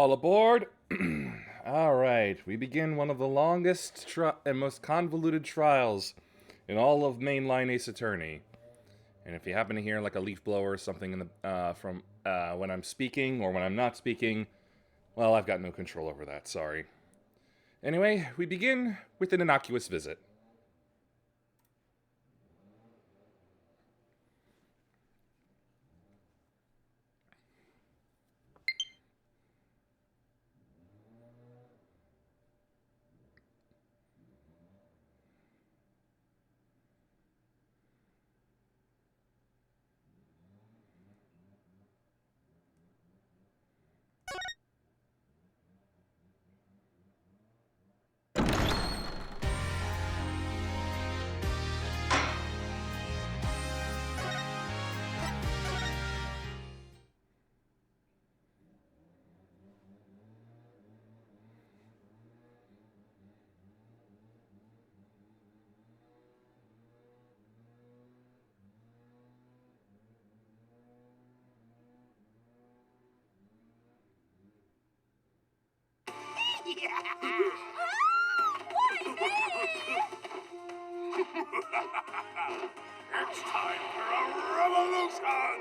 All aboard! Alright, we begin one of the longest and most convoluted trials in all of mainline Ace Attorney. And if you happen to hear like a leaf blower or something in the, from when I'm speaking or when I'm not speaking, well, I've got no control over that, sorry. Anyway, we begin with an innocuous visit. It's time for a revolution!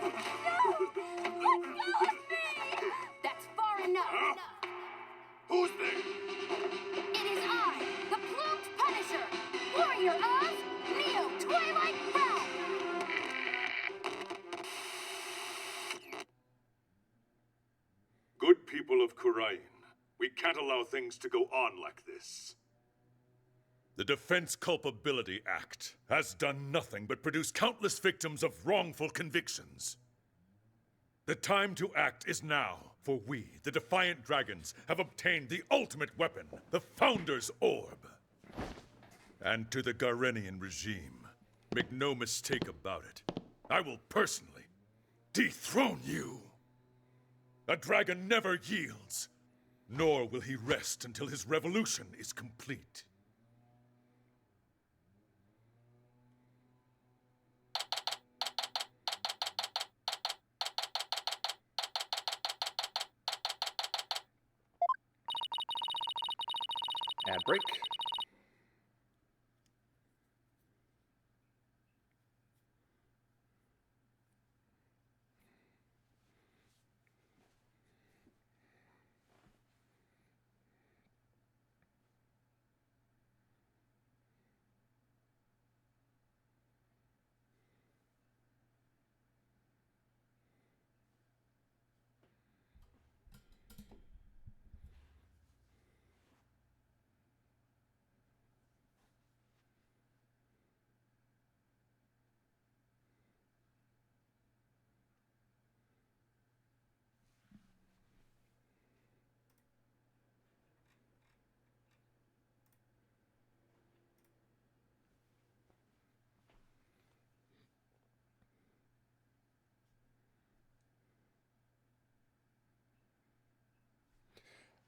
Let go of me! That's far enough. Huh? Who's there? It is I, the Plumed Punisher, warrior of Neo Twilight Realm. Good people of Kurain, we can't allow things to go on like this. The Defense Culpability Act has done nothing but produce countless victims of wrongful convictions. The time to act is now, for we, the Defiant Dragons, have obtained the ultimate weapon, the Founder's Orb. And to the Garenian regime, make no mistake about it, I will personally dethrone you. A dragon never yields, nor will he rest until his revolution is complete. Ad break.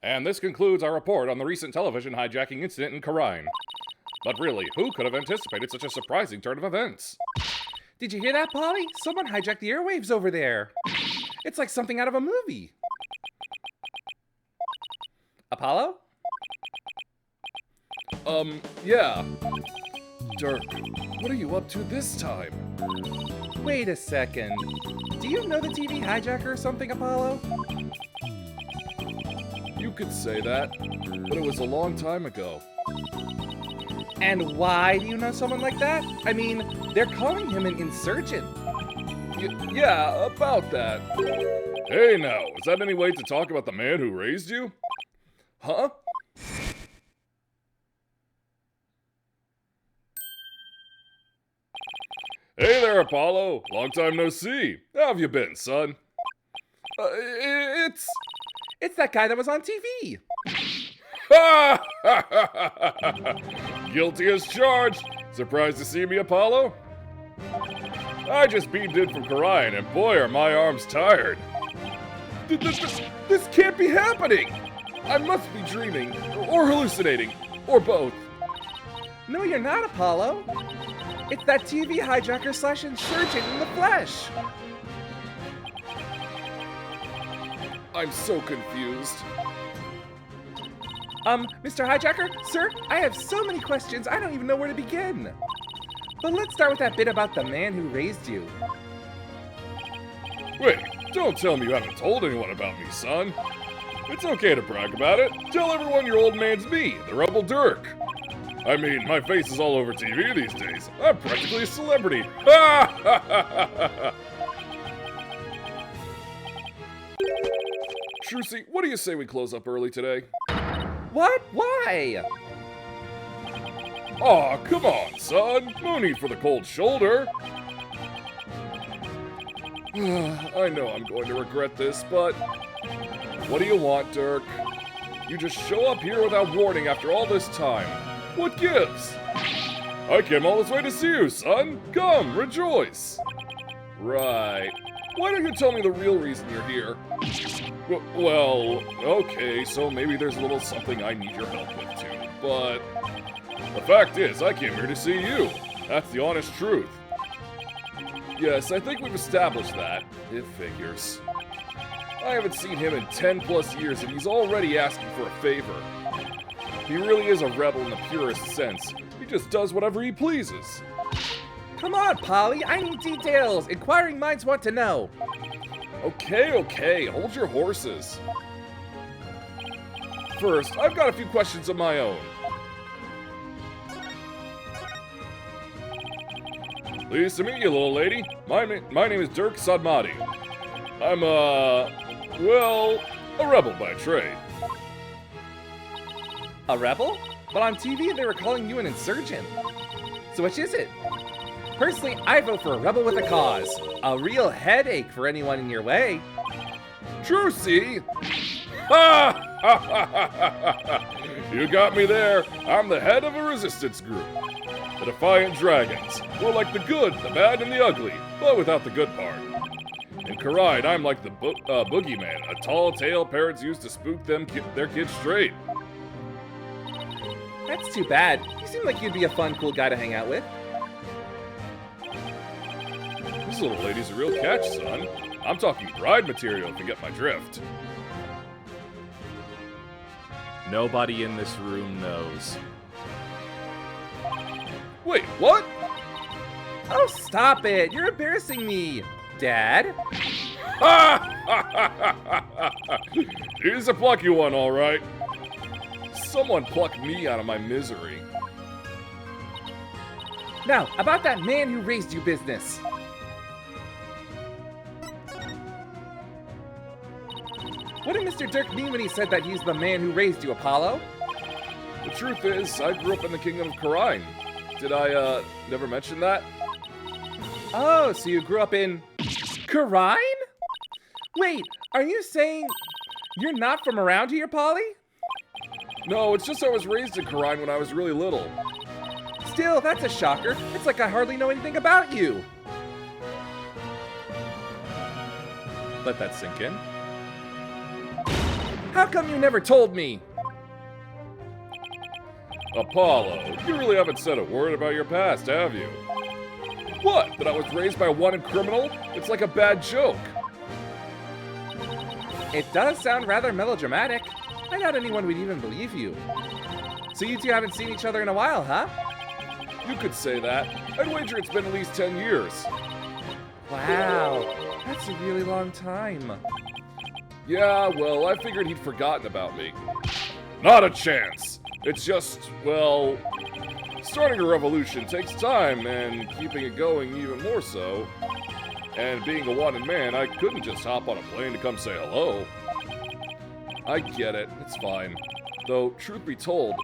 And this concludes our report on the recent television hijacking incident in Kurain. But really, who could have anticipated such a surprising turn of events? Did you hear that, Polly? Someone hijacked the airwaves over there. It's like something out of a movie. Apollo? Yeah. Dirk, what are you up to this time? Wait a second. Do you know the TV hijacker or something, Apollo? You could say that, but it was a long time ago. And why do you know someone like that? I mean, they're calling him an insurgent. Yeah, about that. Hey now, is that any way to talk about the man who raised you? Huh? Hey there, Apollo. Long time no see. How have you been, son? It's that guy that was on TV. Guilty as charged. Surprised to see me, Apollo? I just beamed in from Kurain, and boy, are my arms tired. This can't be happening. I must be dreaming, or hallucinating, or both. No, you're not, Apollo. It's that TV hijacker / insurgent in the flesh. I'm so confused. Mr. Hijacker? Sir, I have so many questions, I don't even know where to begin. But let's start with that bit about the man who raised you. Wait, don't tell me you haven't told anyone about me, son. It's okay to brag about it. Tell everyone your old man's me, the Rebel Dirk. I mean, my face is all over TV these days. I'm practically a celebrity. Ha ha ha ha ha! Trucy, what do you say we close up early today? What? Why? Aw, come on, son. No need for the cold shoulder. I know I'm going to regret this, but what do you want, Dirk? You just show up here without warning after all this time. What gives? I came all this way to see you, son. Come, rejoice. Right. Why don't you tell me the real reason you're here? Well, okay, so maybe there's a little something I need your help with too, but the fact is, I came here to see you. That's the honest truth. Yes, I think we've established that. It figures. I haven't seen him in 10 plus years and he's already asking for a favor. He really is a rebel in the purest sense. He just does whatever he pleases. Come on, Polly, I need details. Inquiring minds want to know. Okay, hold your horses. First, I've got a few questions of my own. Pleased to meet you, little lady. My name is Dirk Sadmati. I'm, well, a rebel by trade. A rebel? But on TV they were calling you an insurgent. So which is it? Personally, I vote for a rebel with a cause. A real headache for anyone in your way. Trucy! Ha! Ha ha ha ha! You got me there. I'm the head of a resistance group. The Defiant Dragons. We're like the good, the bad, and the ugly, but without the good part. In Karide, I'm like the boogeyman, a tall tale parents use to spook their kids straight. That's too bad. You seem like you'd be a fun, cool guy to hang out with. This little lady's a real catch, son. I'm talking bride material if you get my drift. Nobody in this room knows. Wait, what? Oh, stop it! You're embarrassing me, Dad. He's a plucky one, all right. Someone pluck me out of my misery. Now, about that man who raised you business. What did Mr. Dirk mean when he said that he's the man who raised you, Apollo? The truth is, I grew up in the kingdom of Karine. Did I, never mention that? Oh, so you grew up in Karine? Wait, are you saying you're not from around here, Polly? No, it's just I was raised in Karine when I was really little. Still, that's a shocker. It's like I hardly know anything about you. Let that sink in. How come you never told me? Apollo, you really haven't said a word about your past, have you? What, that I was raised by a wanted criminal? It's like a bad joke. It does sound rather melodramatic. I doubt anyone would even believe you. So you two haven't seen each other in a while, huh? You could say that. I'd wager it's been at least 10 years. Wow, that's a really long time. Yeah, well, I figured he'd forgotten about me. Not a chance. It's just, well, starting a revolution takes time, and keeping it going even more so. And being a wanted man, I couldn't just hop on a plane to come say hello. I get it, it's fine. Though, truth be told,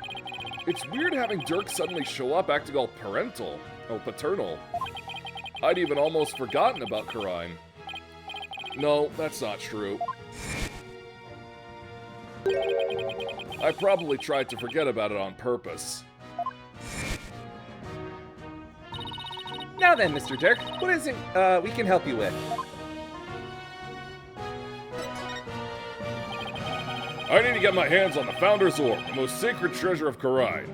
it's weird having Dirk suddenly show up acting all paternal. I'd even almost forgotten about Karine. No, that's not true. I probably tried to forget about it on purpose. Now then, Mr. Dirk, what is it we can help you with? I need to get my hands on the Founder's Orb, the most sacred treasure of Karine.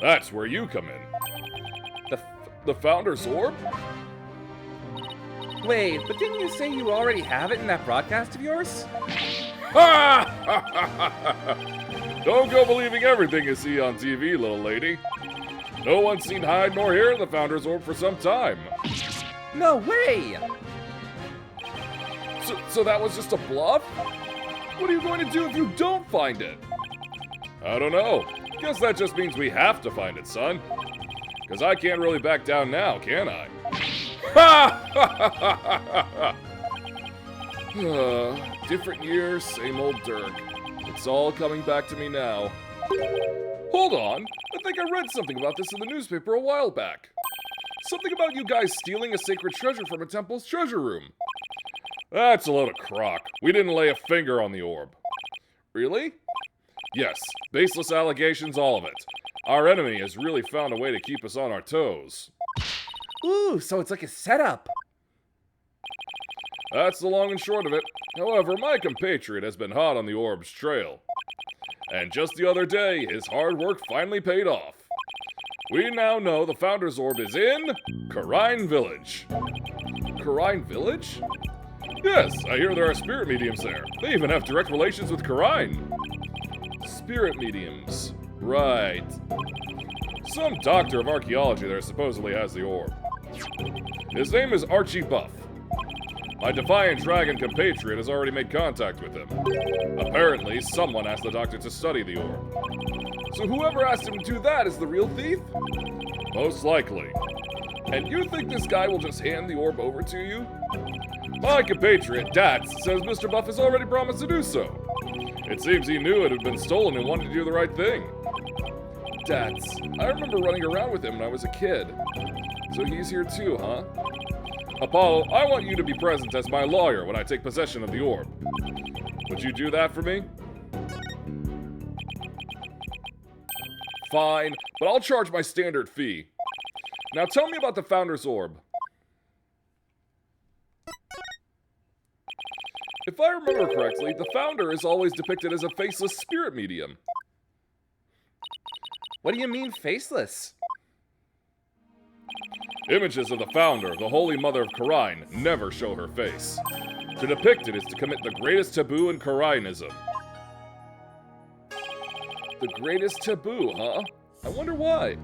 That's where you come in. The Founder's Orb? Wait, but didn't you say you already have it in that broadcast of yours? Don't go believing everything you see on TV, little lady. No one's seen hide nor hair of the Founder's Orb for some time. No way! So that was just a bluff? What are you going to do if you don't find it? I don't know. Guess that just means we have to find it, son. Because I can't really back down now, can I? Different year, same old Dirk. It's all coming back to me now. Hold on. I think I read something about this in the newspaper a while back. Something about you guys stealing a sacred treasure from a temple's treasure room. That's a load of crock. We didn't lay a finger on the orb. Really? Yes. Baseless allegations, all of it. Our enemy has really found a way to keep us on our toes. Ooh, so it's like a setup. That's the long and short of it. However, my compatriot has been hot on the orb's trail. And just the other day, his hard work finally paid off. We now know the Founder's Orb is in Karine Village. Karine Village? Yes, I hear there are spirit mediums there. They even have direct relations with Karine. Spirit mediums. Right. Some doctor of archaeology there supposedly has the orb. His name is Archie Buff. My Defiant Dragon compatriot has already made contact with him. Apparently, someone asked the doctor to study the orb. So whoever asked him to do that is the real thief? Most likely. And you think this guy will just hand the orb over to you? My compatriot, Dats, says Mr. Buff has already promised to do so. It seems he knew it had been stolen and wanted to do the right thing. Dats, I remember running around with him when I was a kid. So he's here too, huh? Apollo, I want you to be present as my lawyer when I take possession of the orb. Would you do that for me? Fine, but I'll charge my standard fee. Now tell me about the Founder's Orb. If I remember correctly, the Founder is always depicted as a faceless spirit medium. What do you mean faceless? Images of the Founder, the Holy Mother of Karine, never show her face. To depict it is to commit the greatest taboo in Karinism. The greatest taboo, huh? I wonder why.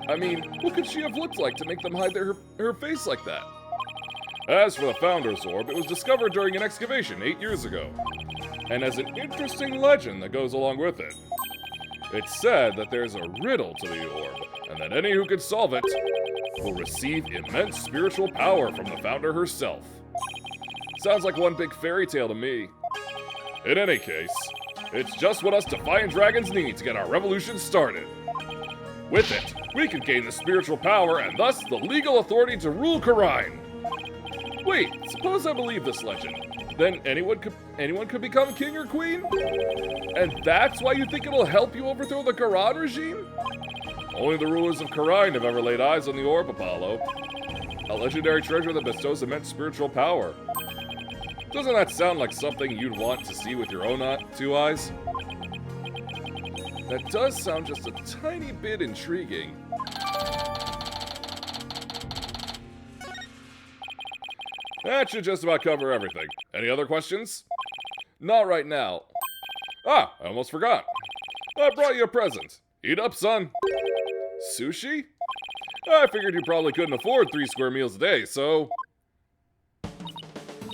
I mean, what could she have looked like to make them hide her face like that? As for the Founder's Orb, it was discovered during an excavation 8 years ago, and has an interesting legend that goes along with it. It's said that there's a riddle to the orb, and that any who can solve it will receive immense spiritual power from the Founder herself. Sounds like one big fairy tale to me. In any case, it's just what us Defiant Dragons need to get our revolution started. With it, we can gain the spiritual power and thus the legal authority to rule Karine. Wait, suppose I believe this legend. Then anyone could become king or queen? And that's why you think it'll help you overthrow the Karan regime? Only the rulers of Karine have ever laid eyes on the orb, Apollo. A legendary treasure that bestows immense spiritual power. Doesn't that sound like something you'd want to see with your own two eyes? That does sound just a tiny bit intriguing. That should just about cover everything. Any other questions? Not right now. Ah, I almost forgot. I brought you a present. Eat up, son. Sushi? I figured you probably couldn't afford 3 square meals a day, so...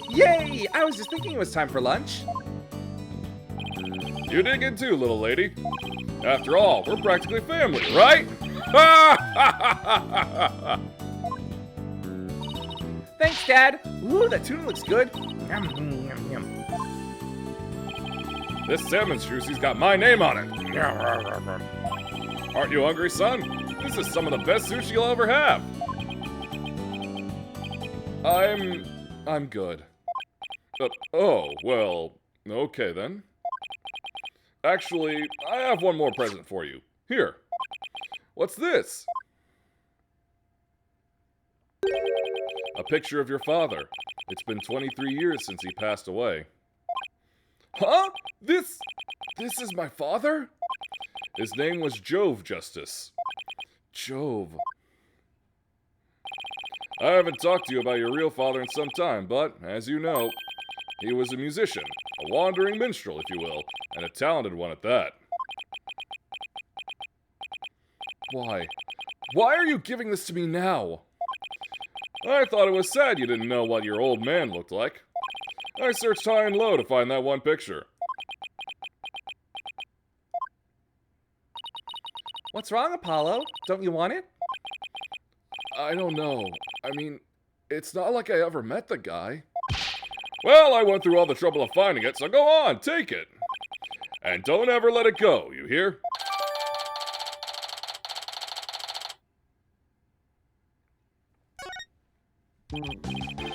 Yay! I was just thinking it was time for lunch. You dig in too, little lady. After all, we're practically family, right? Thanks, Dad. Ooh, that tuna looks good. Yum, yum, yum. This salmon juicy's got my name on it. Aren't you hungry, son? This is some of the best sushi you'll ever have. I'm good. Oh, well, okay then. Actually, I have one more present for you. Here. What's this? A picture of your father. It's been 23 years since he passed away. Huh? This is my father? His name was Jove, Justice. Jove. I haven't talked to you about your real father in some time, but, as you know, He was a musician, a wandering minstrel, if you will, and a talented one at that. Why? Why are you giving this to me now? I thought it was sad you didn't know what your old man looked like. I searched high and low to find that one picture. What's wrong, Apollo? Don't you want it? I don't know. I mean, it's not like I ever met the guy. Well, I went through all the trouble of finding it, so go on, take it. And don't ever let it go, you hear?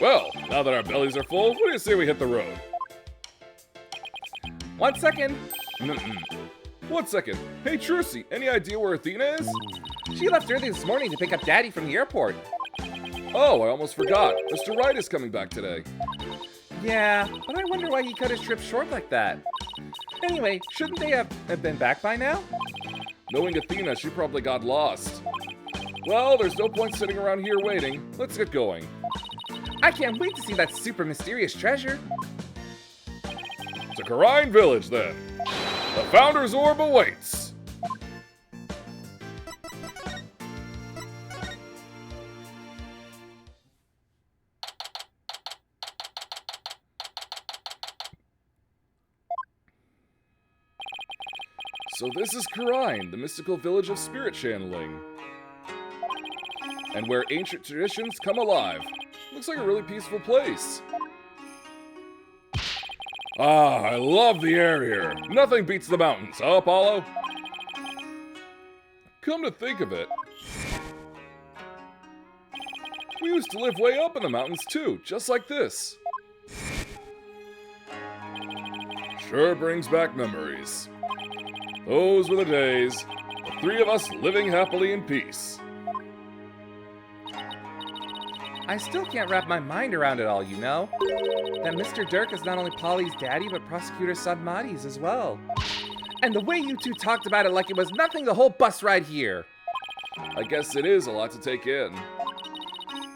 Well, now that our bellies are full, what do you say we hit the road? 1 second. 1 second. Hey, Trucy, any idea where Athena is? She left early this morning to pick up Daddy from the airport. Oh, I almost forgot. Mr. Wright is coming back today. Yeah, but I wonder why he cut his trip short like that. Anyway, shouldn't they have been back by now? Knowing Athena, she probably got lost. Well, there's no point sitting around here waiting. Let's get going. I can't wait to see that super mysterious treasure. To Karine Village, then. The Founder's Orb awaits. So this is Karine, the mystical village of spirit channeling. And where ancient traditions come alive. Looks like a really peaceful place. Ah, I love the air here. Nothing beats the mountains, huh, Apollo? Come to think of it, we used to live way up in the mountains too, just like this. Sure brings back memories. Those were the days, the three of us living happily in peace. I still can't wrap my mind around it all, you know? That Mr. Dirk is not only Polly's daddy, but Prosecutor Sadmati's as well. And the way you two talked about it like it was nothing the whole bus ride here. I guess it is a lot to take in.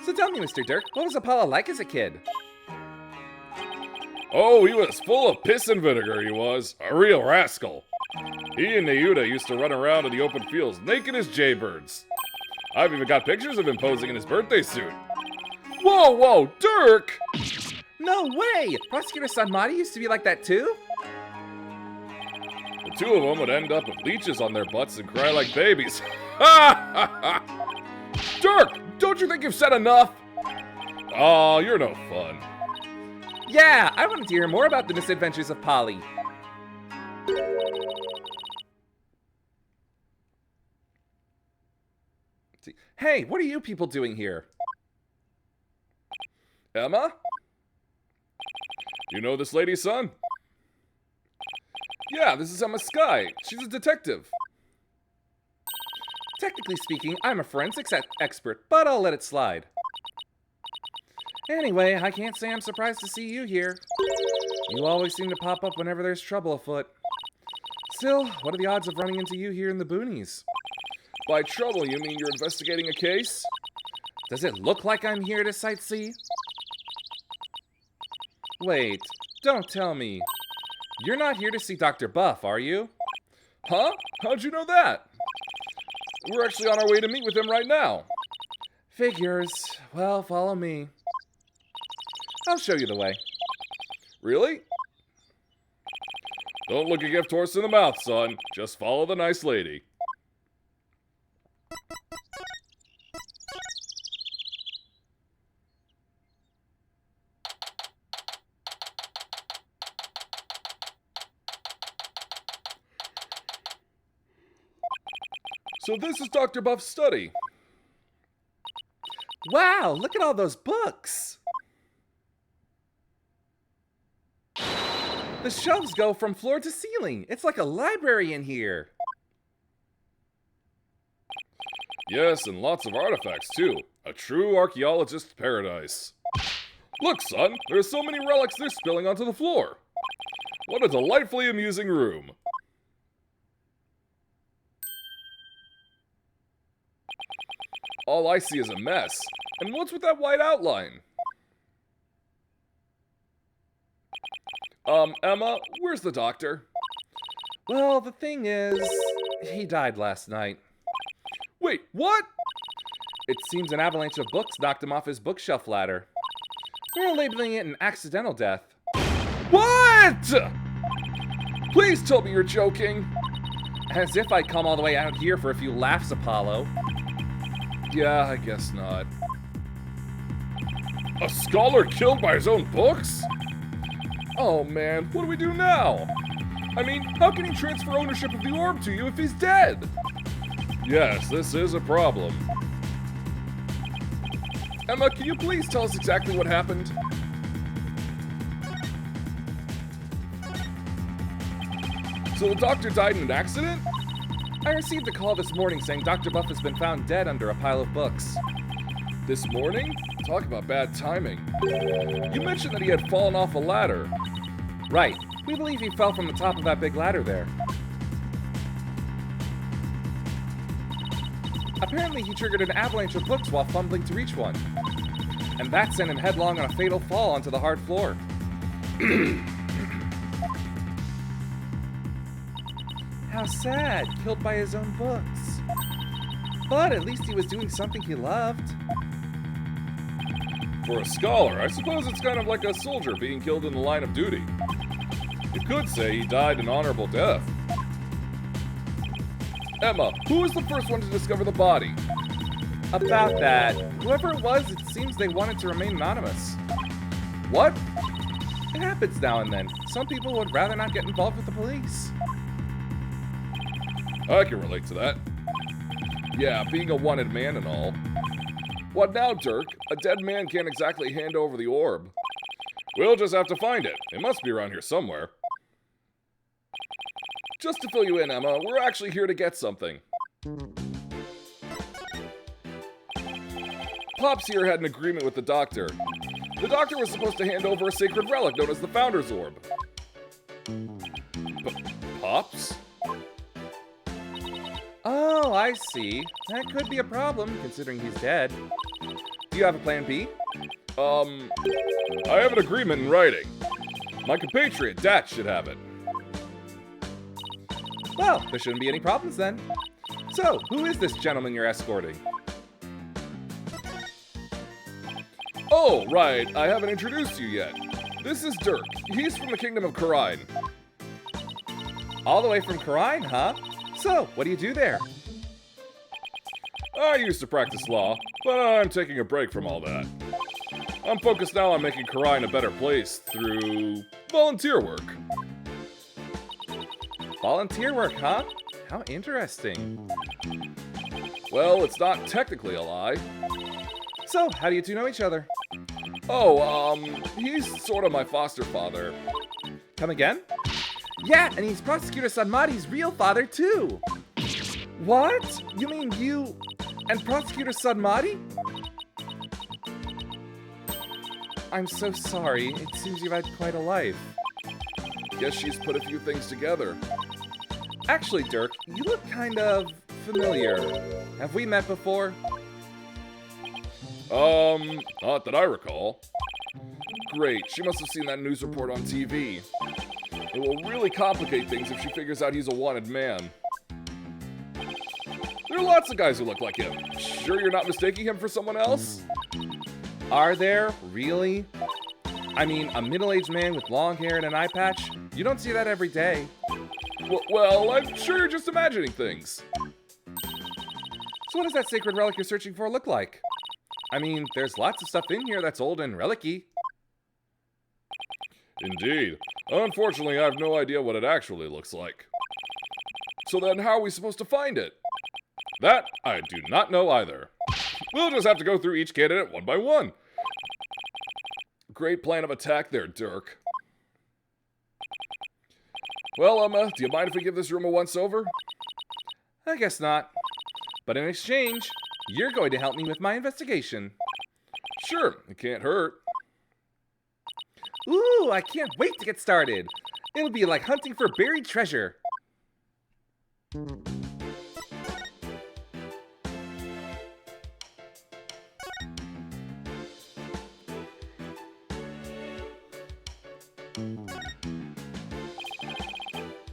So tell me, Mr. Dirk, what was Apollo like as a kid? Oh, he was full of piss and vinegar, he was. A real rascal. He and Nayuta used to run around in the open fields naked as jaybirds. I've even got pictures of him posing in his birthday suit. Whoa, whoa, Dirk! No way! Prosecutor Sadmati used to be like that too? The two of them would end up with leeches on their butts and cry like babies. Ha ha ha! Dirk, don't you think you've said enough? Oh, you're no fun. Yeah, I wanted to hear more about the misadventures of Polly. Hey, what are you people doing here? Emma? You know this lady, son? Yeah, this is Emma Sky. She's a detective. Technically speaking, I'm a forensics expert, but I'll let it slide. Anyway, I can't say I'm surprised to see you here. You always seem to pop up whenever there's trouble afoot. Still, what are the odds of running into you here in the boonies? By trouble, you mean you're investigating a case? Does it look like I'm here to sightsee? Wait, don't tell me. You're not here to see Dr. Buff, are you? Huh? How'd you know that? We're actually on our way to meet with him right now. Figures. Well, follow me. I'll show you the way. Really? Don't look a gift horse in the mouth, son. Just follow the nice lady. So this is Dr. Buff's study. Wow, look at all those books. The shelves go from floor to ceiling. It's like a library in here. Yes, and lots of artifacts, too. A true archaeologist's paradise. Look, son, there are so many relics they're spilling onto the floor. What a delightfully amusing room. All I see is a mess. And what's with that white outline? Emma, where's the doctor? Well, the thing is, he died last night. Wait, what? It seems an avalanche of books knocked him off his bookshelf ladder. They're labeling it an accidental death. What? Please tell me you're joking. As if I'd come all the way out here for a few laughs, Apollo. Yeah, I guess not. A scholar killed by his own books? Oh man, what do we do now? I mean, how can he transfer ownership of the orb to you if he's dead? Yes, this is a problem. Emma, can you please tell us exactly what happened? So the doctor died in an accident? I received a call this morning saying Dr. Buff has been found dead under a pile of books. This morning? Talk about bad timing. You mentioned that he had fallen off a ladder. Right. We believe he fell from the top of that big ladder there. Apparently he triggered an avalanche of books while fumbling to reach one. And that sent him headlong on a fatal fall onto the hard floor. How sad, killed by his own books. But at least he was doing something he loved. For a scholar, I suppose it's kind of like a soldier being killed in the line of duty. You could say he died an honorable death. Emma, who was the first one to discover the body? About that, whoever it was, it seems they wanted to remain anonymous. What? It happens now and then. Some people would rather not get involved with the police. I can relate to that. Yeah, being a wanted man and all. What now, Dirk? A dead man can't exactly hand over the orb. We'll just have to find it. It must be around here somewhere. Just to fill you in, Emma, we're actually here to get something. Pops here had an agreement with the doctor. The doctor was supposed to hand over a sacred relic known as the Founder's Orb. Pops? Oh, I see. That could be a problem, considering he's dead. Do you have a plan B? I have an agreement in writing. My compatriot, Dat, should have it. Well, there shouldn't be any problems then. So, who is this gentleman you're escorting? Oh, right, I haven't introduced you yet. This is Dirk. He's from the Kingdom of Karine. All the way from Karine, huh? So, what do you do there? I used to practice law, but I'm taking a break from all that. I'm focused now on making Karine a better place through volunteer work. Volunteer work, huh? How interesting. Well, it's not technically a lie. So, how do you two know each other? Oh, he's sort of my foster father. Come again? Yeah, and he's Prosecutor Sanmari's real father, too. What? You mean you and Prosecutor Sanmari? I'm so sorry. It seems you've had quite a life. Guess she's put a few things together. Actually, Dirk, you look kind of familiar. Have we met before? Not that I recall. Great, she must have seen that news report on TV. It will really complicate things if she figures out he's a wanted man. There are lots of guys who look like him. Sure you're not mistaking him for someone else? Are there? Really? I mean, a middle-aged man with long hair and an eye patch? You don't see that every day. Well, I'm sure you're just imagining things. So what does that sacred relic you're searching for look like? I mean, there's lots of stuff in here that's old and relic-y. Indeed. Unfortunately, I have no idea what it actually looks like. So then how are we supposed to find it? That I do not know either. We'll just have to go through each candidate one by one. Great plan of attack there, Dirk. Well, Emma, do you mind if we give this room a once-over? I guess not. But in exchange, you're going to help me with my investigation. Sure, it can't hurt. Ooh, I can't wait to get started. It'll be like hunting for buried treasure.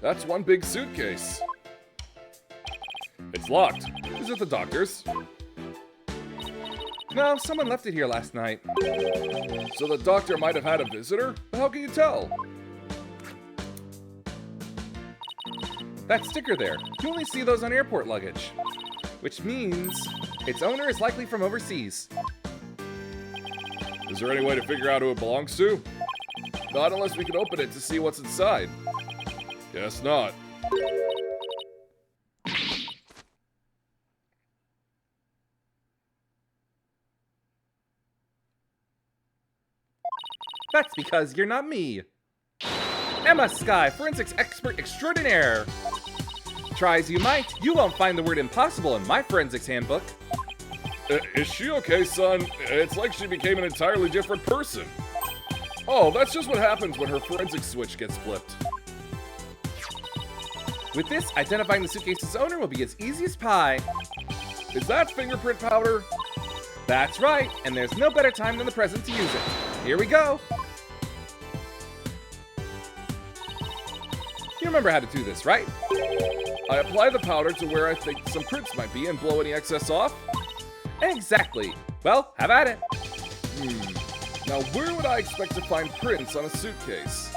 That's one big suitcase. It's locked. Is it the doctor's? No, someone left it here last night. So the doctor might have had a visitor? How can you tell? That sticker there, you only see those on airport luggage. Which means its owner is likely from overseas. Is there any way to figure out who it belongs to? Not unless we can open it to see what's inside. Guess not. That's because you're not me. Emma Sky, forensics expert extraordinaire. Try as you might, you won't find the word impossible in my forensics handbook. Is she okay, son? It's like she became an entirely different person. Oh, that's just what happens when her forensic switch gets flipped. With this, identifying the suitcase's owner will be as easy as pie. Is that fingerprint powder? That's right, and there's no better time than the present to use it. Here we go. You remember how to do this, right? I apply the powder to where I think some prints might be and blow any excess off? Exactly. Well, have at it. Now where would I expect to find prints on a suitcase?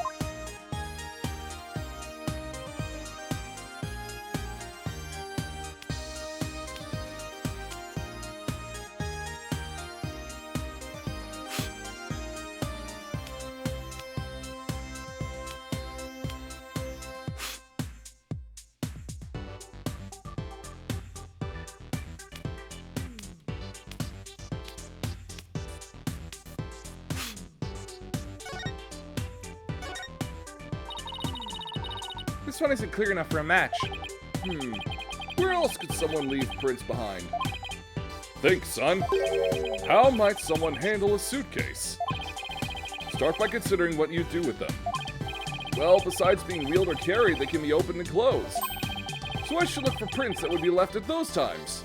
This one isn't clear enough for a match. Where else could someone leave prints behind? Think, son. How might someone handle a suitcase? Start by considering what you do with them. Well, besides being wheeled or carried, they can be opened and closed. So I should look for prints that would be left at those times.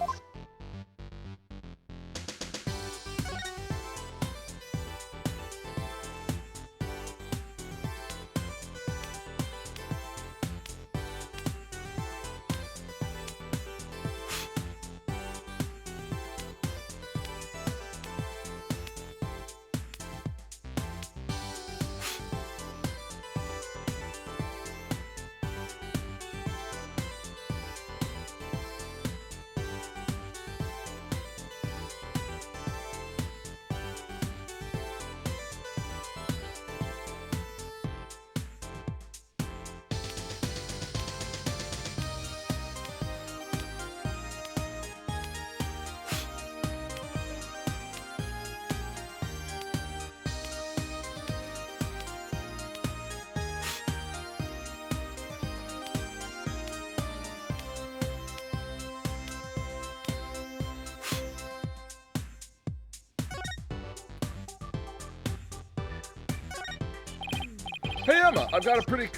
Hey Emma, I've got a pretty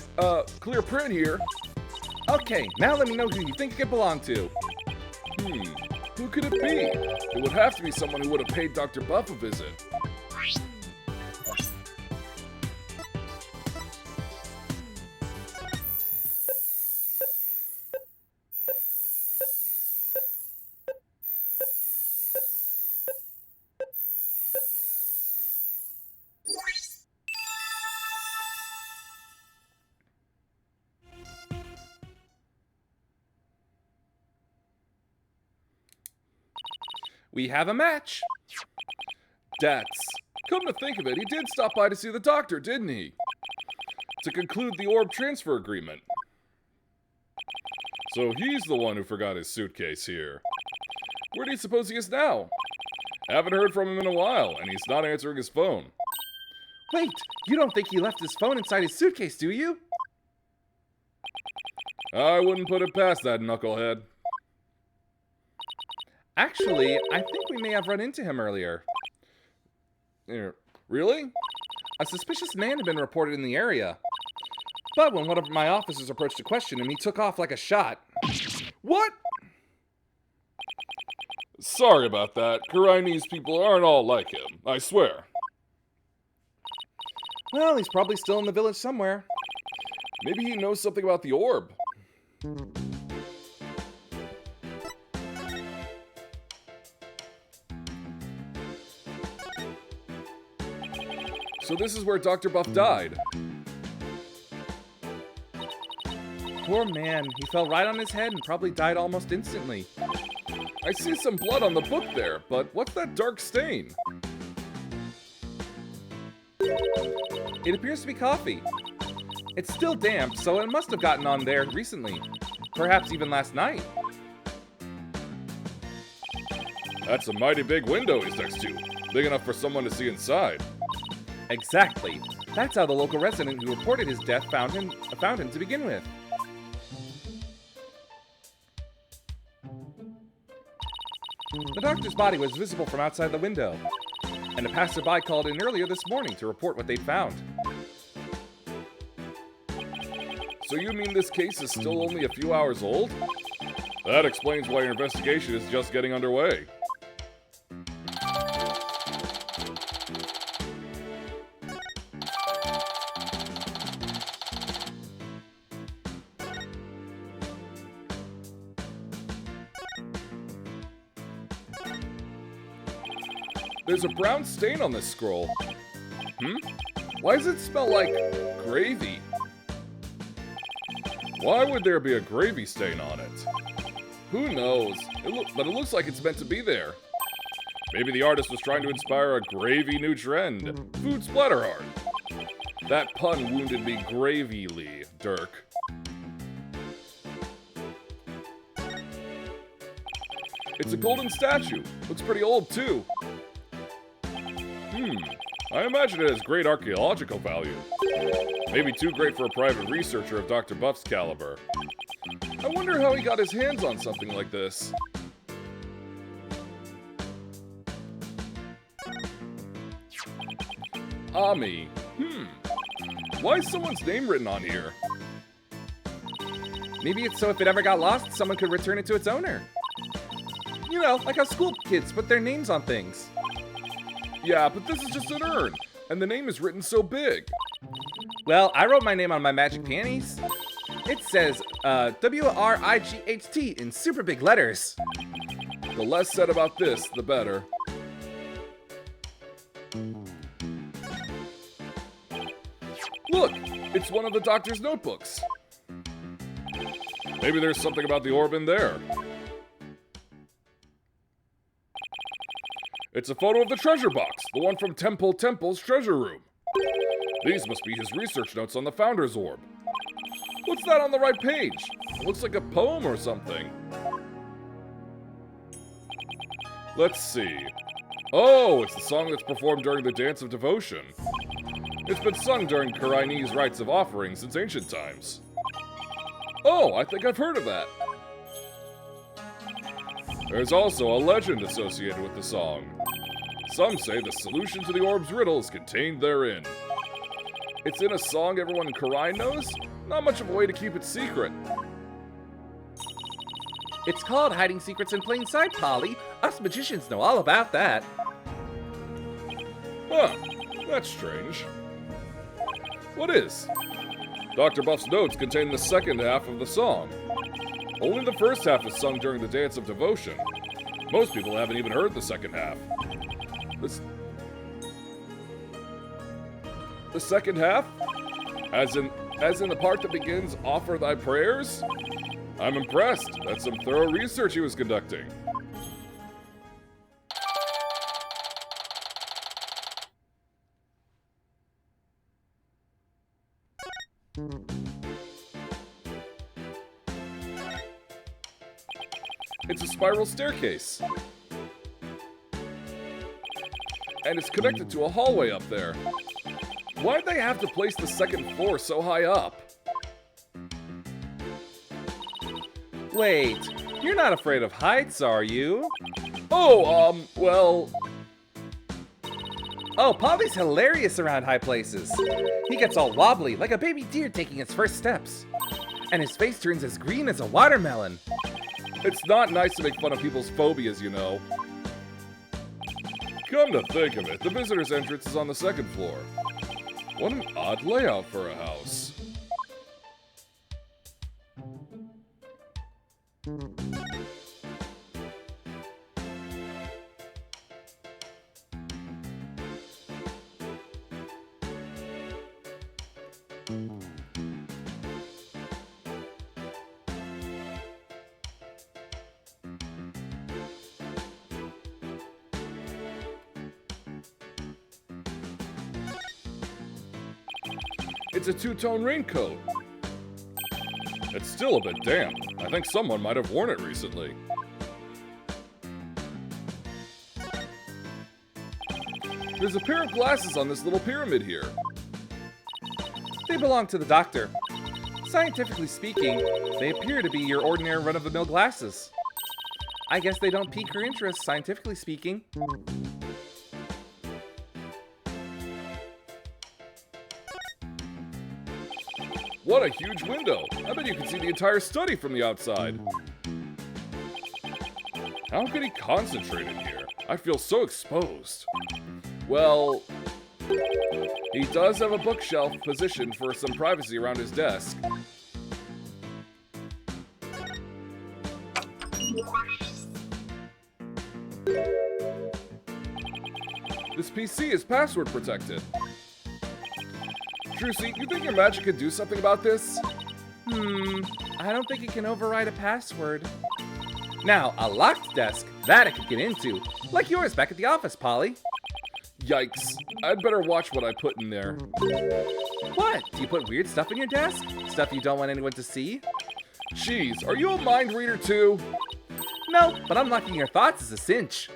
clear print here. Okay, now let me know who you think it could belong to. Who could it be? It would have to be someone who would have paid Dr. Buff a visit. We have a match. Dats. Come to think of it, he did stop by to see the doctor, didn't he? To conclude the orb transfer agreement. So he's the one who forgot his suitcase here. Where do you suppose he is now? Haven't heard from him in a while, and he's not answering his phone. Wait, you don't think he left his phone inside his suitcase, do you? I wouldn't put it past that knucklehead. Actually, I think we may have run into him earlier. Really? A suspicious man had been reported in the area. But when one of my officers approached to question him, he took off like a shot. What? Sorry about that. Karainese people aren't all like him, I swear. Well, he's probably still in the village somewhere. Maybe he knows something about the orb. So this is where Dr. Buff died. Poor man, he fell right on his head and probably died almost instantly. I see some blood on the book there, but what's that dark stain? It appears to be coffee. It's still damp, so it must have gotten on there recently. Perhaps even last night. That's a mighty big window he's next to. Big enough for someone to see inside. Exactly. That's how the local resident who reported his death found him to begin with. The doctor's body was visible from outside the window, and a passerby called in earlier this morning to report what they'd found. So you mean this case is still only a few hours old? That explains why your investigation is just getting underway. There's a brown stain on this scroll. Why does it smell like gravy? Why would there be a gravy stain on it? Who knows? But it looks like it's meant to be there. Maybe the artist was trying to inspire a gravy new trend. Food splatter art. That pun wounded me gravyly, Dirk. It's a golden statue. Looks pretty old, too. I imagine it has great archaeological value. Maybe too great for a private researcher of Dr. Buff's caliber. I wonder how he got his hands on something like this. Ami. Why is someone's name written on here? Maybe it's so if it ever got lost, someone could return it to its owner. You know, like how school kids put their names on things. Yeah, but this is just an urn, and the name is written so big. Well, I wrote my name on my magic panties. It says, W-R-I-G-H-T in super big letters. The less said about this, the better. Look, it's one of the doctor's notebooks. Maybe there's something about the orb in there. It's a photo of the treasure box, the one from Temple's treasure room. These must be his research notes on the Founder's Orb. What's that on the right page? It looks like a poem or something. Let's see. Oh, it's the song that's performed during the Dance of Devotion. It's been sung during Karaini's rites of offering since ancient times. Oh, I think I've heard of that. There's also a legend associated with the song. Some say the solution to the orb's riddle is contained therein. It's in a song everyone in Karai knows? Not much of a way to keep it secret. It's called hiding secrets in plain sight, Polly. Us magicians know all about that. Huh, that's strange. What is? Dr. Buff's notes contain the second half of the song. Only the first half is sung during the Dance of Devotion. Most people haven't even heard the second half. The second half? As in the part that begins, "Offer thy prayers"? I'm impressed. That's some thorough research he was conducting. It's a spiral staircase. And it's connected to a hallway up there. Why'd they have to place the second floor so high up? Wait, you're not afraid of heights, are you? Oh, well... Oh, Polly's hilarious around high places. He gets all wobbly, like a baby deer taking its first steps. And his face turns as green as a watermelon. It's not nice to make fun of people's phobias, you know. Come to think of it, the visitor's entrance is on the second floor. What an odd layout for a house. It's a two-tone raincoat. It's still a bit damp. I think someone might have worn it recently. There's a pair of glasses on this little pyramid here. They belong to the doctor. Scientifically speaking, they appear to be your ordinary run-of-the-mill glasses. I guess they don't pique her interest, scientifically speaking. What a huge window! I bet you can see the entire study from the outside. How can he concentrate in here? I feel so exposed. Well, he does have a bookshelf positioned for some privacy around his desk. This PC is password protected. Trucy, you think your magic could do something about this? I don't think it can override a password. Now, a locked desk, that it could get into. Like yours back at the office, Polly. Yikes. I'd better watch what I put in there. What? Do you put weird stuff in your desk? Stuff you don't want anyone to see? Jeez, are you a mind reader too? No, but unlocking your thoughts is a cinch.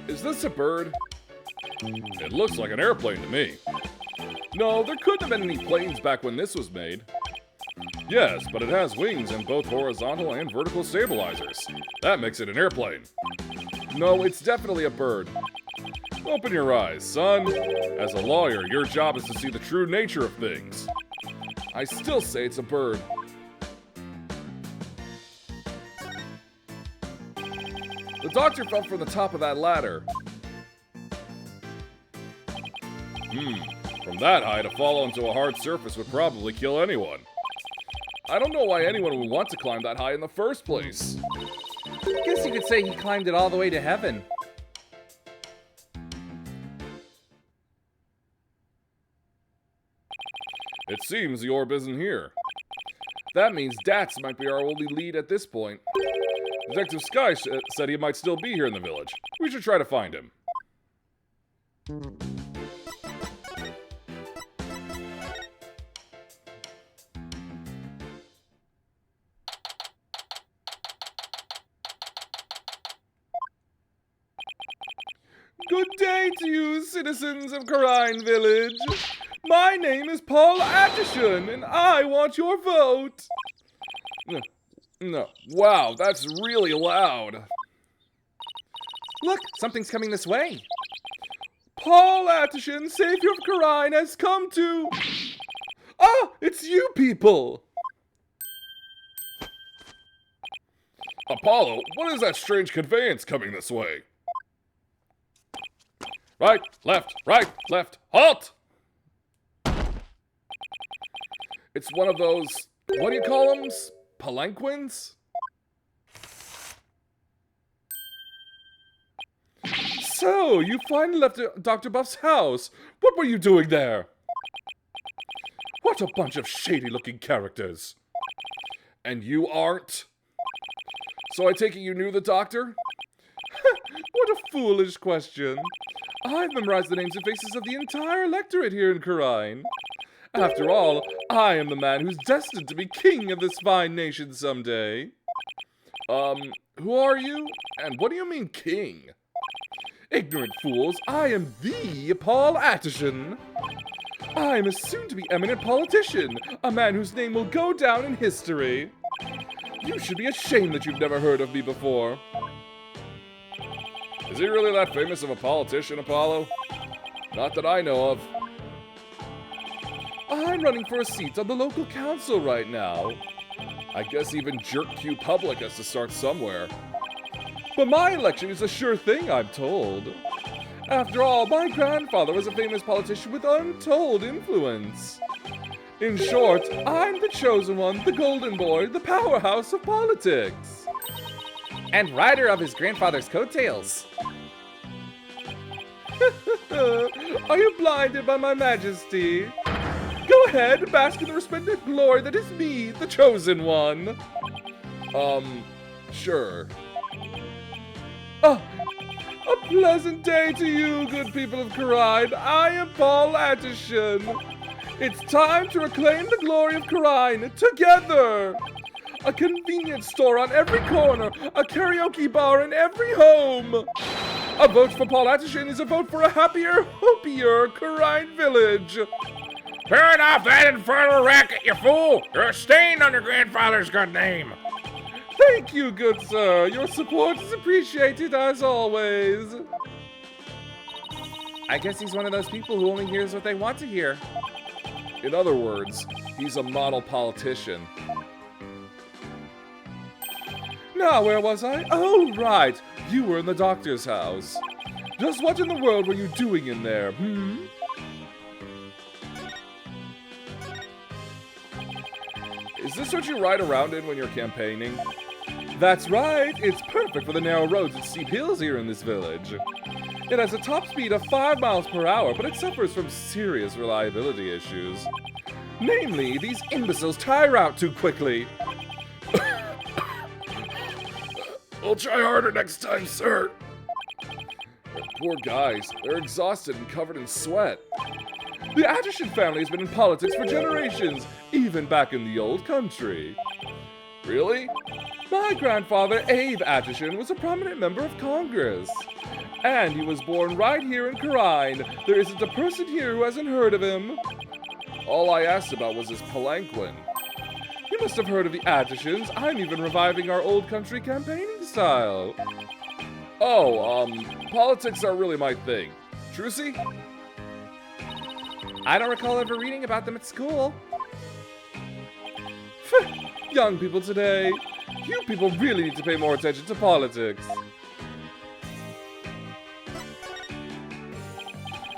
Is this a bird? It looks like an airplane to me. No, there couldn't have been any planes back when this was made. Yes, but it has wings and both horizontal and vertical stabilizers. That makes it an airplane. No, it's definitely a bird. Open your eyes, son. As a lawyer, your job is to see the true nature of things. I still say it's a bird. The doctor fell from the top of that ladder. From that high, to fall onto a hard surface would probably kill anyone. I don't know why anyone would want to climb that high in the first place. Guess you could say he climbed it all the way to heaven. It seems the orb isn't here. That means Dats might be our only lead at this point. Detective Sky said he might still be here in the village. We should try to find him. Good day to you, citizens of Karine Village. My name is Paul Atterson, and I want your vote. No. Wow, that's really loud. Look, something's coming this way. Paul Atterson, savior of Karine, has come to... Ah, it's you people! Apollo, what is that strange conveyance coming this way? Right, left, halt! It's one of those, what do you call them? Palanquins? So, you finally left Dr. Buff's house. What were you doing there? What a bunch of shady-looking characters. And you aren't? So I take it you knew the doctor? What a foolish question. I've memorized the names and faces of the entire electorate here in Karine. After all, I am the man who's destined to be king of this fine nation someday. Who are you? And what do you mean king? Ignorant fools, I am the Paul Atterson. I am a soon-to-be eminent politician, a man whose name will go down in history. You should be ashamed that you've never heard of me before. Is he really that famous of a politician, Apollo? Not that I know of. I'm running for a seat on the local council right now. I guess even Jerk Q Public has to start somewhere. But my election is a sure thing, I'm told. After all, my grandfather was a famous politician with untold influence. In short, I'm the chosen one, the golden boy, the powerhouse of politics. And rider of his grandfather's coattails. Are you blinded by my majesty? Go ahead, bask in the resplendent glory that is me, the chosen one. Sure. Oh, a pleasant day to you, good people of Karine. I am Paul Atterson. It's time to reclaim the glory of Karine together. A convenience store on every corner, a karaoke bar in every home. A vote for Paul Atterson is a vote for a happier, hoppier Karine village. Turn off that infernal racket, you fool! You're a stain on your grandfather's good name! Thank you, good sir. Your support is appreciated as always. I guess he's one of those people who only hears what they want to hear. In other words, he's a model politician. Now, where was I? Oh, right. You were in the doctor's house. Just what in the world were you doing in there, Is this what you ride around in when you're campaigning? That's right. It's perfect for the narrow roads and steep hills here in this village. It has a top speed of 5 miles per hour, but it suffers from serious reliability issues. Namely, these imbeciles tire out too quickly. We'll try harder next time, sir. Poor guys. They're exhausted and covered in sweat. The Atterson family has been in politics for generations, even back in the old country. Really? My grandfather, Abe Atterson, was a prominent member of Congress. And he was born right here in Karine. There isn't a person here who hasn't heard of him. All I asked about was his palanquin. You must have heard of the Attersons. I'm even reviving our old country campaigning style. Oh, politics are really my thing. Trucy? I don't recall ever reading about them at school. Young people today, you people really need to pay more attention to politics.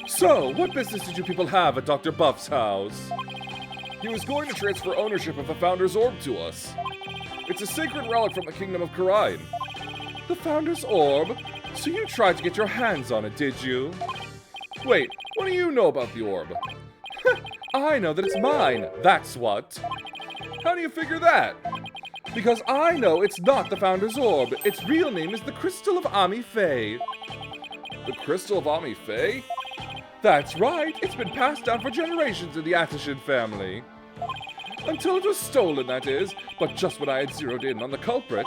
So, what business did you people have at Dr. Buff's house? He was going to transfer ownership of the Founder's Orb to us. It's a sacred relic from the Kingdom of Karine. The Founder's Orb? So you tried to get your hands on it, did you? Wait, what do you know about the orb? I know that it's mine, that's what. How do you figure that? Because I know it's not the Founder's Orb. Its real name is the Crystal of Ami Faye. The Crystal of Ami Faye? That's right. It's been passed down for generations in the Atterson family. Until it was stolen, that is. But just when I had zeroed in on the culprit,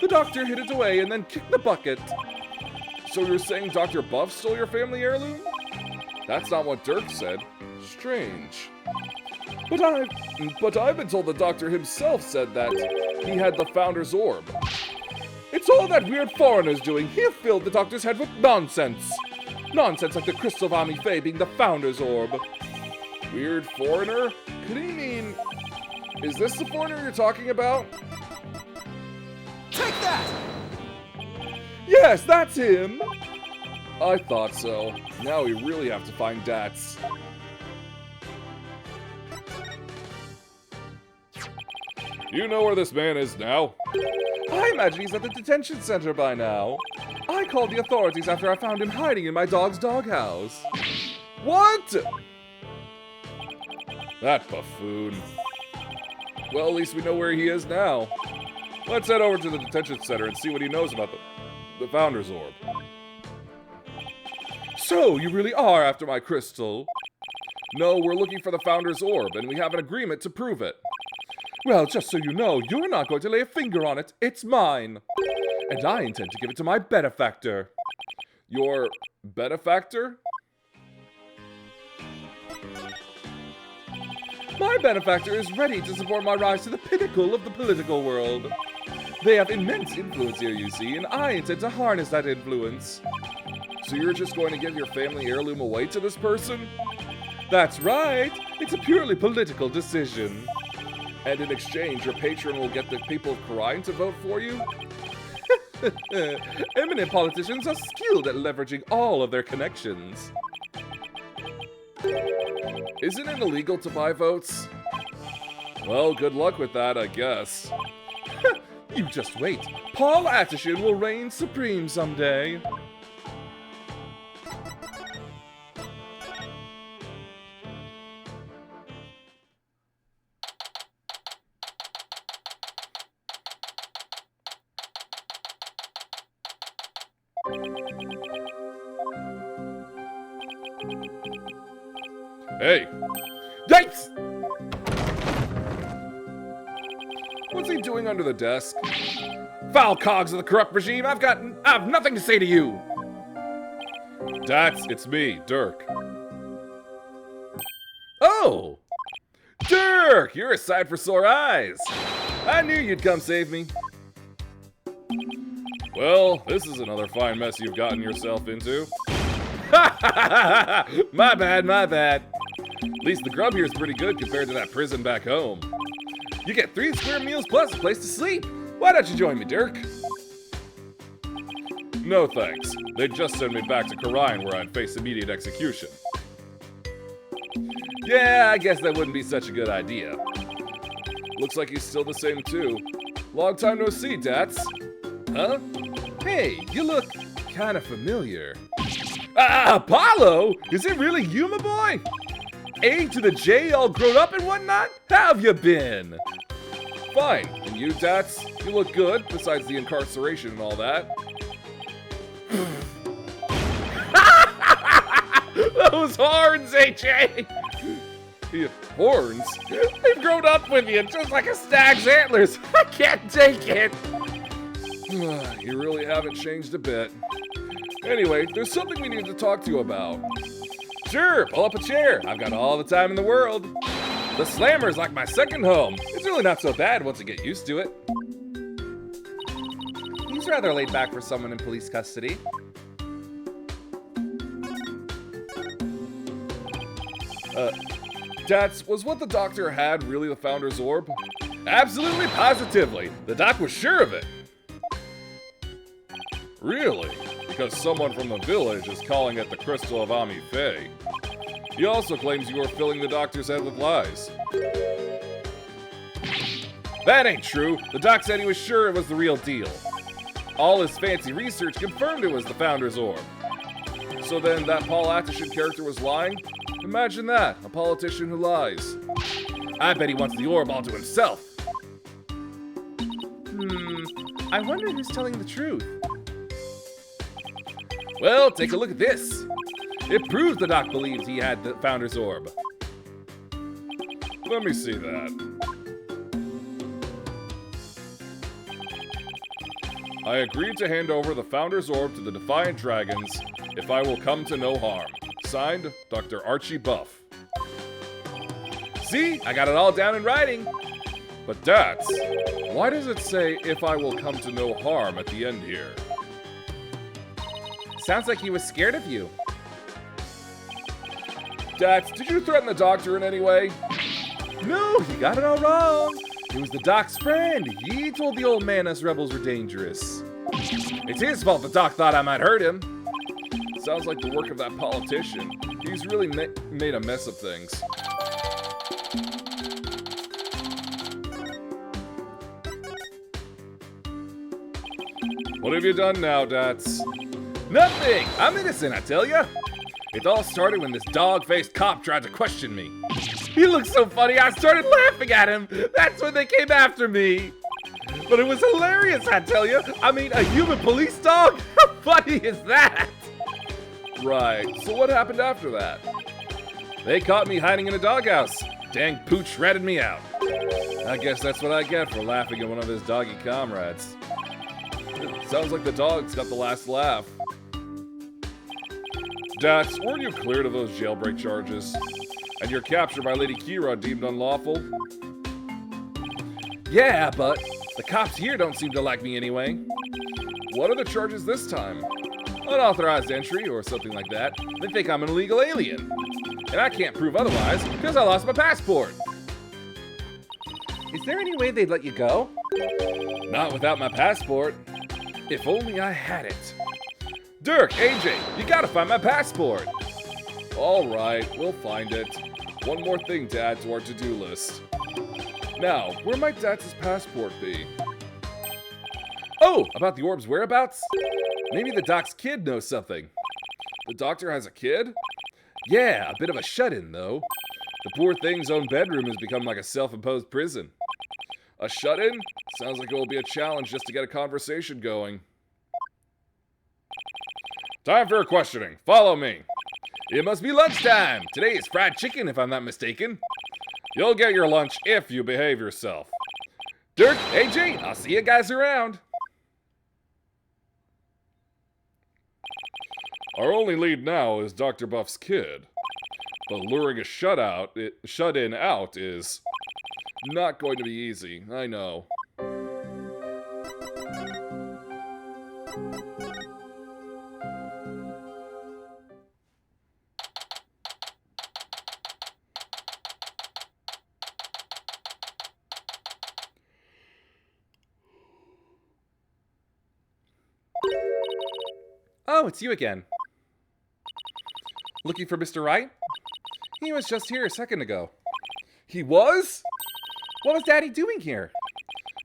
the doctor hid it away and then kicked the bucket. So you're saying Dr. Buff stole your family heirloom? That's not what Dirk said. Strange. But I've been told the doctor himself said that he had the Founder's Orb. It's all that weird foreigner's doing. He filled the doctor's head with nonsense. Nonsense like the Crystal of Ami Faye being the Founder's Orb. Weird foreigner? Could he mean... Is this the foreigner you're talking about? Take that! Yes, that's him! I thought so. Now we really have to find Dats. You know where this man is now? I imagine he's at the detention center by now. I called the authorities after I found him hiding in my dog's doghouse. What? That buffoon. Well, at least we know where he is now. Let's head over to the detention center and see what he knows about the Founder's Orb. So, you really are after my crystal? No, we're looking for the Founder's Orb, and we have an agreement to prove it. Well, just so you know, you're not going to lay a finger on it. It's mine. And I intend to give it to my benefactor. Your benefactor? My benefactor is ready to support my rise to the pinnacle of the political world. They have immense influence here, you see, and I intend to harness that influence. So you're just going to give your family heirloom away to this person? That's right. It's a purely political decision. And in exchange, your patron will get the people of Khura'in to vote for you? Eminent politicians are skilled at leveraging all of their connections. Isn't it illegal to buy votes? Well, good luck with that, I guess. You just wait. Paul Attishin will reign supreme someday. Hey! Yikes! What's he doing under the desk? Foul cogs of the corrupt regime, I have nothing to say to you! It's me, Dirk. Oh! Dirk! You're a sight for sore eyes! I knew you'd come save me. Well, this is another fine mess you've gotten yourself into. My bad. At least the grub here is pretty good compared to that prison back home. You get 3 square meals plus a place to sleep. Why don't you join me, Dirk? No thanks. They'd just send me back to Khura'in where I'd face immediate execution. Yeah, I guess that wouldn't be such a good idea. Looks like he's still the same too. Long time no see, Dats. Huh? Hey, you look kind of familiar. Apollo? Is it really you, my boy? A to the J, all grown up and whatnot? How have you been? Fine. And you, Dats? You look good, besides the incarceration and all that. Those horns, AJ! Horns? They've grown up with you, just like a stag's antlers. I can't take it. You really haven't changed a bit. Anyway, there's something we need to talk to you about. Sure, pull up a chair. I've got all the time in the world. The Slammer's like my second home. It's really not so bad once you get used to it. He's rather laid back for someone in police custody. Dats, was what the doctor had really the Founder's Orb? Absolutely, positively. The doc was sure of it. Really? Because someone from the village is calling it the Crystal of Ami Faye. He also claims you are filling the doctor's head with lies. That ain't true. The doc said he was sure it was the real deal. All his fancy research confirmed it was the Founder's Orb. So then that Paul Attishin character was lying? Imagine that, a politician who lies. I bet he wants the orb all to himself. I wonder who's telling the truth. Well, take a look at this. It proves the doc believes he had the Founder's Orb. Let me see that. I agreed to hand over the Founder's Orb to the Defiant Dragons if I will come to no harm. Signed, Dr. Archie Buff. See? I got it all down in writing. But Dats, why does it say if I will come to no harm at the end here? Sounds like he was scared of you. Dats, did you threaten the doctor in any way? No, you got it all wrong. It was the doc's friend. He told the old man us rebels were dangerous. It's his fault the doc thought I might hurt him. Sounds like the work of that politician. He's really made a mess of things. What have you done now, Dats? Nothing! I'm innocent, I tell ya! It all started when this dog-faced cop tried to question me. He looked so funny, I started laughing at him! That's when they came after me! But it was hilarious, I tell ya! I mean, a human police dog? How funny is that? Right, so what happened after that? They caught me hiding in a doghouse. Dang pooch ratted me out. I guess that's what I get for laughing at one of his doggy comrades. Sounds like the dog's got the last laugh. Dax, weren't you cleared of those jailbreak charges? And your capture by Lady Kira deemed unlawful? Yeah, but the cops here don't seem to like me anyway. What are the charges this time? Unauthorized entry or something like that. They think I'm an illegal alien. And I can't prove otherwise because I lost my passport. Is there any way they'd let you go? Not without my passport. If only I had it. Dirk, AJ, you gotta find my passport. All right, we'll find it. One more thing to add to our to-do list. Now, where might Dax's passport be? Oh, about the orb's whereabouts? Maybe the doc's kid knows something. The doctor has a kid? Yeah, a bit of a shut-in, though. The poor thing's own bedroom has become like a self-imposed prison. A shut-in? Sounds like it will be a challenge just to get a conversation going. Time for questioning. Follow me. It must be lunchtime. Today is fried chicken, if I'm not mistaken. You'll get your lunch if you behave yourself. Dirk, AJ, I'll see you guys around. Our only lead now is Dr. Buff's kid. But luring a shut-in out is not going to be easy, I know. Oh, it's you again. Looking for Mr. Wright? He was just here a second ago. He was? What was Daddy doing here?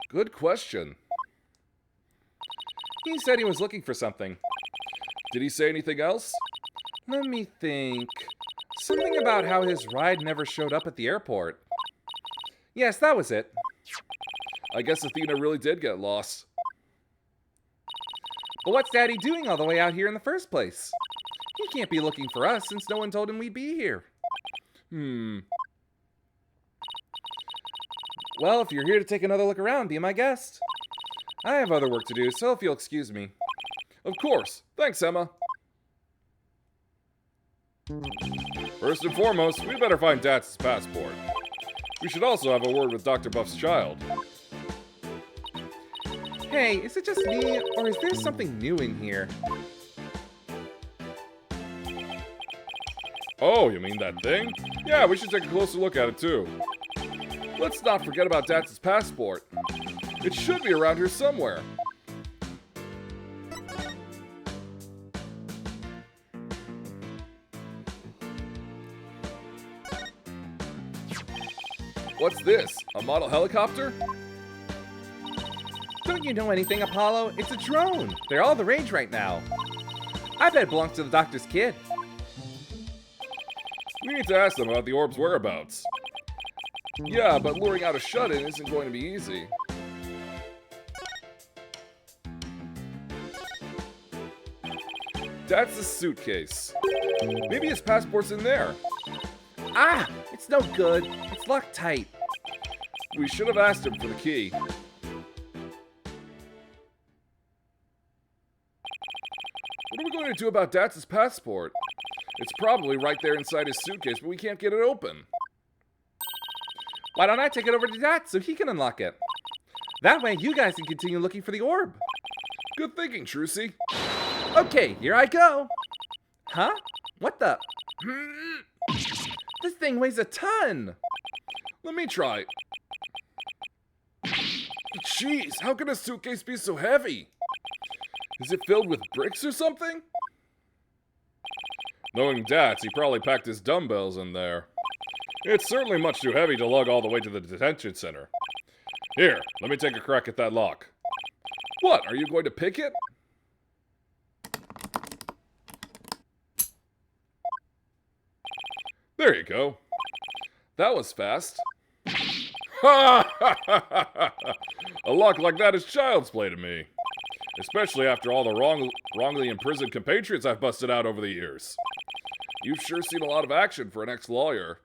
Good question. He said he was looking for something. Did he say anything else? Let me think. Something about how his ride never showed up at the airport. Yes, that was it. I guess Athena really did get lost. But what's Daddy doing all the way out here in the first place? He can't be looking for us since no one told him we'd be here. Well, if you're here to take another look around, be my guest. I have other work to do, so if you'll excuse me. Of course. Thanks, Emma. First and foremost, we better find Dax's passport. We should also have a word with Dr. Buff's child. Hey, is it just me, or is there something new in here? Oh, you mean that thing? Yeah, we should take a closer look at it too. Let's not forget about Dax's passport. It should be around here somewhere. What's this? A model helicopter? Don't you know anything, Apollo? It's a drone. They're all the rage right now. I bet it belongs to the doctor's kid. We need to ask them about the orb's whereabouts. Yeah, but luring out a shut-in isn't going to be easy. That's the suitcase. Maybe his passport's in there. Ah! It's no good. It's locked tight. We should have asked him for the key. What are we going to do about Dax's passport? It's probably right there inside his suitcase, but we can't get it open. Why don't I take it over to Dad so he can unlock it? That way you guys can continue looking for the orb. Good thinking, Trucy. Okay, here I go. Huh? What the? This thing weighs a ton. Let me try. Jeez, how can a suitcase be so heavy? Is it filled with bricks or something? Knowing Dax, he probably packed his dumbbells in there. It's certainly much too heavy to lug all the way to the detention center. Here, let me take a crack at that lock. What, are you going to pick it? There you go. That was fast. A lock like that is child's play to me. Especially after all the wrongly imprisoned compatriots I've busted out over the years. You've sure seen a lot of action for an ex-lawyer.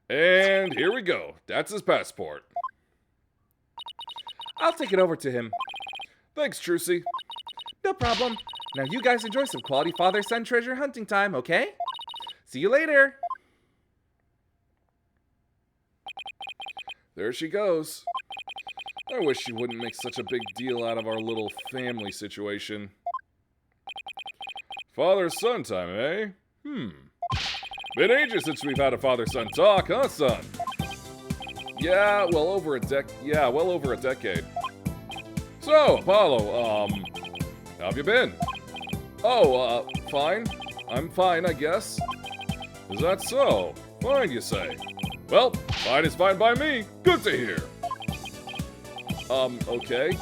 And here we go. That's his passport. I'll take it over to him. Thanks, Trucy. No problem. Now you guys enjoy some quality father-son treasure hunting time, okay? See you later. There she goes. I wish she wouldn't make such a big deal out of our little family situation. Father-son time, eh? Been ages since we've had a father-son talk, huh, son? Yeah, well over a decade. So, Apollo, how have you been? Oh, fine. I'm fine, I guess. Is that so? Fine, you say? Well, fine is fine by me. Good to hear. Okay.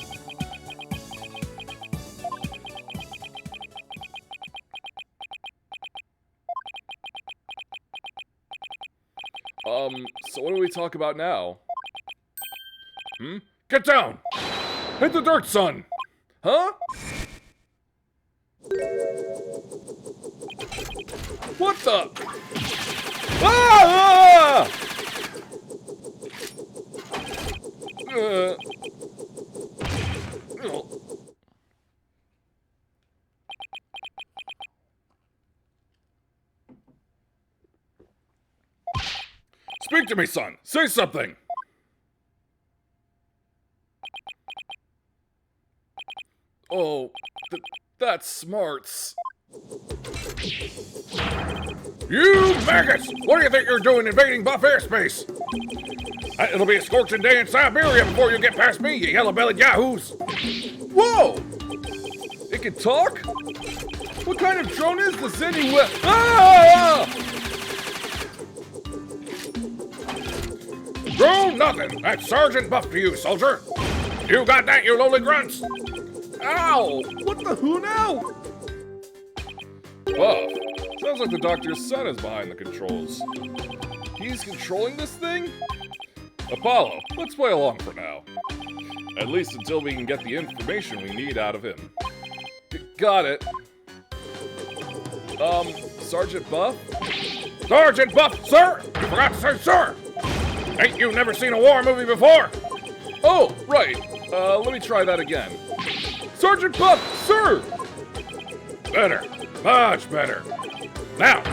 So what do we talk about now? Get down! Hit the dirt, son! Huh? What the? Ah! Oh. Speak to me, son! Say something! Oh, that's smarts. You maggots! What do you think you're doing invading Buff airspace? It'll be a scorching day in Siberia before you get past me, you yellow-bellied yahoos! Whoa! It can talk? What kind of drone is this anyway? Ah! Drone nothing! That's Sergeant Buff to you, soldier! You got that, you lowly grunts? Ow! What the who now? Buff. Sounds like the doctor's son is behind the controls. He's controlling this thing? Apollo, let's play along for now. At least until we can get the information we need out of him. Got it. Sergeant Buff? Sergeant Buff, sir! You forgot to say sir! Ain't you never seen a war movie before? Oh, right. Let me try that again. Sergeant Buff, sir! Better. Much better. Now,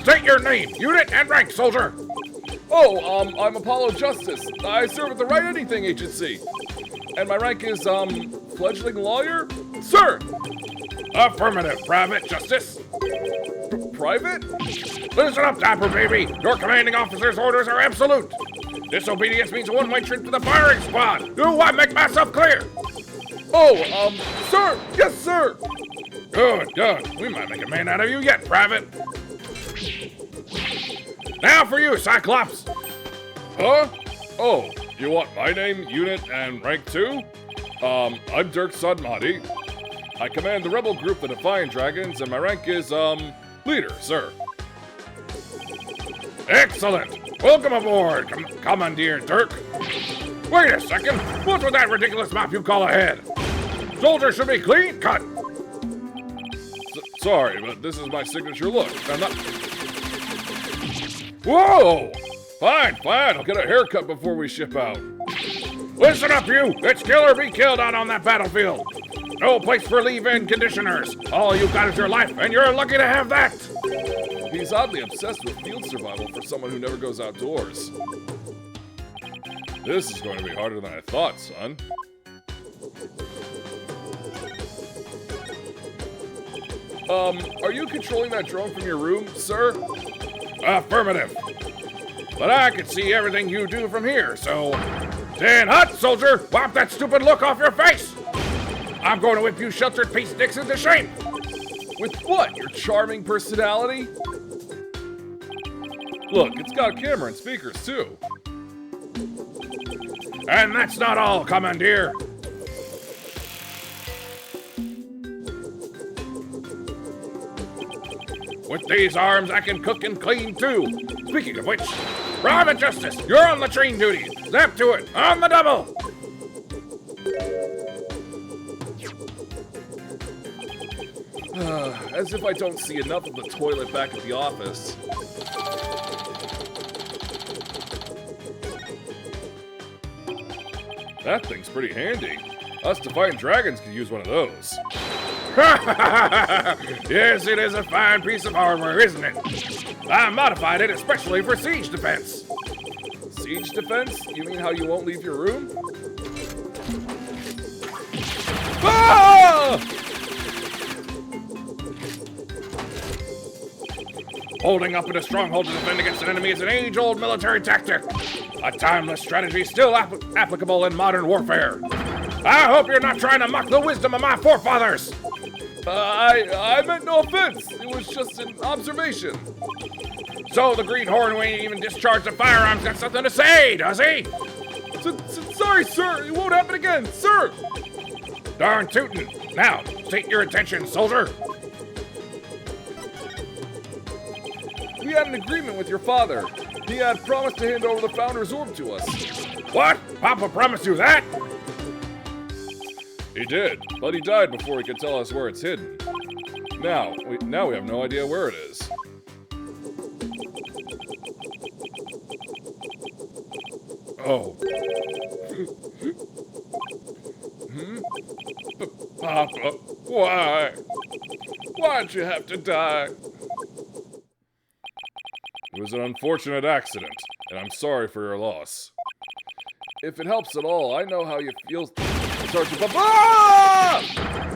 state your name, unit, and rank, soldier! Oh, I'm Apollo Justice. I serve at the Right Anything Agency. And my rank is, fledgling lawyer? Sir! Affirmative, Private Justice. Private? Listen up, Dapper Baby. Your commanding officer's orders are absolute. Disobedience means a one-way trip to the firing squad. Do I make myself clear? Oh, sir! Yes, sir! Good, good. We might make a man out of you yet, Private. Now for you, Cyclops. Huh? Oh, you want my name, unit, and rank too? I'm Dirk Sodmati. I command the rebel group, the Defiant Dragons, and my rank is, leader, sir. Excellent. Welcome aboard, Commandeer Dirk. Wait a second. What's with that ridiculous map you call ahead? Soldiers should be clean cut. Sorry, but this is my signature look. I'm not... Whoa! Fine, I'll get a haircut before we ship out. Listen up, you! It's kill or be killed out on that battlefield. No place for leave-in conditioners. All you got is your life, and you're lucky to have that. He's oddly obsessed with field survival for someone who never goes outdoors. This is going to be harder than I thought, son. Are you controlling that drone from your room, sir? Affirmative. But I can see everything you do from here, so... Stand hot, soldier! Wipe that stupid look off your face! I'm going to whip you sheltered peace dicks into shape! With what? Your charming personality? Look, it's got a camera and speakers, too. And that's not all, Commandeer! With these arms, I can cook and clean, too. Speaking of which, Private Justice, you're on latrine duty. Snap to it, on the double. As if I don't see enough of the toilet back at the office. That thing's pretty handy. Us Defiant Dragons could use one of those. Yes, it is a fine piece of hardware, isn't it? I modified it especially for siege defense. Siege defense? You mean how you won't leave your room? Ah! Holding up in a stronghold to defend against an enemy is an age-old military tactic. A timeless strategy still applicable in modern warfare. I hope you're not trying to mock the wisdom of my forefathers. I meant no offense. It was just an observation. So the greenhorn who ain't even discharged the firearms got something to say, does he? Sorry, sir. It won't happen again, sir. Darn tootin'. Now, state your intention, soldier. We had an agreement with your father. He had promised to hand over the Founder's Orb to us. What? Papa promised you that? He did, but he died before he could tell us where it's hidden. Now we have no idea where it is. Oh. Papa, why? Why'd you have to die? It was an unfortunate accident, and I'm sorry for your loss. If it helps at all, I know how you feel. Sergeant Papa!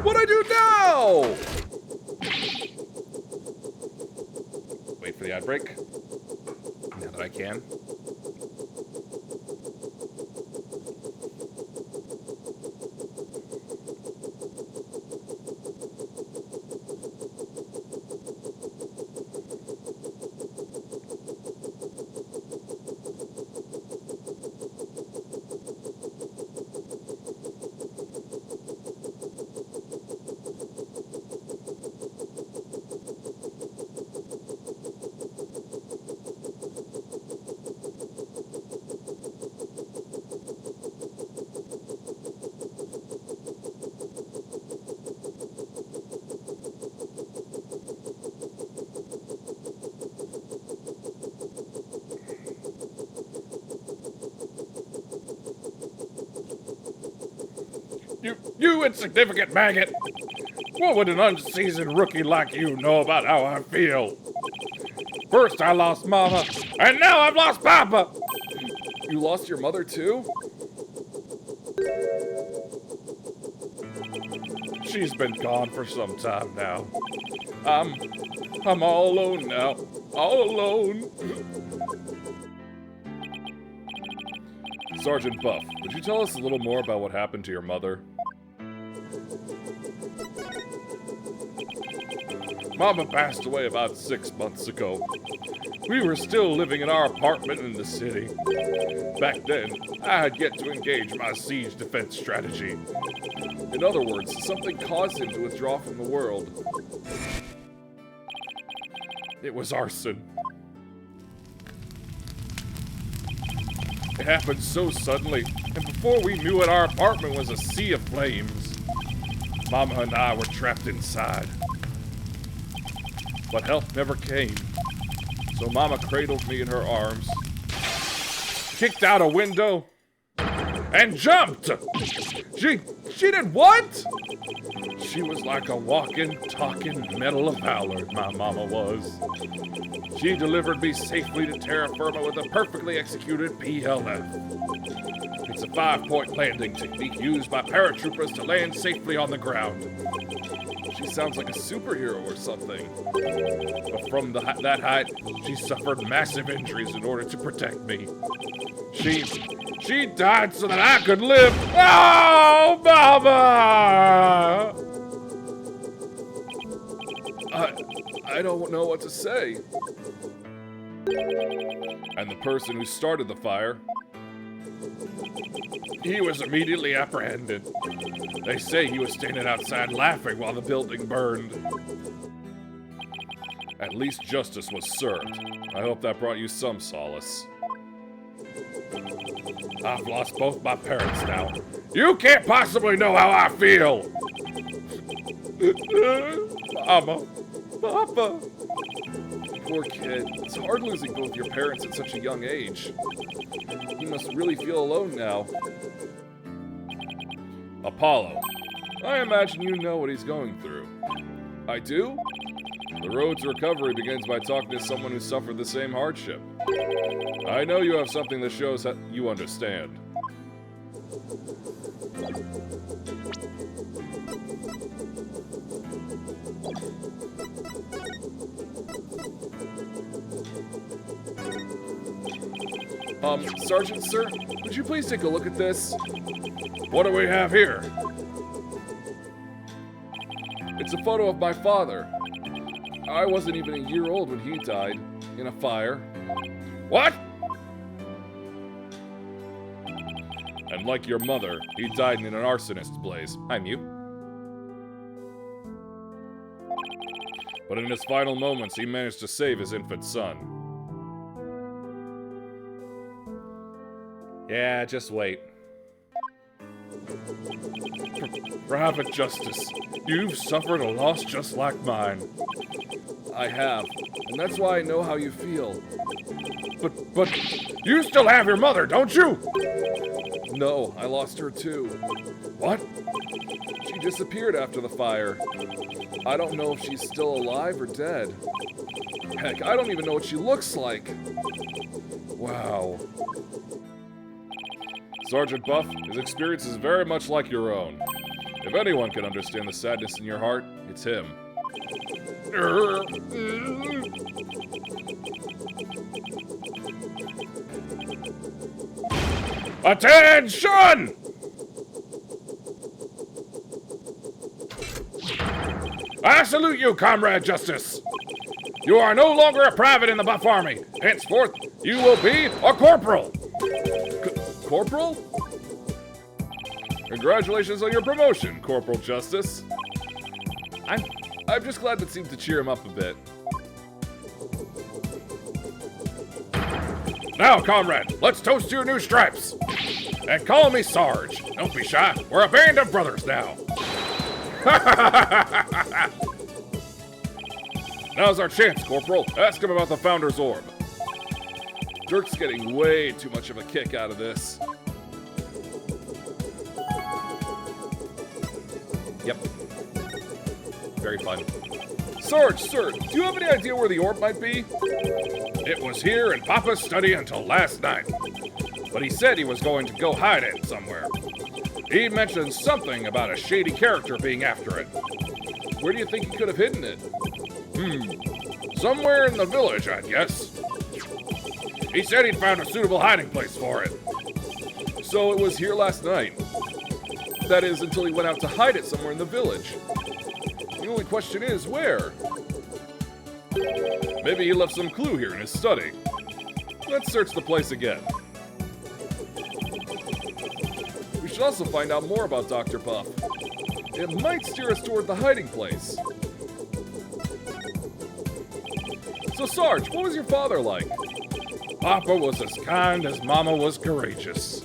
What'd I do now? Wait for the ad break. Now that I can. You insignificant maggot! What would an unseasoned rookie like you know about how I feel? First I lost Mama, and now I've lost Papa! You lost your mother too? She's been gone for some time now. I'm all alone now. All alone. Sergeant Buff, would you tell us a little more about what happened to your mother? Mama passed away about 6 months ago. We were still living in our apartment in the city. Back then, I had yet to engage my siege defense strategy. In other words, something caused him to withdraw from the world. It was arson. It happened so suddenly, and before we knew it, our apartment was a sea of flames. Mama and I were trapped inside. But help never came. So Mama cradled me in her arms, kicked out a window, and jumped! She did what? She was like a walking, talking medal of valor, my mama was. She delivered me safely to terra firma with a perfectly executed PLF. It's a 5-point landing technique used by paratroopers to land safely on the ground. She sounds like a superhero or something. But from that height, she suffered massive injuries in order to protect me. She died so that I could live. Oh, Mama! I don't know what to say. And the person who started the fire? He was immediately apprehended. They say he was standing outside laughing while the building burned. At least justice was served. I hope that brought you some solace. I've lost both my parents now. You can't possibly know how I feel! Mama. Papa. Poor kid. It's hard losing both your parents at such a young age. You must really feel alone now. Apollo. I imagine you know what he's going through. I do? The road to recovery begins by talking to someone who suffered the same hardship. I know you have something that shows that you understand. Sergeant, sir, would you please take a look at this? What do we have here? It's a photo of my father. I wasn't even a year old when he died, in a fire. What? And like your mother, he died in an arsonist's blaze. I'm you. But in his final moments, he managed to save his infant son. Yeah, just wait. Private Justice, you've suffered a loss just like mine. I have, and that's why I know how you feel. But you still have your mother, don't you? No, I lost her too. What? She disappeared after the fire. I don't know if she's still alive or dead. Heck, I don't even know what she looks like. Wow. Sergeant Buff, his experience is very much like your own. If anyone can understand the sadness in your heart, it's him. Attention! I salute you, Comrade Justice. You are no longer a private in the Buff Army. Henceforth, you will be a corporal. Corporal? Congratulations on your promotion, Corporal Justice. I'm just glad that seemed to cheer him up a bit. Now, comrade, let's toast to your new stripes. And call me Sarge. Don't be shy. We're a band of brothers now. Now's our chance, Corporal. Ask him about the Founder's Orb. Dirk's getting way too much of a kick out of this. Yep. Very fun. Sarge, sir, do you have any idea where the orb might be? It was here in Papa's study until last night. But he said he was going to go hide it somewhere. He mentioned something about a shady character being after it. Where do you think he could have hidden it? Somewhere in the village, I'd guess. He said he'd found a suitable hiding place for it. So it was here last night. That is, until he went out to hide it somewhere in the village. The only question is, where? Maybe he left some clue here in his study. Let's search the place again. We should also find out more about Dr. Buff. It might steer us toward the hiding place. So Sarge, what was your father like? Papa was as kind as Mama was courageous.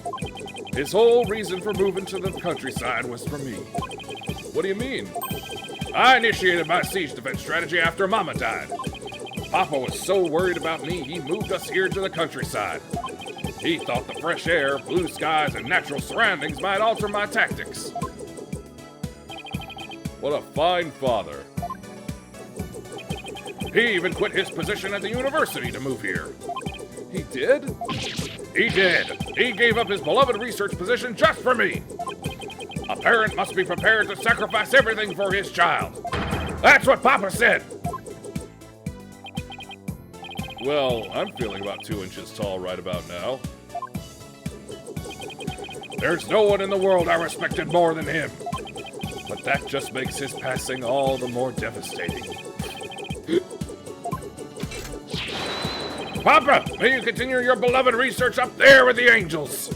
His whole reason for moving to the countryside was for me. What do you mean? I initiated my siege defense strategy after Mama died. Papa was so worried about me, he moved us here to the countryside. He thought the fresh air, blue skies, and natural surroundings might alter my tactics. What a fine father. He even quit his position at the university to move here. He did? He did. He gave up his beloved research position just for me. A parent must be prepared to sacrifice everything for his child. That's what Papa said. Well, I'm feeling about 2 inches tall right about now. There's no one in the world I respected more than him. But that just makes his passing all the more devastating. Papa, may you continue your beloved research up there with the angels.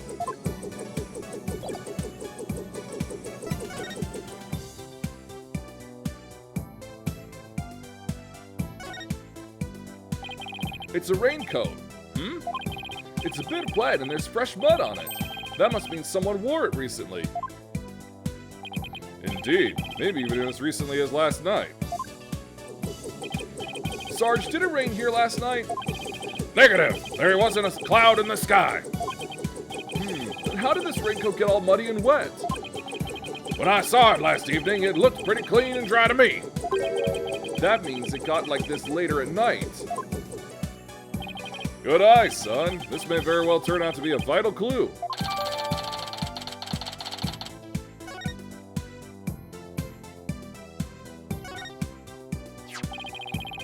It's a raincoat. It's a bit wet and there's fresh mud on it. That must mean someone wore it recently. Indeed, maybe even as recently as last night. Sarge, did it rain here last night? Negative. There wasn't a cloud in the sky. And how did this raincoat get all muddy and wet? When I saw it last evening, it looked pretty clean and dry to me. That means it got like this later at night. Good eye, son. This may very well turn out to be a vital clue.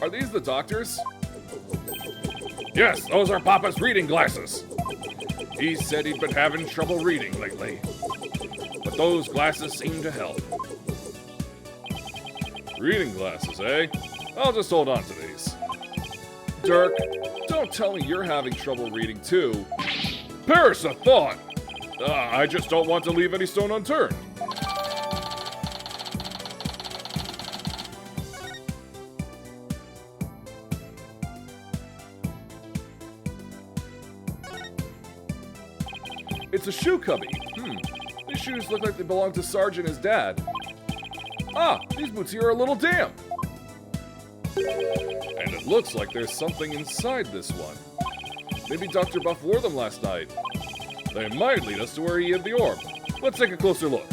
Are these the doctors? Yes, those are Papa's reading glasses. He said he'd been having trouble reading lately. But those glasses seem to help. Reading glasses, eh? I'll just hold on to these. Dirk, don't tell me you're having trouble reading too. Perish the thought! I just don't want to leave any stone unturned. It's a shoe cubby. These shoes look like they belong to Sarge and his dad. Ah, these boots here are a little damp. And it looks like there's something inside this one. Maybe Dr. Buff wore them last night. They might lead us to where he hid the orb. Let's take a closer look.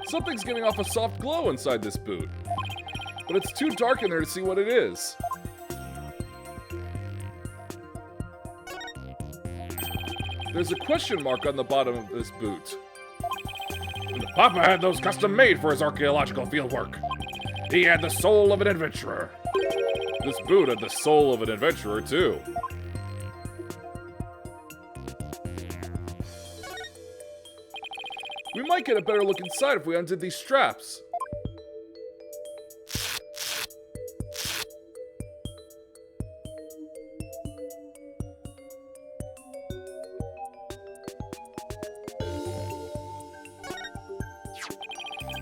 Something's giving off a soft glow inside this boot. But it's too dark in there to see what it is. There's a question mark on the bottom of this boot. Papa had those custom made for his archaeological fieldwork. He had the soul of an adventurer. This boot had the soul of an adventurer, too. We might get a better look inside if we undid these straps.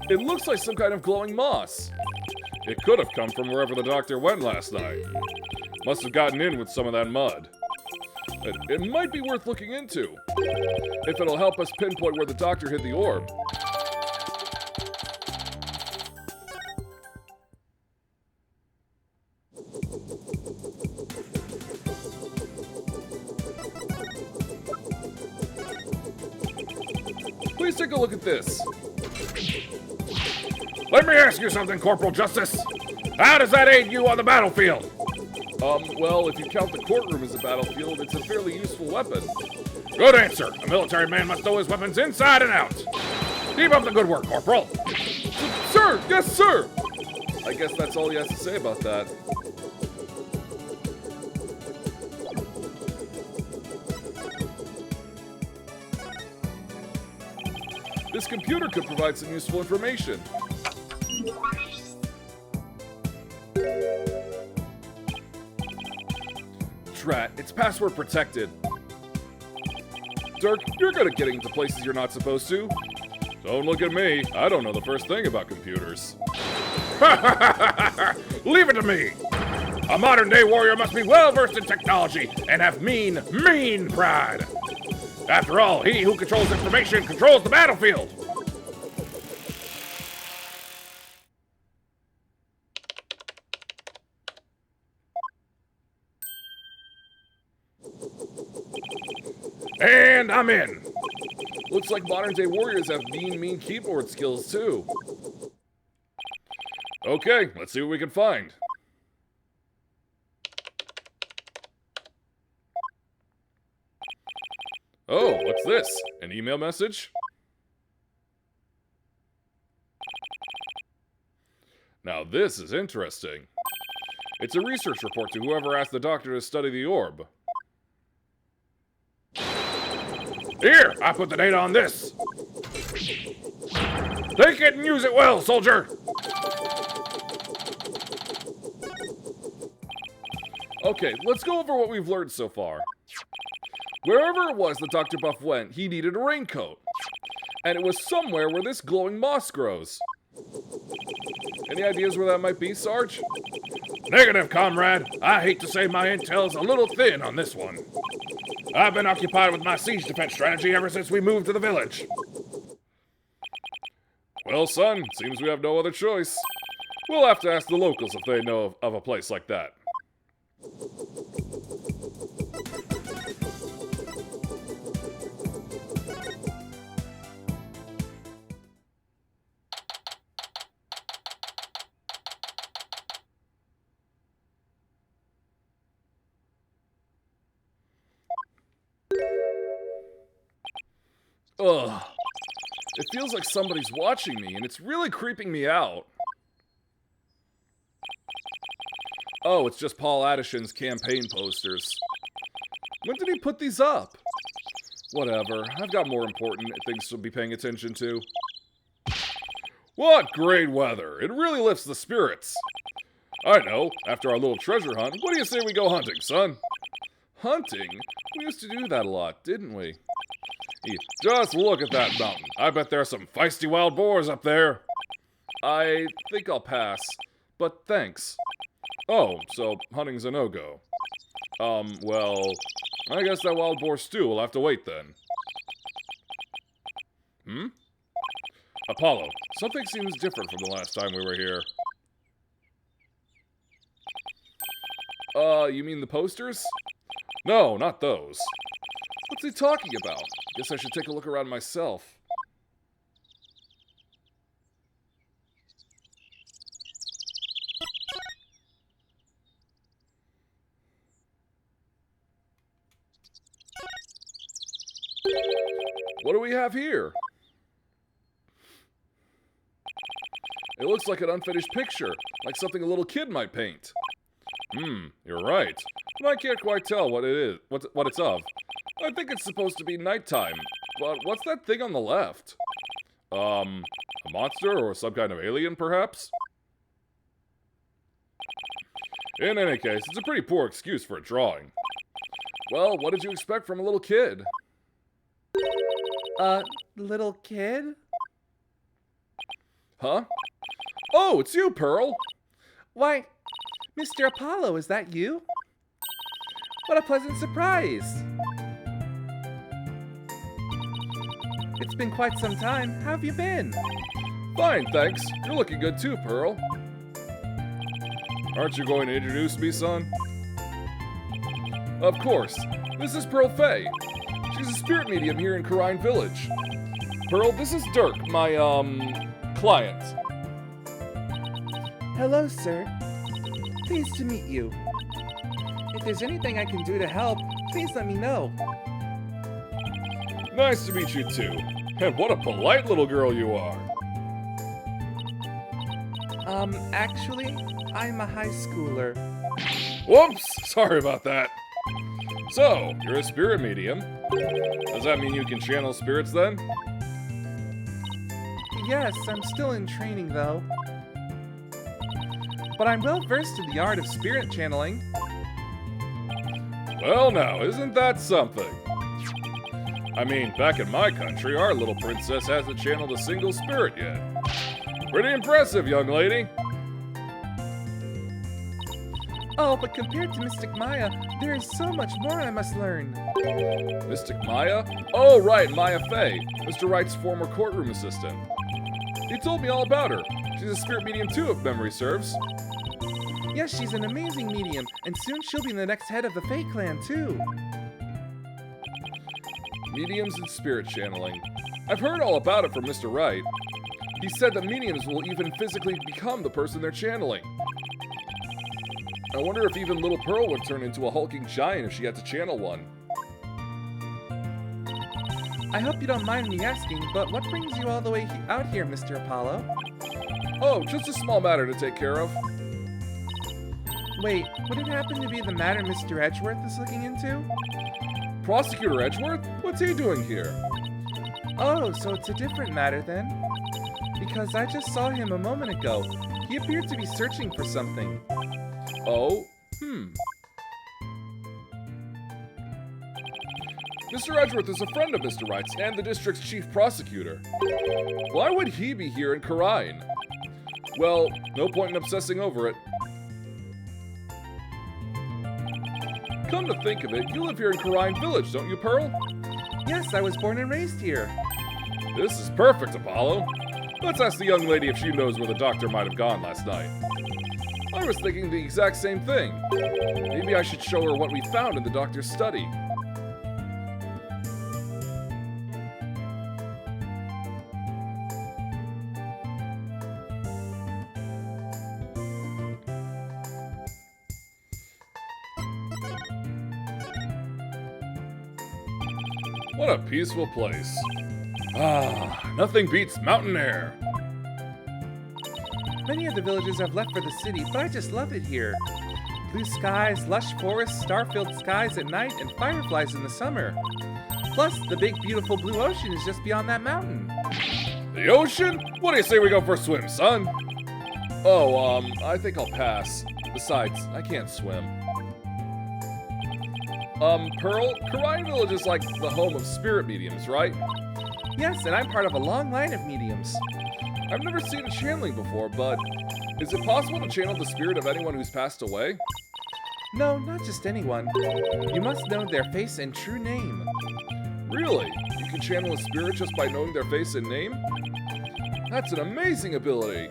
It looks like some kind of glowing moss. It could have come from wherever the doctor went last night. Must have gotten in with some of that mud. It might be worth looking into, if it'll help us pinpoint where the doctor hid the orb. Please take a look at this. Let me ask you something, Corporal Justice. How does that aid you on the battlefield? Well, if you count the courtroom as a battlefield, it's a fairly useful weapon. Good answer. A military man must know his weapons inside and out. Keep up the good work, Corporal. Sir! Yes, sir! I guess that's all he has to say about that. This computer could provide some useful information. Drat, it's password protected. Dirk, you're good at getting into places you're not supposed to. Don't look at me. I don't know the first thing about computers. Leave it to me. A modern-day warrior must be well-versed in technology and have mean pride. After all, he who controls information controls the battlefield. And I'm in. Looks like modern-day warriors have mean keyboard skills, too. Okay, let's see what we can find. Oh, what's this? An email message? Now this is interesting. It's a research report to whoever asked the doctor to study the orb. Here, I put the data on this. Take it and use it well, soldier. Okay, let's go over what we've learned so far. Wherever it was that Dr. Buff went, he needed a raincoat. And it was somewhere where this glowing moss grows. Any ideas where that might be, Sarge? Negative, comrade. I hate to say my intel's a little thin on this one. I've been occupied with my siege defense strategy ever since we moved to the village. Well, son, seems we have no other choice. We'll have to ask the locals if they know of a place like that. Ugh. It feels like somebody's watching me, and it's really creeping me out. Oh, it's just Paul Addison's campaign posters. When did he put these up? Whatever, I've got more important things to be paying attention to. What great weather! It really lifts the spirits. I know, after our little treasure hunt, what do you say we go hunting, son? Hunting? We used to do that a lot, didn't we? Just look at that mountain. I bet there's some feisty wild boars up there. I think I'll pass, but thanks. Oh, so hunting's a no-go. Well, I guess that wild boar stew will have to wait then. Apollo, something seems different from the last time we were here. You mean the posters? No, not those. What's he talking about? Guess I should take a look around myself. What do we have here? It looks like an unfinished picture, like something a little kid might paint. You're right. But I can't quite tell what it is, what it's of. I think it's supposed to be nighttime, but what's that thing on the left? A monster or some kind of alien, perhaps? In any case, it's a pretty poor excuse for a drawing. Well, what did you expect from a little kid? Little kid? Huh? Oh, it's you, Pearl! Why, Mr. Apollo, is that you? What a pleasant surprise! It's been quite some time. How have you been? Fine, thanks. You're looking good too, Pearl. Aren't you going to introduce me, son? Of course. This is Pearl Fay. She's a spirit medium here in Karine Village. Pearl, this is Dirk, my, client. Hello, sir. Pleased to meet you. If there's anything I can do to help, please let me know. Nice to meet you too. And what a polite little girl you are. Actually, I'm a high schooler. Whoops! Sorry about that. So, you're a spirit medium. Does that mean you can channel spirits then? Yes, I'm still in training though. But I'm well versed in the art of spirit channeling. Well now, isn't that something? I mean, back in my country, our little princess hasn't channeled a single spirit yet. Pretty impressive, young lady. Oh, but compared to Mystic Maya, there is so much more I must learn. Mystic Maya? Oh, right, Maya Fey, Mr. Wright's former courtroom assistant. He told me all about her. She's a spirit medium too, if memory serves. Yes, she's an amazing medium, and soon she'll be the next head of the Fae clan too. Mediums and spirit channeling. I've heard all about it from Mr. Wright. He said that mediums will even physically become the person they're channeling. I wonder if even little Pearl would turn into a hulking giant if she had to channel one. I hope you don't mind me asking, but what brings you all the way out here, Mr. Apollo? Oh, just a small matter to take care of. Wait, would it happen to be the matter Mr. Edgeworth is looking into? Prosecutor Edgeworth? What's he doing here? Oh, so it's a different matter then? Because I just saw him a moment ago. He appeared to be searching for something. Oh? Mr. Edgeworth is a friend of Mr. Wright's and the district's chief prosecutor. Why would he be here in Karine? Well, no point in obsessing over it. Come to think of it, you live here in Karine Village, don't you, Pearl? Yes, I was born and raised here. This is perfect, Apollo. Let's ask the young lady if she knows where the doctor might have gone last night. I was thinking the exact same thing. Maybe I should show her what we found in the doctor's study. What a peaceful place. Ah, nothing beats mountain air. Many of the villagers have left for the city, but I just love it here. Blue skies, lush forests, star-filled skies at night, and fireflies in the summer. Plus, the big, beautiful blue ocean is just beyond that mountain. The ocean? What do you say we go for a swim, son? Oh, I think I'll pass. Besides, I can't swim. Pearl, Karine Village is like the home of spirit mediums, right? Yes, and I'm part of a long line of mediums. I've never seen a channeling before, but is it possible to channel the spirit of anyone who's passed away? No, not just anyone. You must know their face and true name. Really? You can channel a spirit just by knowing their face and name? That's an amazing ability.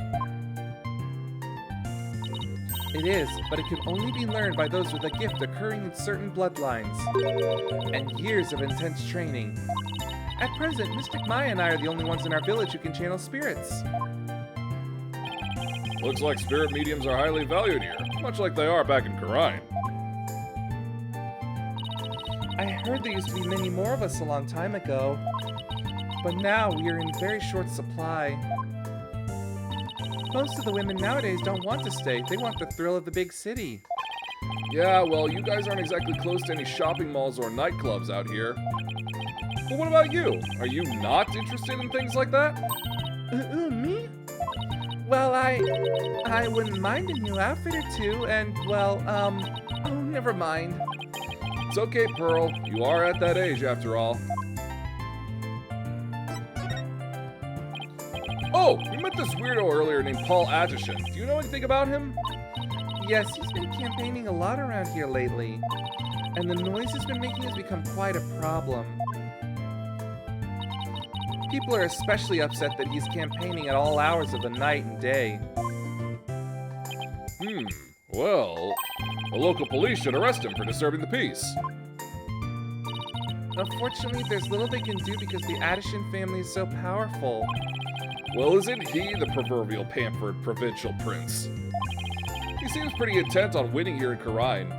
It is, but it can only be learned by those with a gift occurring in certain bloodlines, and years of intense training. At present, Mystic Maya and I are the only ones in our village who can channel spirits. Looks like spirit mediums are highly valued here, much like they are back in Karine. I heard there used to be many more of us a long time ago, but now we are in very short supply. Most of the women nowadays don't want to stay. They want the thrill of the big city. Yeah, well, you guys aren't exactly close to any shopping malls or nightclubs out here. But what about you? Are you not interested in things like that? Me? Well, I wouldn't mind a new outfit or two, and, well, oh, never mind. It's okay, Pearl. You are at that age, after all. Oh, we met this weirdo earlier named Paul Addison. Do you know anything about him? Yes, he's been campaigning a lot around here lately, and the noise he's been making has become quite a problem. People are especially upset that he's campaigning at all hours of the night and day. Well, the local police should arrest him for disturbing the peace. Unfortunately, there's little they can do because the Addison family is so powerful. Well, isn't he the proverbial pampered provincial prince? He seems pretty intent on winning here in Karine.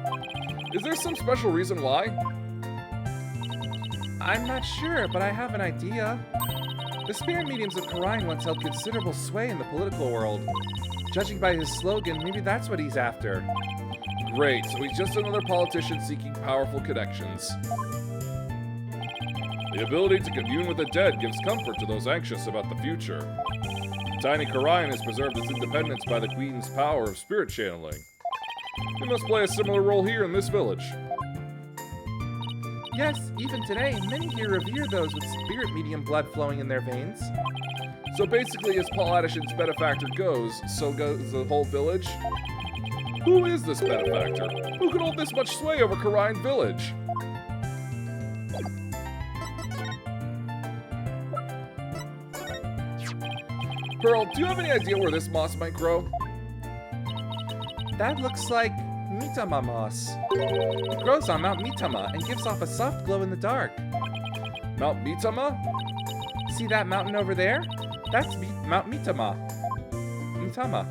Is there some special reason why? I'm not sure, but I have an idea. The spirit mediums of Karine once held considerable sway in the political world. Judging by his slogan, maybe that's what he's after. Great, so he's just another politician seeking powerful connections. The ability to commune with the dead gives comfort to those anxious about the future. Tiny Karine has preserved its independence by the Queen's power of spirit channeling. We must play a similar role here in this village. Yes, even today, many here revere those with spirit medium blood flowing in their veins. So basically, as Paul Addison's benefactor goes, so goes the whole village? Who is this benefactor? Who could hold this much sway over Karine Village? Pearl, do you have any idea where this moss might grow? That looks like Mitama moss. It grows on Mount Mitama and gives off a soft glow in the dark. Mount Mitama? See that mountain over there? That's Mount Mitama. Mitama.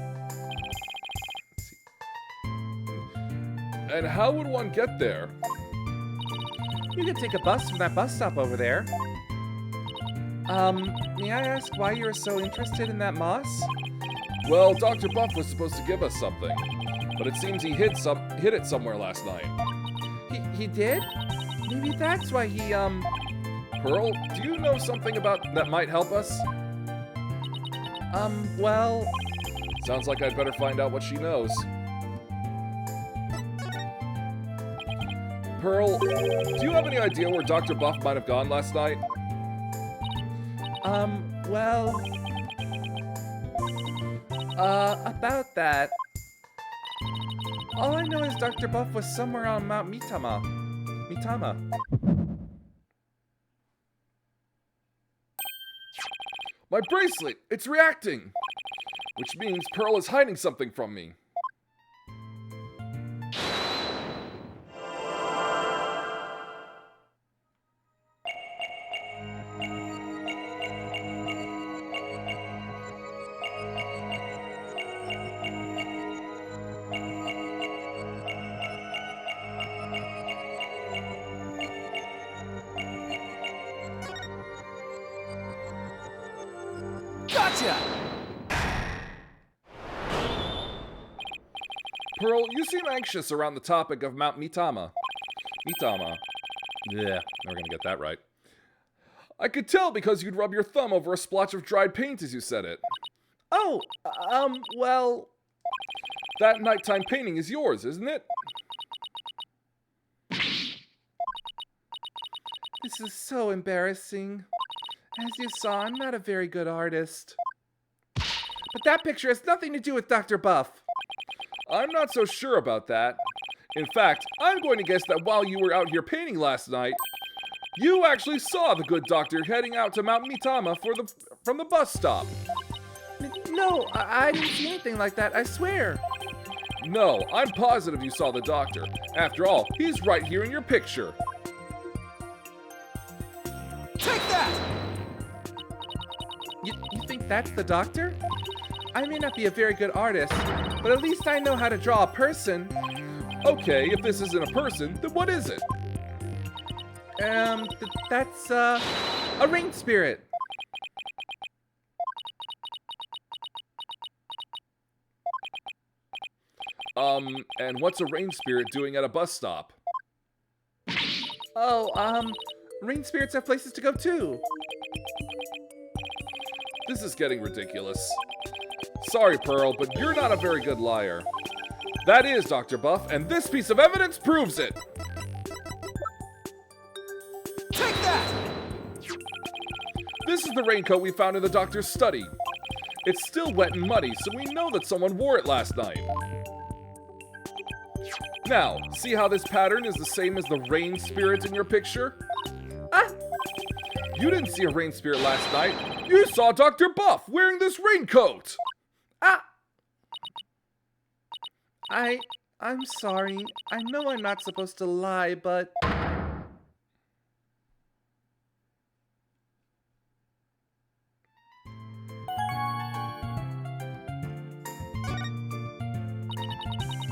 And how would one get there? You can take a bus from that bus stop over there. May I ask why you're so interested in that moss? Well, Dr. Buff was supposed to give us something, but it seems he hid it somewhere last night. He did? Maybe that's why he, Pearl, do you know something about that might help us? Well... Sounds like I'd better find out what she knows. Pearl, do you have any idea where Dr. Buff might have gone last night? Well... about that... All I know is Dr. Buff was somewhere on Mount Mitama. My bracelet! It's reacting! Which means Pearl is hiding something from me. Gotcha! Pearl, you seem anxious around the topic of Mount Mitama. Yeah, never gonna get that right. I could tell because you'd rub your thumb over a splotch of dried paint as you said it. Oh, well... That nighttime painting is yours, isn't it? This is so embarrassing. As you saw, I'm not a very good artist. But that picture has nothing to do with Dr. Buff. I'm not so sure about that. In fact, I'm going to guess that while you were out here painting last night, you actually saw the good doctor heading out to Mount Mitama from the bus stop. No, I didn't see anything like that, I swear. No, I'm positive you saw the doctor. After all, he's right here in your picture. Take that! You think that's the doctor? I may not be a very good artist, but at least I know how to draw a person. Okay, if this isn't a person, then what is it? That's, a rain spirit. And what's a rain spirit doing at a bus stop? Oh, rain spirits have places to go too. This is getting ridiculous. Sorry, Pearl, but you're not a very good liar. That is Dr. Buff, and this piece of evidence proves it. Take that! This is the raincoat we found in the doctor's study. It's still wet and muddy, so we know that someone wore it last night. Now, see how this pattern is the same as the rain spirit in your picture? Ah! You didn't see a rain spirit last night. You saw Dr. Buff wearing this raincoat. Ah! I'm sorry. I know I'm not supposed to lie, but...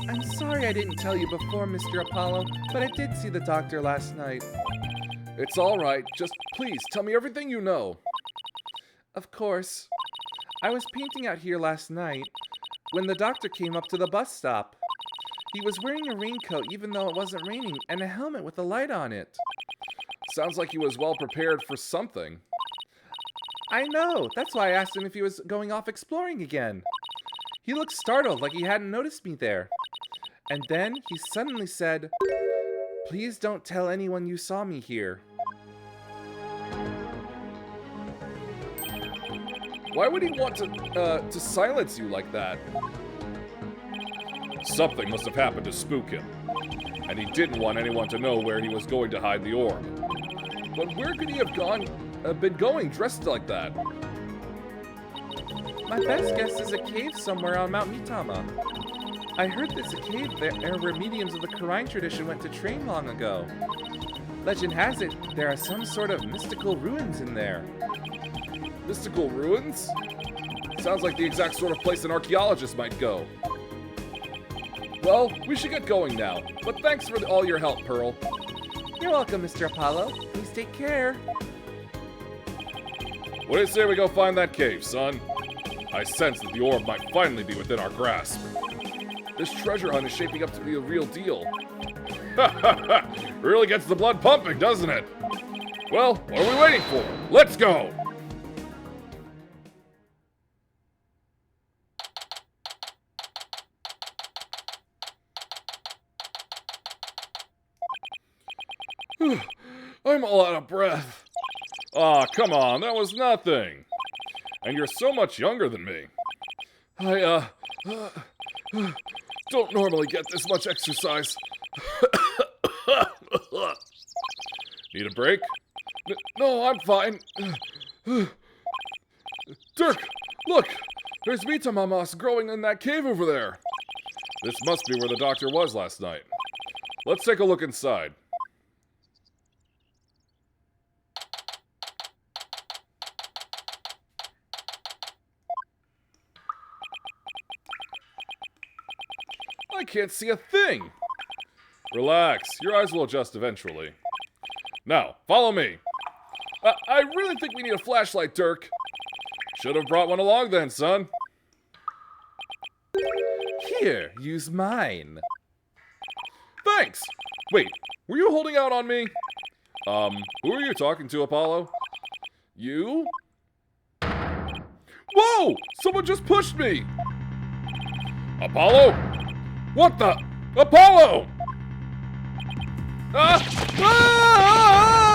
I'm sorry I didn't tell you before, Mr. Apollo, but I did see the doctor last night. It's all right. Just please tell me everything you know. Of course. I was painting out here last night when the doctor came up to the bus stop. He was wearing a raincoat even though it wasn't raining and a helmet with a light on it. Sounds like he was well prepared for something. I know. That's why I asked him if he was going off exploring again. He looked startled like he hadn't noticed me there. And then he suddenly said, "Please don't tell anyone you saw me here." Why would he want to silence you like that? Something must have happened to spook him, and he didn't want anyone to know where he was going to hide the orb. But where could he have been going dressed like that? My best guess is a cave somewhere on Mount Mitama. I heard there's a cave there where mediums of the Karine tradition went to train long ago. Legend has it, there are some sort of mystical ruins in there. Mystical ruins? Sounds like the exact sort of place an archaeologist might go. Well, we should get going now, but thanks for all your help, Pearl. You're welcome, Mr. Apollo. Please take care. What do you say we go find that cave, son? I sense that the orb might finally be within our grasp. This treasure hunt is shaping up to be a real deal. Ha ha ha! Really gets the blood pumping, doesn't it? Well, what are we waiting for? Let's go! I'm all out of breath. Aw, come on, that was nothing. And you're so much younger than me. don't normally get this much exercise. Need a break? No, I'm fine. Dirk, look! There's Mitamamas growing in that cave over there. This must be where the doctor was last night. Let's take a look inside. I can't see a thing. Relax, your eyes will adjust eventually. Now, follow me. I really think we need a flashlight, Dirk. Should have brought one along then, son. Here, use mine. Thanks! Wait, were you holding out on me? Who are you talking to, Apollo? You? Whoa! Someone just pushed me! Apollo? What the? Apollo! Ah! Ah!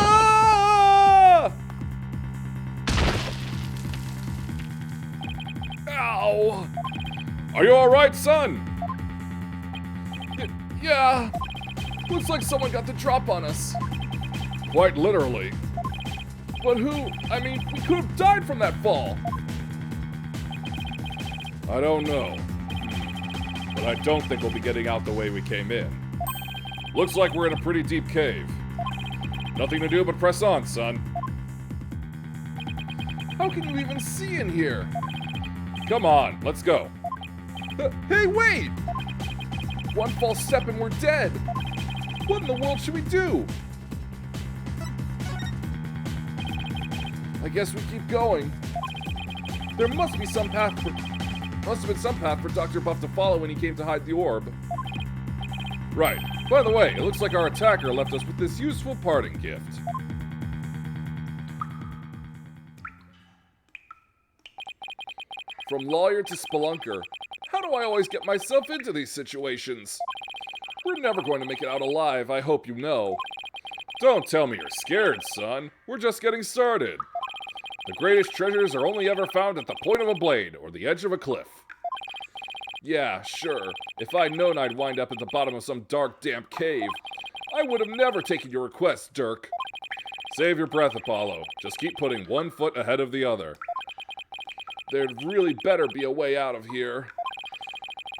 Ow! Are you alright, son? Yeah. Looks like someone got the drop on us. Quite literally. But who? I mean, we could have died from that fall. I don't know. But I don't think we'll be getting out the way we came in. Looks like we're in a pretty deep cave. Nothing to do but press on, son. How can you even see in here? Come on, let's go. Hey, wait! One false step and we're dead. What in the world should we do? I guess we keep going. There must be some path for... Must have been some path for Dr. Buff to follow when he came to hide the orb. Right. By the way, it looks like our attacker left us with this useful parting gift. From lawyer to spelunker, how do I always get myself into these situations? We're never going to make it out alive, I hope you know. Don't tell me you're scared, son. We're just getting started. The greatest treasures are only ever found at the point of a blade or the edge of a cliff. Yeah, sure. If I'd known I'd wind up at the bottom of some dark, damp cave, I would have never taken your request, Dirk. Save your breath, Apollo. Just keep putting one foot ahead of the other. There'd really better be a way out of here.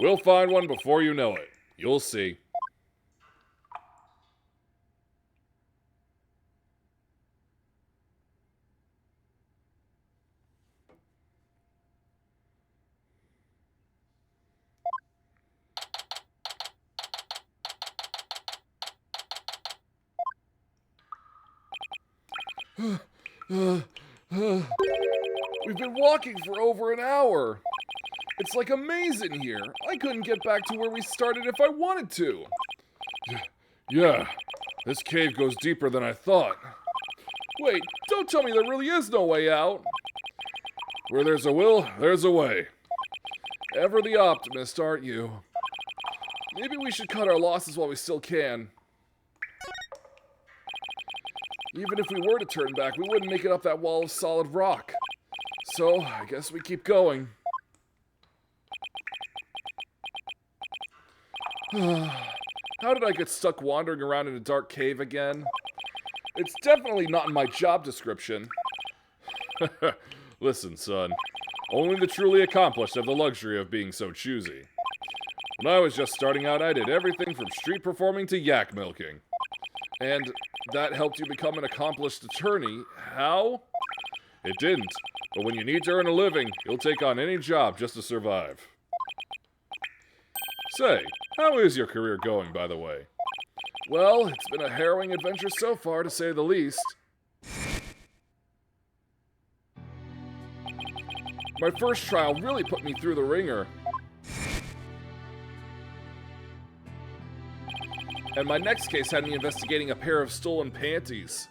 We'll find one before you know it. You'll see. We've been walking for over an hour. It's like a maze in here. I couldn't get back to where we started if I wanted to. Yeah, this cave goes deeper than I thought. Wait, don't tell me there really is no way out. Where there's a will, there's a way. Ever the optimist, aren't you? Maybe we should cut our losses while we still can. Even if we were to turn back, we wouldn't make it up that wall of solid rock. So, I guess we keep going. How did I get stuck wandering around in a dark cave again? It's definitely not in my job description. Listen, son. Only the truly accomplished have the luxury of being so choosy. When I was just starting out, I did everything from street performing to yak milking. And that helped you become an accomplished attorney. How? It didn't. But when you need to earn a living, you'll take on any job just to survive. Say, how is your career going, by the way? Well, it's been a harrowing adventure so far, to say the least. My first trial really put me through the ringer. And my next case had me investigating a pair of stolen panties.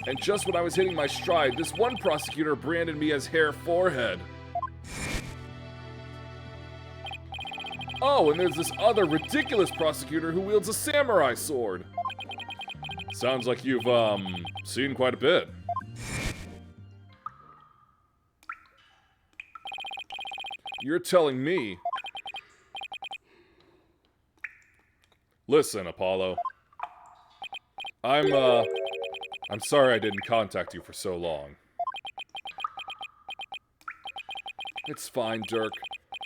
And just when I was hitting my stride, this one prosecutor branded me as Hair Forehead. Oh, and there's this other ridiculous prosecutor who wields a samurai sword. Sounds like you've, seen quite a bit. You're telling me. Listen, Apollo. I'm sorry I didn't contact you for so long. It's fine, Dirk.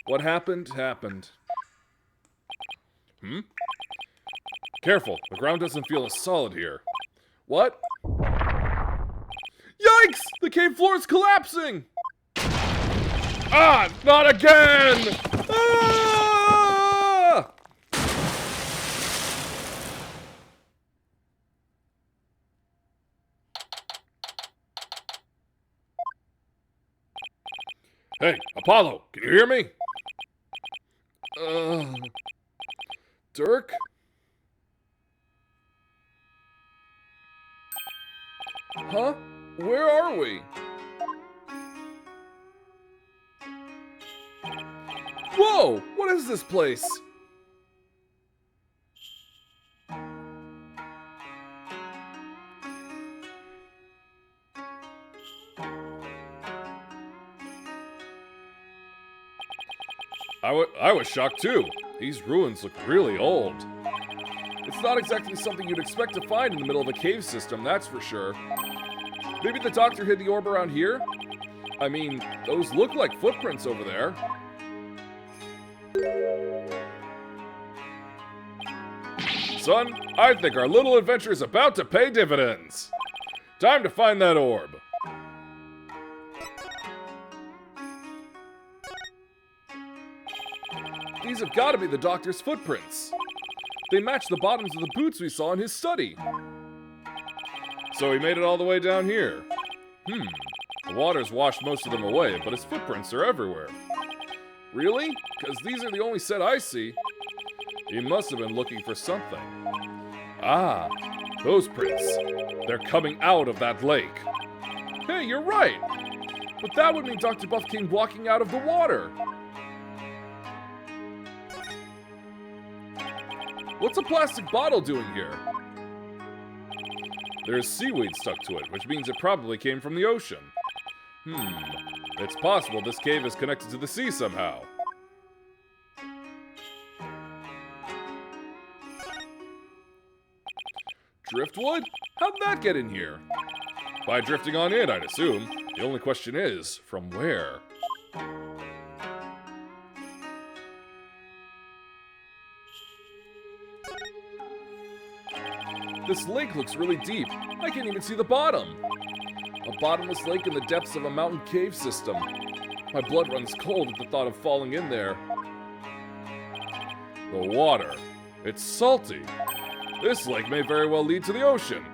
What happened, happened. Careful, the ground doesn't feel as solid here. What? Yikes! The cave floor is collapsing! Ah! Not again! Ah! Hey, Apollo, can you hear me? Dirk? Huh? Where are we? Whoa! What is this place? I was shocked too. These ruins look really old. It's not exactly something you'd expect to find in the middle of a cave system, that's for sure. Maybe the doctor hid the orb around here? I mean, those look like footprints over there. Son, I think our little adventure is about to pay dividends. Time to find that orb. These have got to be the doctor's footprints. They match the bottoms of the boots we saw in his study. So he made it all the way down here. The water's washed most of them away, but his footprints are everywhere. Really? Because these are the only set I see. He must have been looking for something. Ah, those prints. They're coming out of that lake. Hey, you're right. But that would mean Dr. Buff came walking out of the water. What's a plastic bottle doing here? There's seaweed stuck to it, which means it probably came from the ocean. It's possible this cave is connected to the sea somehow. Driftwood? How'd that get in here? By drifting on in, I'd assume. The only question is, from where? This lake looks really deep. I can't even see the bottom. A bottomless lake in the depths of a mountain cave system. My blood runs cold at the thought of falling in there. The water. It's salty. This lake may very well lead to the ocean.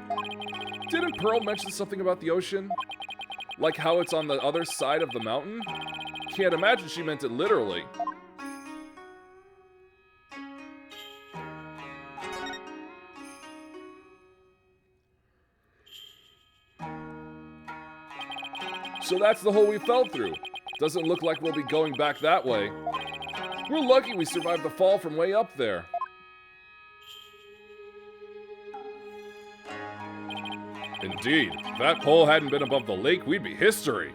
Didn't Pearl mention something about the ocean? Like how it's on the other side of the mountain? Can't imagine she meant it literally. So that's the hole we fell through. Doesn't look like we'll be going back that way. We're lucky we survived the fall from way up there. Indeed, if that hole hadn't been above the lake, we'd be history.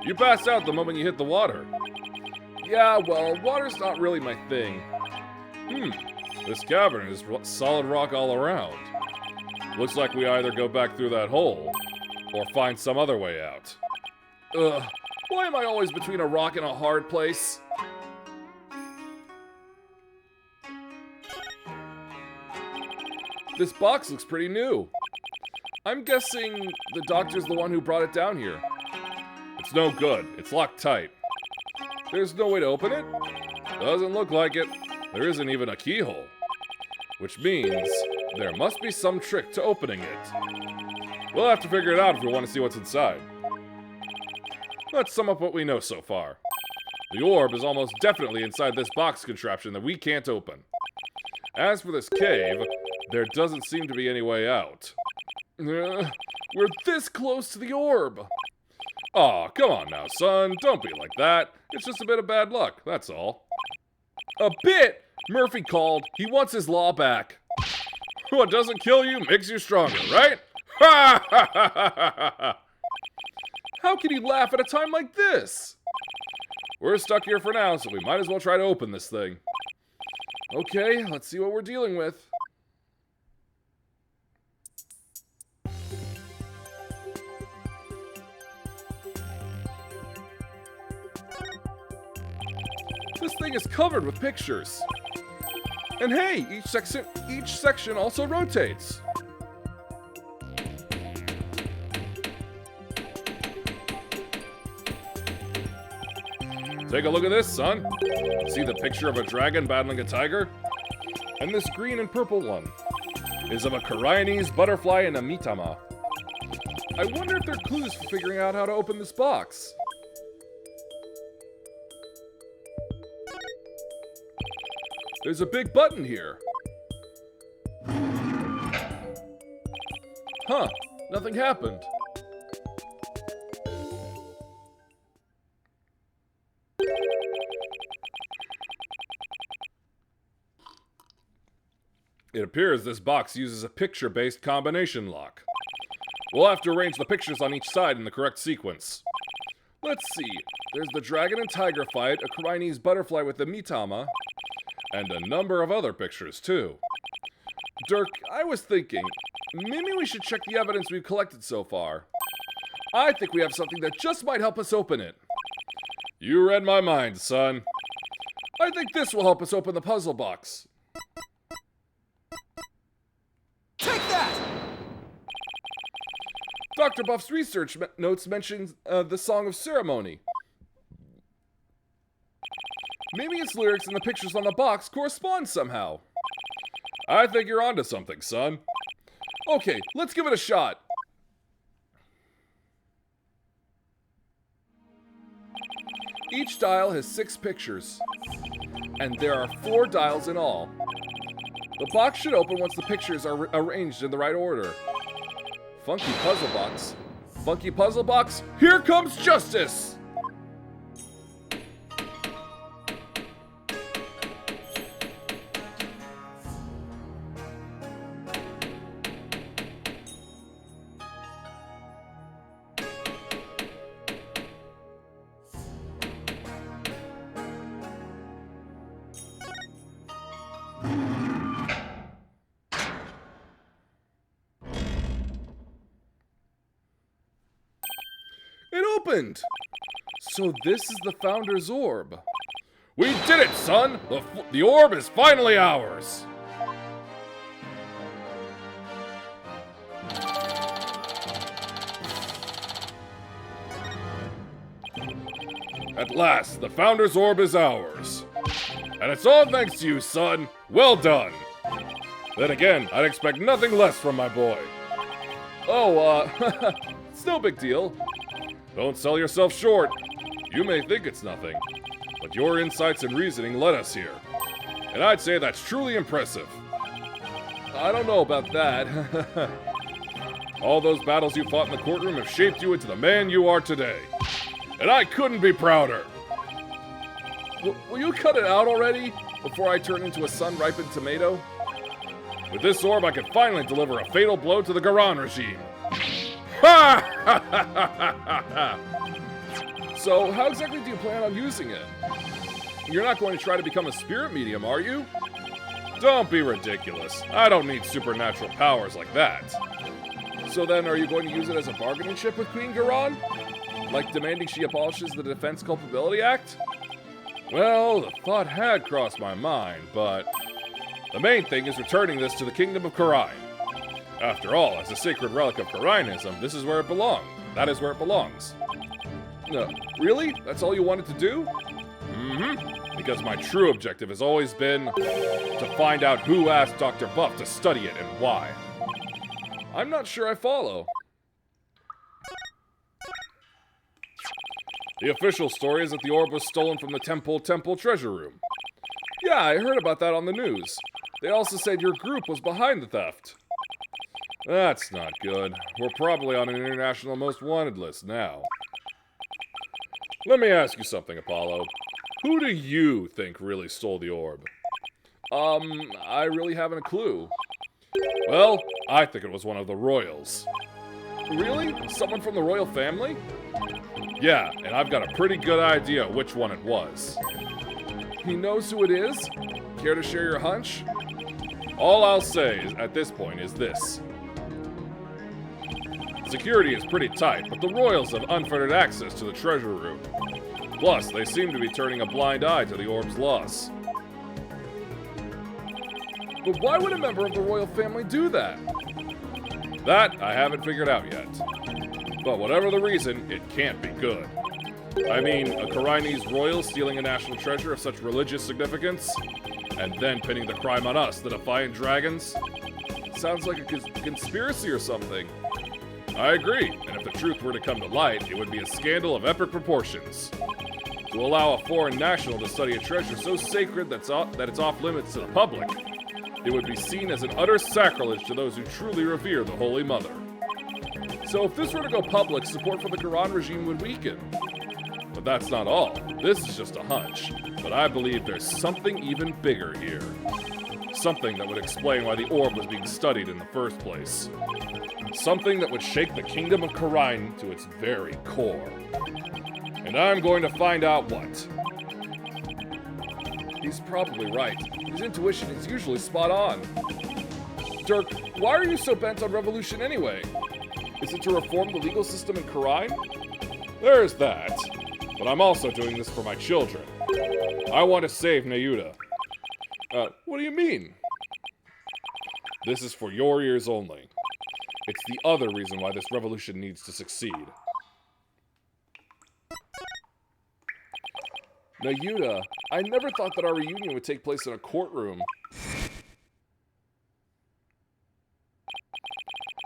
You passed out the moment you hit the water. Yeah, well, water's not really my thing. This cavern is solid rock all around. Looks like we either go back through that hole, or find some other way out. Ugh, why am I always between a rock and a hard place? This box looks pretty new. I'm guessing the doctor's the one who brought it down here. It's no good. It's locked tight. There's no way to open it? Doesn't look like it. There isn't even a keyhole. Which means there must be some trick to opening it. We'll have to figure it out if we want to see what's inside. Let's sum up what we know so far. The orb is almost definitely inside this box contraption that we can't open. As for this cave, there doesn't seem to be any way out. We're this close to the orb. Aw, come on now, son. Don't be like that. It's just a bit of bad luck, that's all. A bit? Murphy called. He wants his law back. What doesn't kill you makes you stronger, right? Ha ha ha ha ha! How can he laugh at a time like this? We're stuck here for now, so we might as well try to open this thing. Okay, let's see what we're dealing with. This thing is covered with pictures. And hey, each section also rotates. Take a look at this, son. See the picture of a dragon battling a tiger? And this green and purple one is of a Karainese butterfly and a Mitama. I wonder if they're clues for figuring out how to open this box. There's a big button here. Huh, nothing happened. It appears this box uses a picture-based combination lock. We'll have to arrange the pictures on each side in the correct sequence. Let's see. There's the dragon and tiger fight, a Karainese butterfly with the Mitama, and a number of other pictures, too. Dirk, I was thinking, maybe we should check the evidence we've collected so far. I think we have something that just might help us open it. You read my mind, son. I think this will help us open the puzzle box. Take that! Dr. Buff's research notes mention the Song of Ceremony. Maybe its lyrics and the pictures on the box correspond somehow. I think you're onto something, son. Okay, let's give it a shot. Each dial has 6 pictures, and there are 4 dials in all. The box should open once the pictures are arranged in the right order. Funky puzzle box. Funky puzzle box, here comes justice! It opened! So this is the Founder's Orb. We did it, son! The orb is finally ours! At last, the Founder's Orb is ours. And it's all thanks to you, son. Well done. Then again, I'd expect nothing less from my boy. Oh, it's no big deal. Don't sell yourself short. You may think it's nothing, but your insights and reasoning led us here. And I'd say that's truly impressive. I don't know about that. All those battles you fought in the courtroom have shaped you into the man you are today. And I couldn't be prouder. Will you cut it out already before I turn into a sun-ripened tomato? With this orb, I can finally deliver a fatal blow to the Garan regime. So, how exactly do you plan on using it? You're not going to try to become a spirit medium, are you? Don't be ridiculous. I don't need supernatural powers like that. So then, are you going to use it as a bargaining chip with Queen Garan? Like demanding she abolishes the Defense Culpability Act? Well, the thought had crossed my mind, but the main thing is returning this to the Kingdom of Karain. After all, as a sacred relic of Karainism, this is where it belongs. That is where it belongs. No, really? That's all you wanted to do? Mm-hmm. Because my true objective has always been to find out who asked Dr. Buff to study it and why. I'm not sure I follow. The official story is that the orb was stolen from the Temple treasure room. Yeah, I heard about that on the news. They also said your group was behind the theft. That's not good. We're probably on an international most wanted list now. Let me ask you something, Apollo. Who do you think really stole the orb? I really haven't a clue. Well, I think it was one of the royals. Really? Someone from the royal family? Yeah, and I've got a pretty good idea which one it was. He knows who it is? Care to share your hunch? All I'll say at this point is this. Security is pretty tight, but the Royals have unfettered access to the treasure room. Plus, they seem to be turning a blind eye to the orb's loss. But why would a member of the royal family do that? That I haven't figured out yet. But whatever the reason, it can't be good. I mean, a Karainese royal stealing a national treasure of such religious significance, and then pinning the crime on us, the Defiant Dragons? Sounds like a conspiracy or something. I agree, and if the truth were to come to light, it would be a scandal of epic proportions. To allow a foreign national to study a treasure so sacred that it's off limits to the public, it would be seen as an utter sacrilege to those who truly revere the Holy Mother. So if this were to go public, support for the Garan regime would weaken. But that's not all. This is just a hunch. But I believe there's something even bigger here. Something that would explain why the orb was being studied in the first place. Something that would shake the kingdom of Karain to its very core. And I'm going to find out what. He's probably right. His intuition is usually spot on. Dirk, why are you so bent on revolution anyway? Is it to reform the legal system in Karain? There's that. But I'm also doing this for my children. I want to save Nayuta. What do you mean? This is for your ears only. It's the other reason why this revolution needs to succeed. Nayuta, I never thought that our reunion would take place in a courtroom.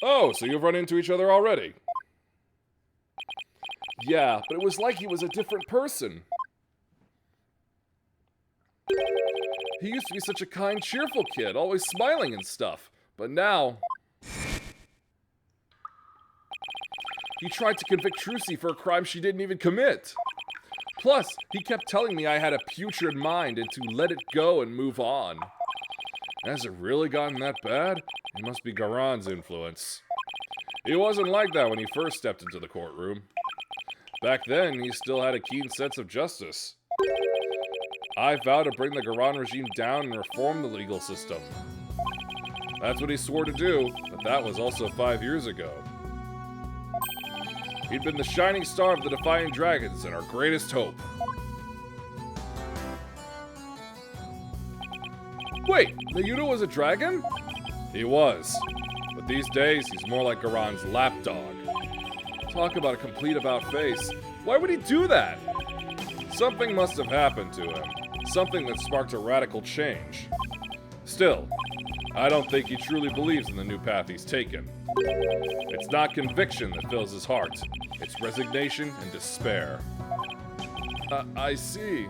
Oh, so you've run into each other already? Yeah, but it was like he was a different person. He used to be such a kind, cheerful kid, always smiling and stuff. But now... he tried to convict Trucy for a crime she didn't even commit. Plus, he kept telling me I had a putrid mind and to let it go and move on. Has it really gotten that bad? It must be Garan's influence. He wasn't like that when he first stepped into the courtroom. Back then, he still had a keen sense of justice. I vowed to bring the Garan regime down and reform the legal system. That's what he swore to do, but that was also 5 years ago. He'd been the shining star of the Defiant Dragons and our greatest hope. Wait, Nayuta was a dragon? He was. But these days, he's more like Garan's lapdog. Talk about a complete about-face. Why would he do that? Something must have happened to him. Something that sparked a radical change. Still, I don't think he truly believes in the new path he's taken. It's not conviction that fills his heart. It's resignation and despair. I see.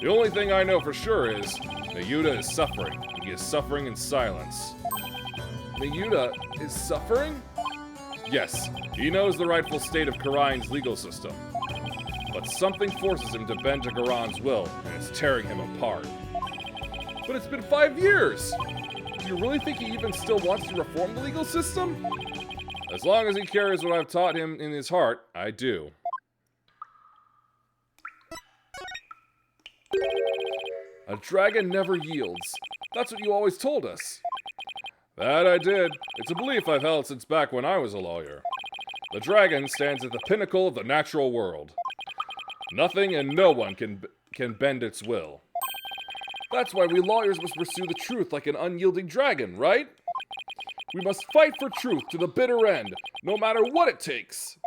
The only thing I know for sure is Nayuta is suffering. He is suffering in silence. Nayuta is suffering? Yes, he knows the rightful state of Karain's legal system. But something forces him to bend to Garan's will, and it's tearing him apart. But it's been 5 years! Do you really think he even still wants to reform the legal system? As long as he carries what I've taught him in his heart, I do. A dragon never yields. That's what you always told us. That I did. It's a belief I've held since back when I was a lawyer. The dragon stands at the pinnacle of the natural world. Nothing and no one can bend its will. That's why we lawyers must pursue the truth like an unyielding dragon, right? We must fight for truth to the bitter end, no matter what it takes.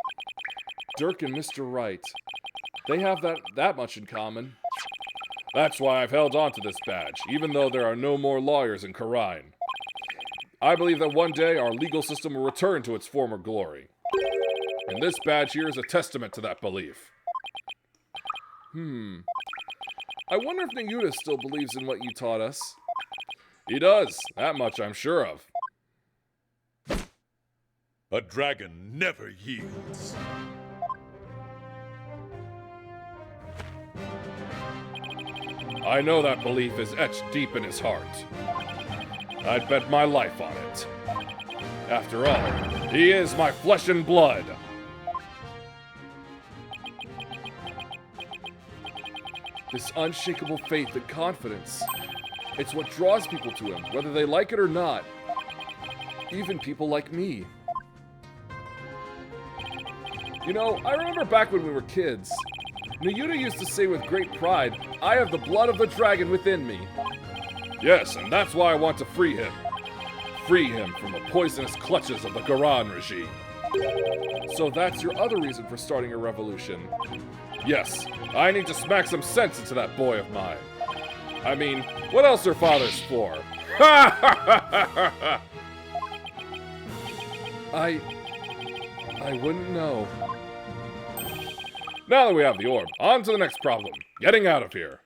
Dirk and Mr. Wright, they have that much in common. That's why I've held on to this badge, even though there are no more lawyers in Karain. I believe that one day our legal system will return to its former glory. And this badge here is a testament to that belief. I wonder if Nayuta still believes in what you taught us. He does. That much I'm sure of. A dragon never yields. I know that belief is etched deep in his heart. I'd bet my life on it. After all, he is my flesh and blood. This unshakable faith and confidence. It's what draws people to him, whether they like it or not. Even people like me. You know, I remember back when we were kids. Nayuta used to say with great pride, "I have the blood of the dragon within me." Yes, and that's why I want to free him. Free him from the poisonous clutches of the Garan regime. So that's your other reason for starting a revolution. Yes, I need to smack some sense into that boy of mine. I mean, what else are fathers for? I wouldn't know. Now that we have the orb, on to the next problem. Getting out of here.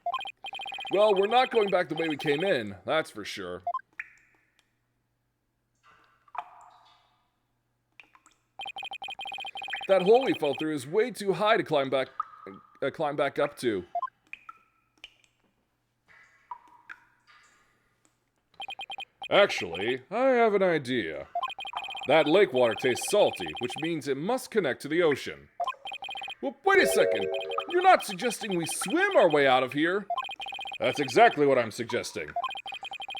Well, we're not going back the way we came in, that's for sure. That hole we fell through is way too high to climb back up to. Actually, I have an idea. That lake water tastes salty, which means it must connect to the ocean. Well, wait a second. You're not suggesting we swim our way out of here? That's exactly what I'm suggesting.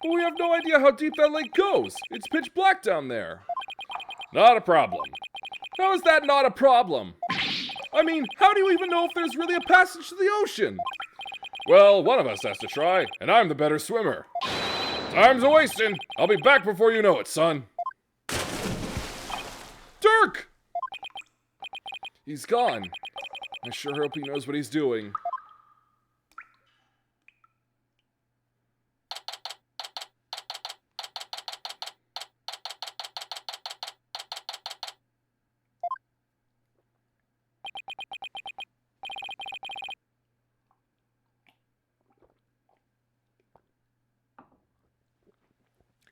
But we have no idea how deep that lake goes. It's pitch black down there. Not a problem. How is that not a problem? I mean, how do you even know if there's really a passage to the ocean? Well, one of us has to try, and I'm the better swimmer. Time's a-wasting. I'll be back before you know it, son. Dirk! He's gone. I sure hope he knows what he's doing.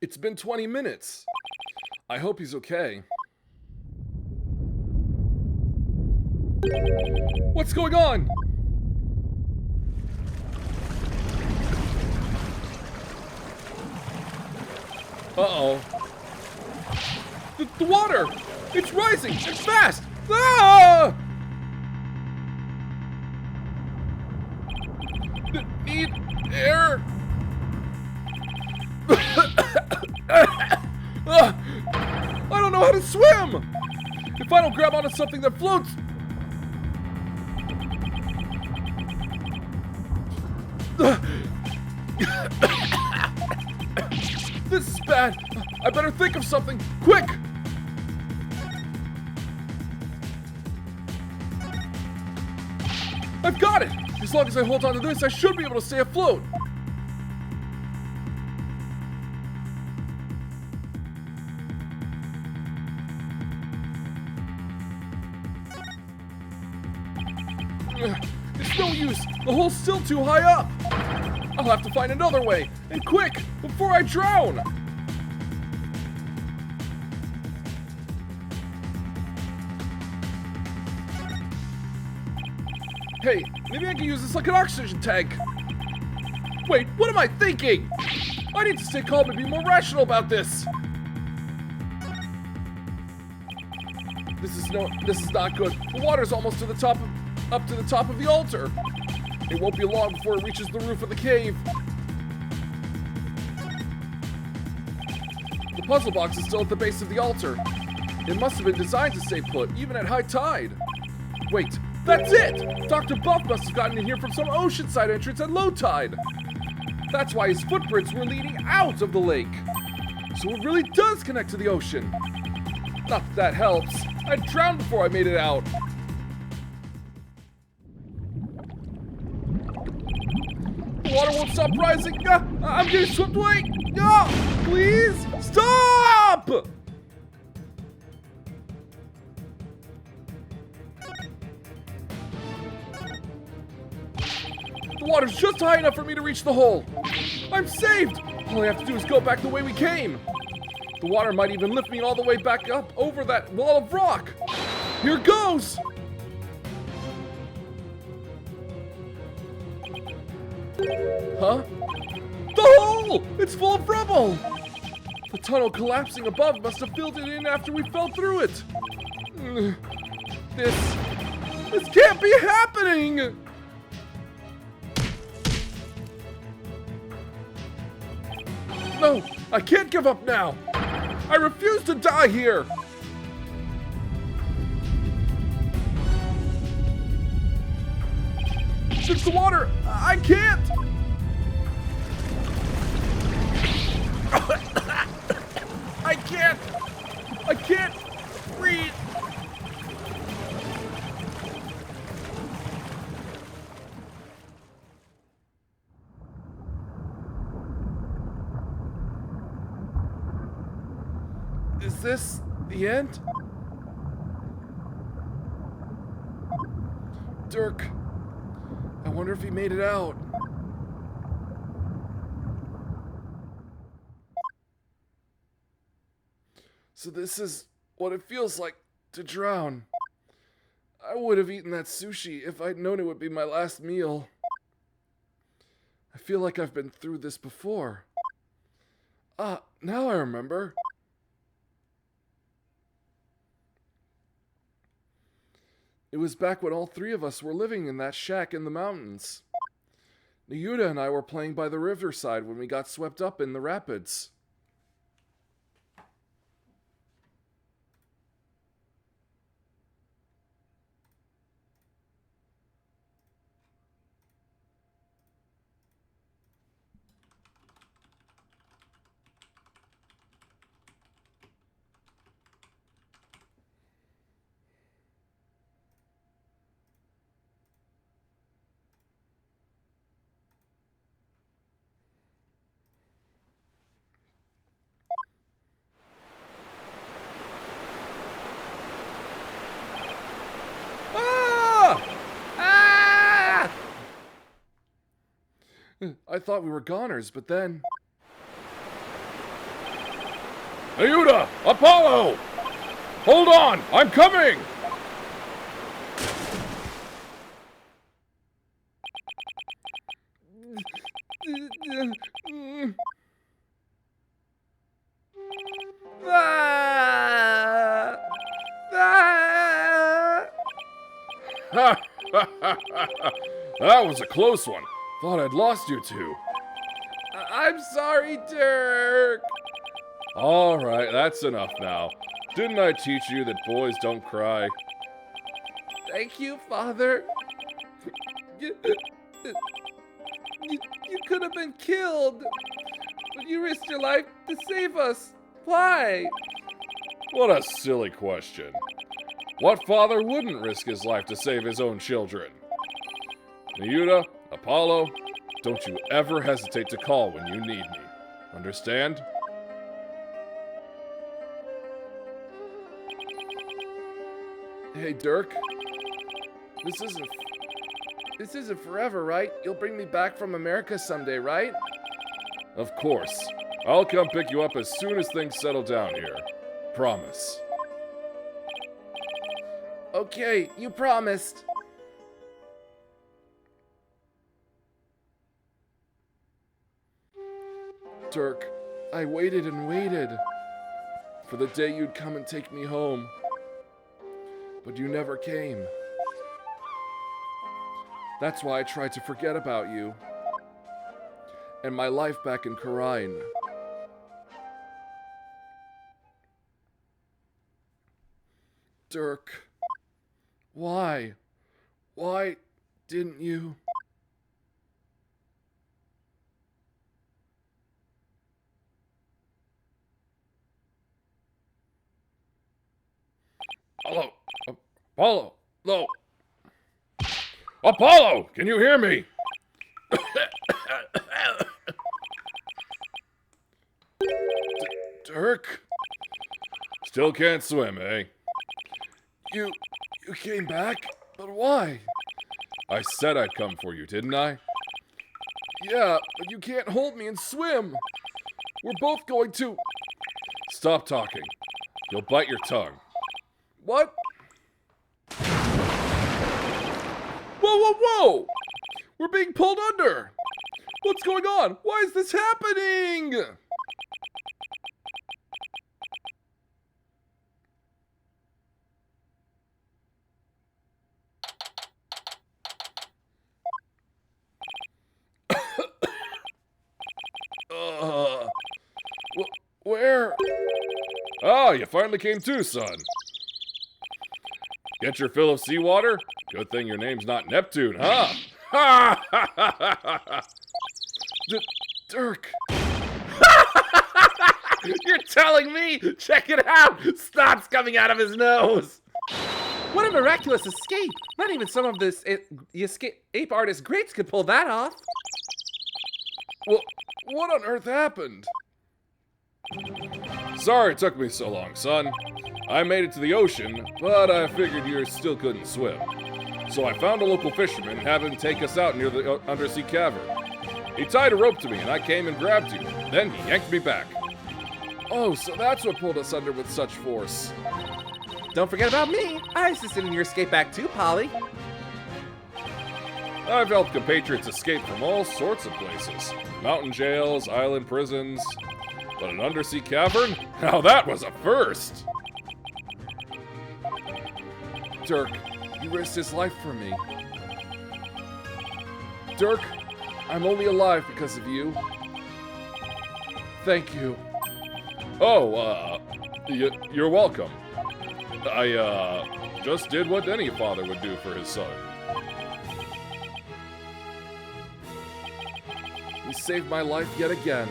It's been 20 minutes. I hope he's okay. What's going on? Uh-oh. The water! It's rising! It's fast! Ah! Need air! I don't know how to swim! If I don't grab onto something that floats... This is bad. I better think of something. Quick! I've got it! As long as I hold on to this, I should be able to stay afloat. It's no use. The hole's still too high up. I'll have to find another way, and quick, before I drown! Hey, maybe I can use this like an oxygen tank. Wait, what am I thinking? I need to stay calm and be more rational about this. This is not good. The water's almost to the top up to the top of the altar. It won't be long before it reaches the roof of the cave. The puzzle box is still at the base of the altar. It must have been designed to stay put, even at high tide. Wait, that's it! Dr. Buff must have gotten in here from some oceanside entrance at low tide. That's why his footprints were leading out of the lake. So it really does connect to the ocean. Not that helps. I drowned before I made it out. The water won't stop rising. I'm getting swept away. Please stop! The water's just high enough for me to reach the hole. I'm saved. All I have to do is go back the way we came. The water might even lift me all the way back up over that wall of rock. Here goes! Huh? The hole! It's full of rubble! The tunnel collapsing above must have filled it in after we fell through it. This can't be happening! No, I can't give up now. I refuse to die here. It's the water. I can't. I can't breathe. Is this the end? Dirk, I wonder if he made it out. So this is what it feels like to drown. I would have eaten that sushi if I'd known it would be my last meal. I feel like I've been through this before. Ah, now I remember. It was back when all three of us were living in that shack in the mountains. Nayuta and I were playing by the riverside when we got swept up in the rapids. I thought we were goners, but then... Nayuta! Apollo! Hold on! I'm coming! That was a close one. Thought I'd lost you two. I'm sorry, Dirk. All right, that's enough now. Didn't I teach you that boys don't cry? Thank you, Father. You could have been killed, but you risked your life to save us. Why? What a silly question. What father wouldn't risk his life to save his own children? Nayuta, Apollo, don't you ever hesitate to call when you need me. Understand? Hey, Dirk. This isn't forever, right? You'll bring me back from America someday, right? Of course. I'll come pick you up as soon as things settle down here. Promise. Okay, you promised. Dirk, I waited and waited for the day you'd come and take me home. But you never came. That's why I tried to forget about you and my life back in Karine. Dirk, why? Why didn't you? Apollo! Apollo! No! Apollo! Can you hear me? Dirk? Still can't swim, eh? You came back? But why? I said I'd come for you, didn't I? Yeah, but you can't hold me and swim. We're both going to... Stop talking. You'll bite your tongue. What? Whoa, whoa, whoa! We're being pulled under! What's going on? Why is this happening? there. Ah, you finally came to, son. Get your fill of seawater? Good thing your name's not Neptune, huh? Ha ha ha ha ha! Dirk. You're telling me? Check it out! Snot's coming out of his nose! What a miraculous escape! Not even some of this ape artist greats could pull that off. Well, what on earth happened? Sorry it took me so long, son. I made it to the ocean, but I figured you still couldn't swim. So I found a local fisherman and had him take us out near the undersea cavern. He tied a rope to me and I came and grabbed you. Then he yanked me back. Oh, so that's what pulled us under with such force. Don't forget about me. I assisted in your escape back too, Polly. I've helped compatriots escape from all sorts of places. Mountain jails, island prisons. But an undersea cavern? Now that was a first! Dirk, he risked his life for me. Dirk, I'm only alive because of you. Thank you. Oh, you're welcome. I, just did what any father would do for his son. You saved my life yet again.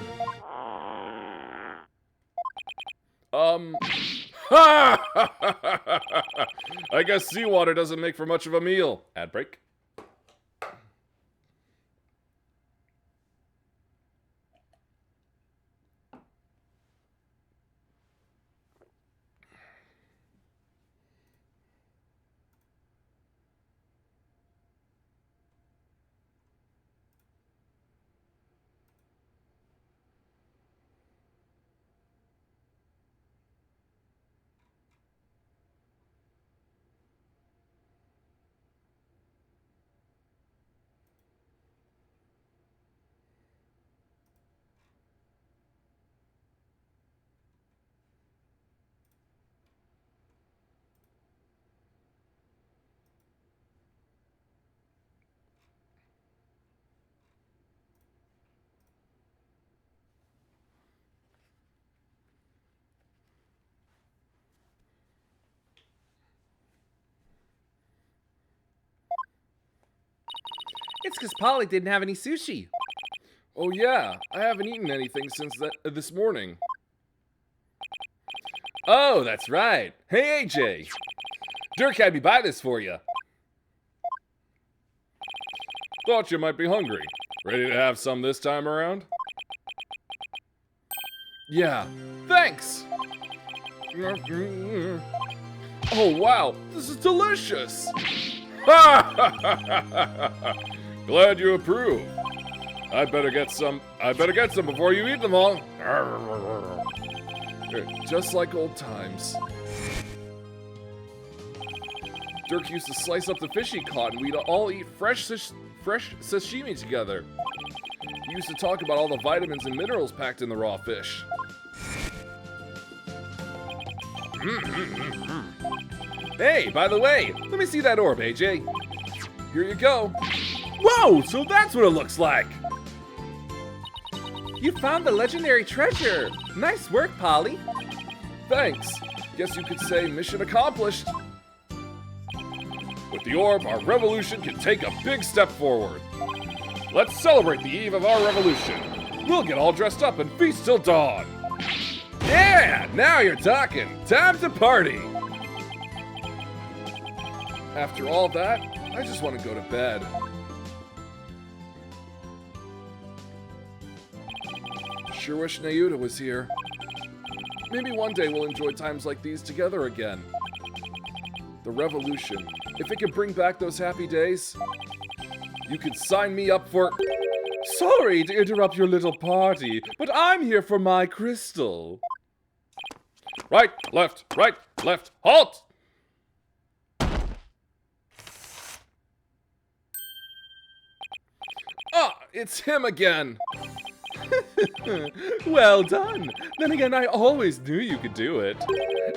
I guess seawater doesn't make for much of a meal. Ad break. It's because Polly didn't have any sushi. Oh yeah, I haven't eaten anything since this morning. Oh, that's right. Hey, AJ. Dirk had me buy this for you. Thought you might be hungry. Ready to have some this time around? Yeah, thanks! Oh wow, this is delicious! Glad you approve. I better get some before you eat them all. Just like old times. Dirk used to slice up the fish he caught and we'd all eat fresh sashimi together. He used to talk about all the vitamins and minerals packed in the raw fish. Hey, by the way, let me see that orb, AJ. Here you go. Whoa, so that's what it looks like. You found the legendary treasure. Nice work, Polly. Thanks. Guess you could say mission accomplished. With the orb, our revolution can take a big step forward. Let's celebrate the eve of our revolution. We'll get all dressed up and feast till dawn. Yeah, now you're talking. Time to party. After all that, I just want to go to bed. Sure wish Nayuta was here. Maybe one day we'll enjoy times like these together again. The revolution, if it can bring back those happy days, you can sign me up for... Sorry to interrupt your little party, but I'm here for my crystal. Right, left, halt! Ah, it's him again! Well done. Then again, I always knew you could do it.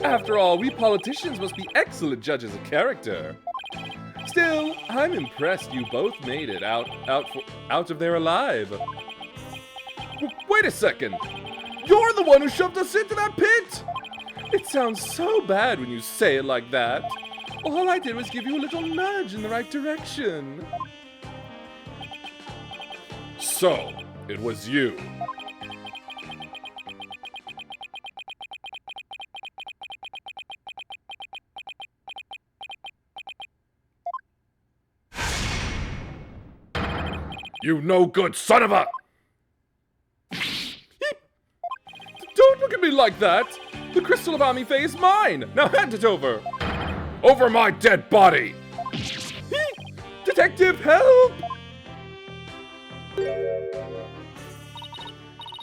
After all, we politicians must be excellent judges of character. Still, I'm impressed you both made it out of there alive. Wait a second! You're the one who shoved us into that pit! It sounds so bad when you say it like that. All I did was give you a little nudge in the right direction. So, it was you. You no good son of a... Don't look at me like that! The crystal of Amife is mine! Now hand it over! Over my dead body! Detective, help!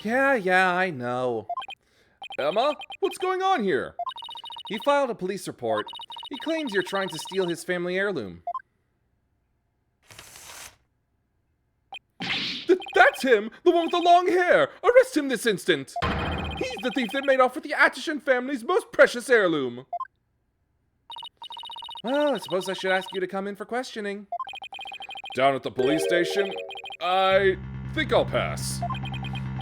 Yeah, I know. Emma, what's going on here? He filed a police report. He claims you're trying to steal his family heirloom. That's him! The one with the long hair! Arrest him this instant! He's the thief that made off with the Atchison family's most precious heirloom! Well, I suppose I should ask you to come in for questioning. Down at the police station? I think I'll pass.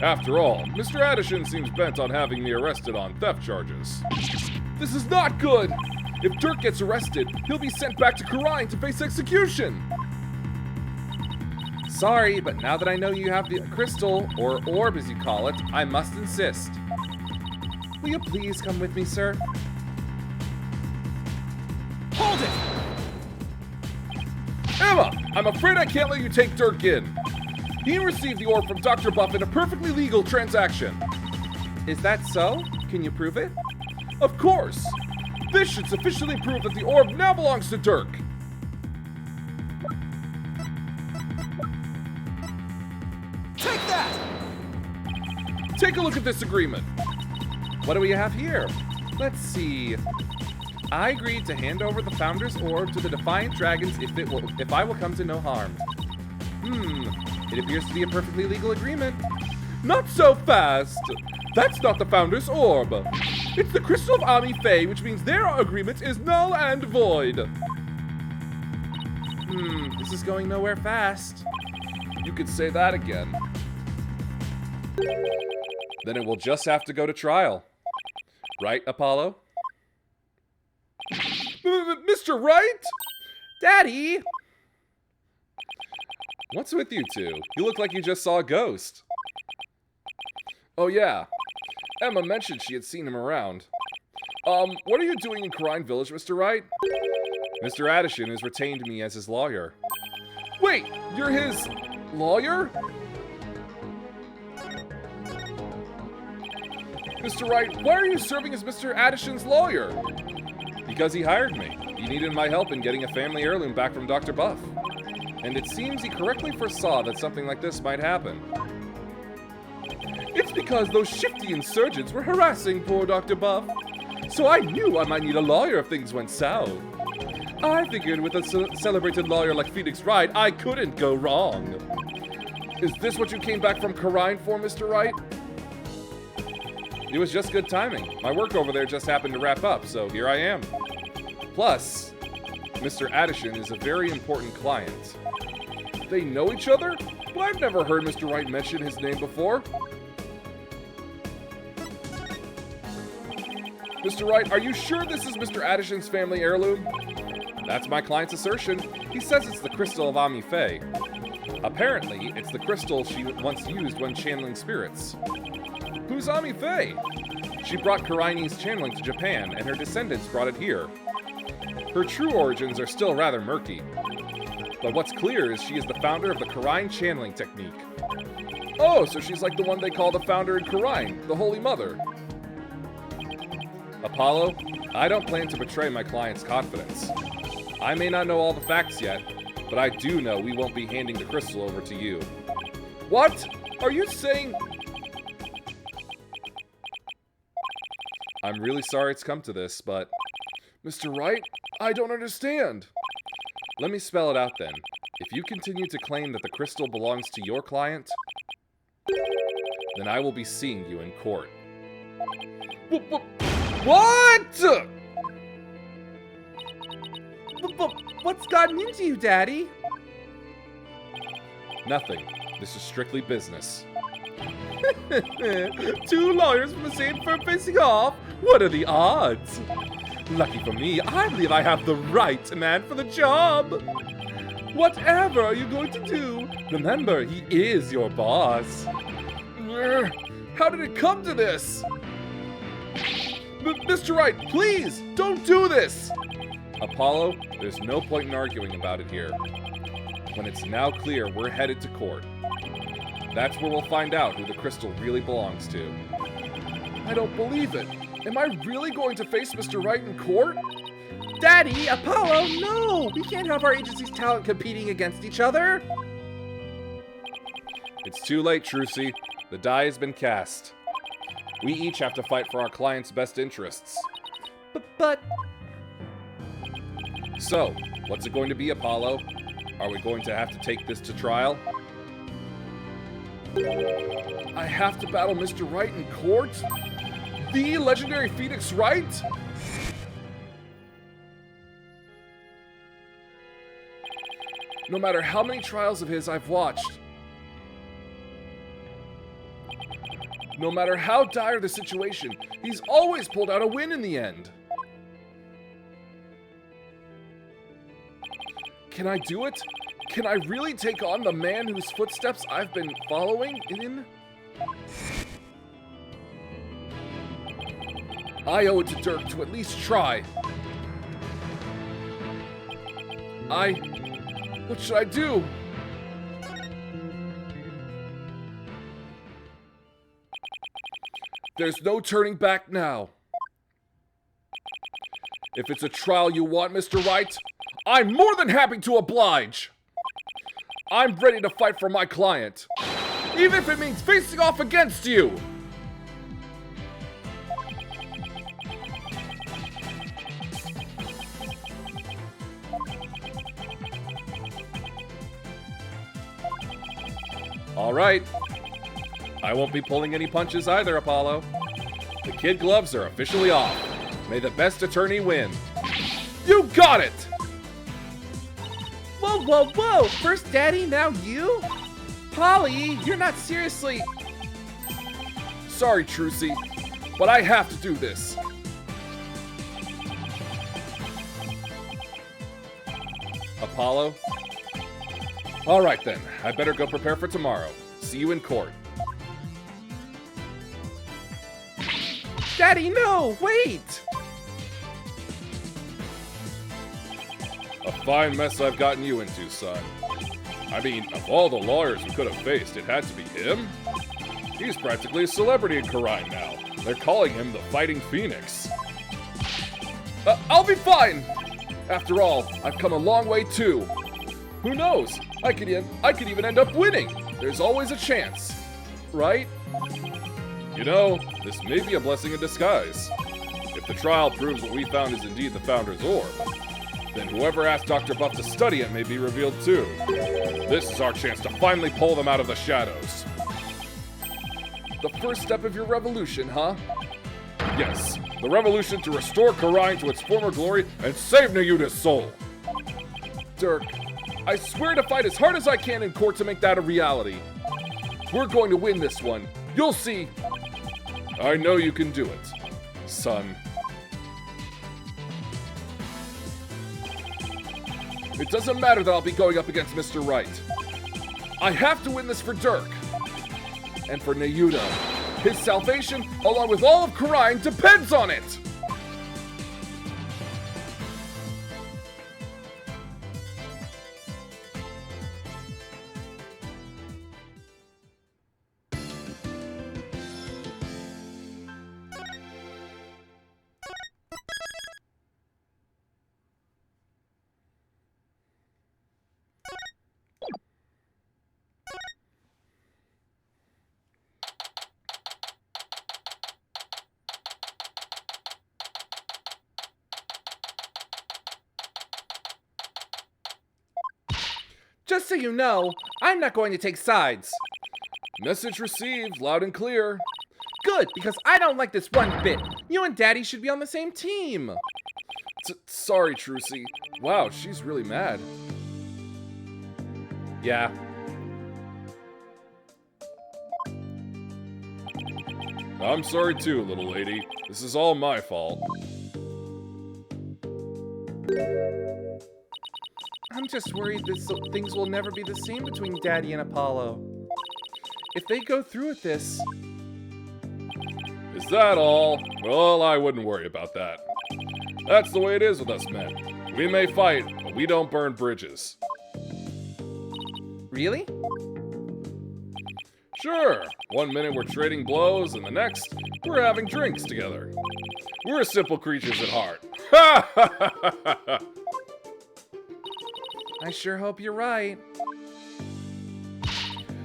After all, Mr. Addison seems bent on having me arrested on theft charges. This is not good! If Dirk gets arrested, he'll be sent back to Karine to face execution! Sorry, but now that I know you have the crystal, or orb as you call it, I must insist. Will you please come with me, sir? Hold it! Emma! I'm afraid I can't let you take Dirk in. He received the orb from Dr. Buff in a perfectly legal transaction. Is that so? Can you prove it? Of course! This should sufficiently prove that the orb now belongs to Dirk. Take that! Take a look at this agreement. What do we have here? Let's see. I agreed to hand over the Founder's Orb to the Defiant Dragons if I will come to no harm. It appears to be a perfectly legal agreement. Not so fast! That's not the Founder's Orb. It's the Crystal of Amife, which means their agreement is null and void. This is going nowhere fast. You could say that again. Then it will just have to go to trial. Right, Apollo? Mr. Wright? Daddy? What's with you two? You look like you just saw a ghost. Oh yeah, Emma mentioned she had seen him around. What are you doing in Karine Village, Mr. Wright? Mr. Addison has retained me as his lawyer. Wait, you're his lawyer? Mr. Wright, why are you serving as Mr. Addison's lawyer? Because he hired me. He needed my help in getting a family heirloom back from Dr. Buff. And it seems he correctly foresaw that something like this might happen. It's because those shifty insurgents were harassing poor Dr. Buff. So I knew I might need a lawyer if things went south. I figured with a celebrated lawyer like Phoenix Wright, I couldn't go wrong. Is this what you came back from Karine for, Mr. Wright? It was just good timing. My work over there just happened to wrap up, so here I am. Plus, Mr. Addison is a very important client. They know each other? But I've never heard Mr. Wright mention his name before. Mr. Wright, are you sure this is Mr. Addison's family heirloom? That's my client's assertion. He says it's the crystal of Amife. Apparently, it's the crystal she once used when channeling spirits. Who's Amife? She brought Karine's channeling to Japan, and her descendants brought it here. Her true origins are still rather murky. But what's clear is she is the founder of the Karine channeling technique. Oh, so she's like the one they call the founder in Karine, the Holy Mother. Apollo, I don't plan to betray my client's confidence. I may not know all the facts yet, but I do know we won't be handing the crystal over to you. What? Are you saying... I'm really sorry it's come to this, but... Mr. Wright, I don't understand. Let me spell it out then. If you continue to claim that the crystal belongs to your client, then I will be seeing you in court. What? What's gotten into you, Daddy? Nothing. This is strictly business. Two lawyers from the same firm facing off? What are the odds? Lucky for me, I believe I have the right man for the job. Whatever are you going to do? Remember, he is your boss. How did it come to this? Mr. Wright, please, don't do this! Apollo, there's no point in arguing about it here. When it's now clear we're headed to court. That's where we'll find out who the crystal really belongs to. I don't believe it. Am I really going to face Mr. Wright in court? Daddy, Apollo, no! We can't have our agency's talent competing against each other! It's too late, Trucy. The die has been cast. We each have to fight for our client's best interests. But... So, what's it going to be, Apollo? Are we going to have to take this to trial? I have to battle Mr. Wright in court? The legendary Phoenix Wright? No matter how many trials of his I've watched, no matter how dire the situation, he's always pulled out a win in the end. Can I do it? Can I really take on the man whose footsteps I've been following in? I owe it to Dirk to at least try. What should I do? There's no turning back now. If it's a trial you want, Mr. Wright, I'm more than happy to oblige. I'm ready to fight for my client, even if it means facing off against you. All right. I won't be pulling any punches either, Apollo. The kid gloves are officially off. May the best attorney win. You got it! Whoa, whoa, whoa! First Daddy, now you? Polly, you're not seriously... Sorry, Trucy, but I have to do this. Apollo? All right then, I better go prepare for tomorrow. See you in court. Daddy, no! Wait! A fine mess I've gotten you into, son. I mean, of all the lawyers we could have faced, it had to be him? He's practically a celebrity in Karine now. They're calling him the Fighting Phoenix. I'll be fine! After all, I've come a long way too. Who knows? I could even end up winning. There's always a chance. Right? You know, this may be a blessing in disguise. If the trial proves what we found is indeed the Founder's Orb, then whoever asked Dr. Buff to study it may be revealed too. This is our chance to finally pull them out of the shadows. The first step of your revolution, huh? Yes, the revolution to restore Karine to its former glory and save Nayuta's soul. Dirk, I swear to fight as hard as I can in court to make that a reality. We're going to win this one. You'll see. I know you can do it, son. It doesn't matter that I'll be going up against Mr. Wright. I have to win this for Dirk. And for Nayuta. His salvation, along with all of Karine, depends on it! Just so you know, I'm not going to take sides. Message received, loud and clear. Good, because I don't like this one bit. You and Daddy should be on the same team. Sorry, Trucy. Wow, she's really mad. Yeah. I'm sorry too, little lady. This is all my fault. I'm just worried that things will never be the same between Daddy and Apollo. If they go through with this, Is that all? Well, I wouldn't worry about that. That's the way it is with us men. We may fight, but we don't burn bridges. really? Sure, one minute we're trading blows, and the next, we're having drinks together. We're simple creatures at heart. Ha ha ha ha ha! I sure hope you're right.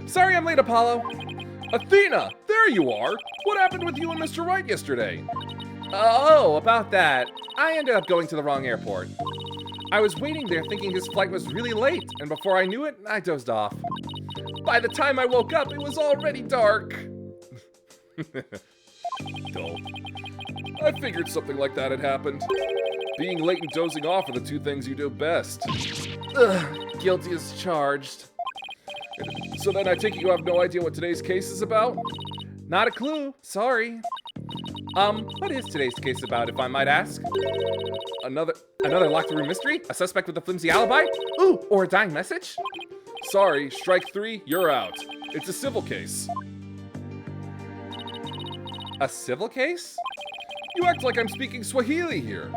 Sorry I'm late, Apollo. Athena, there you are! What happened with you and Mr. Wright yesterday? Oh, about that. I ended up going to the wrong airport. I was waiting there thinking his flight was really late, and before I knew it, I dozed off. By the time I woke up, it was already dark. Dull. I figured something like that had happened. Being late and dozing off are the two things you do best. Ugh, guilty as charged. So then I take it you have no idea what today's case is about? Not a clue, sorry. What is today's case about, if I might ask? Another locked room mystery? A suspect with a flimsy alibi? Ooh, or a dying message? Sorry, strike three, you're out. It's a civil case. A civil case? You act like I'm speaking Swahili here.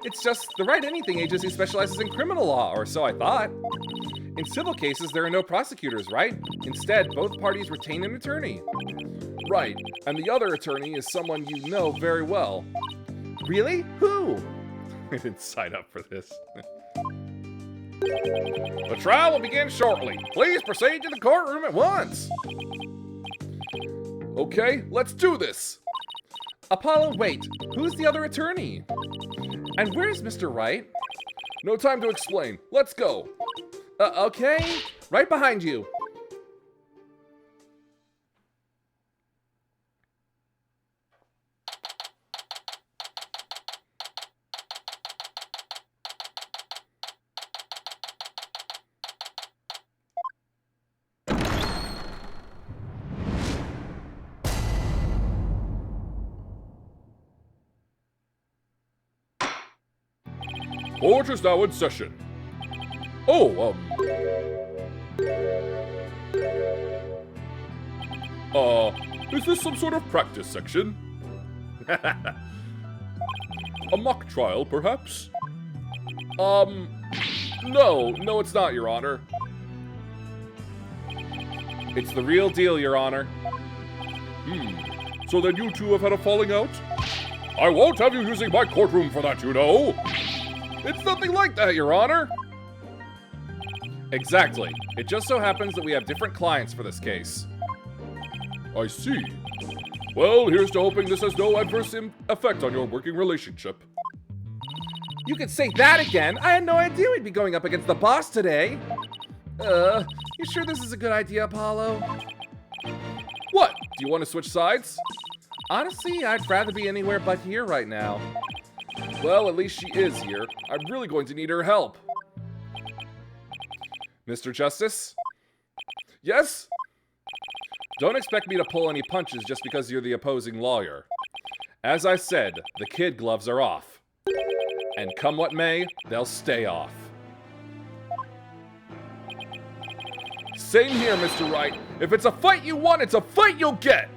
It's just the Right Anything Agency specializes in criminal law, or so I thought. In civil cases, there are no prosecutors, right? Instead, both parties retain an attorney. Right, and the other attorney is someone you know very well. Really? Who? I didn't sign up for this. The trial will begin shortly. Please proceed to the courtroom at once. Okay, let's do this. Apollo, wait. Who's the other attorney? And where's Mr. Wright? No time to explain. Let's go. Okay. Right behind you. Court is now in session. Oh, is this some sort of practice section? A mock trial, perhaps? No, it's not, Your Honor. It's the real deal, Your Honor. So then you two have had a falling out? I won't have you using my courtroom for that, you know. It's nothing like that, Your Honor. Exactly. It just so happens that we have different clients for this case. I see. Well, here's to hoping this has no adverse effect on your working relationship. You could say that again. I had no idea we'd be going up against the boss today. You sure this is a good idea, Apollo? What? Do you want to switch sides? Honestly, I'd rather be anywhere but here right now. Well, at least she is here. I'm really going to need her help. Mr. Justice? Yes? Don't expect me to pull any punches just because you're the opposing lawyer. As I said, the kid gloves are off. And come what may, they'll stay off. Same here, Mr. Wright. If it's a fight you want, it's a fight you'll get!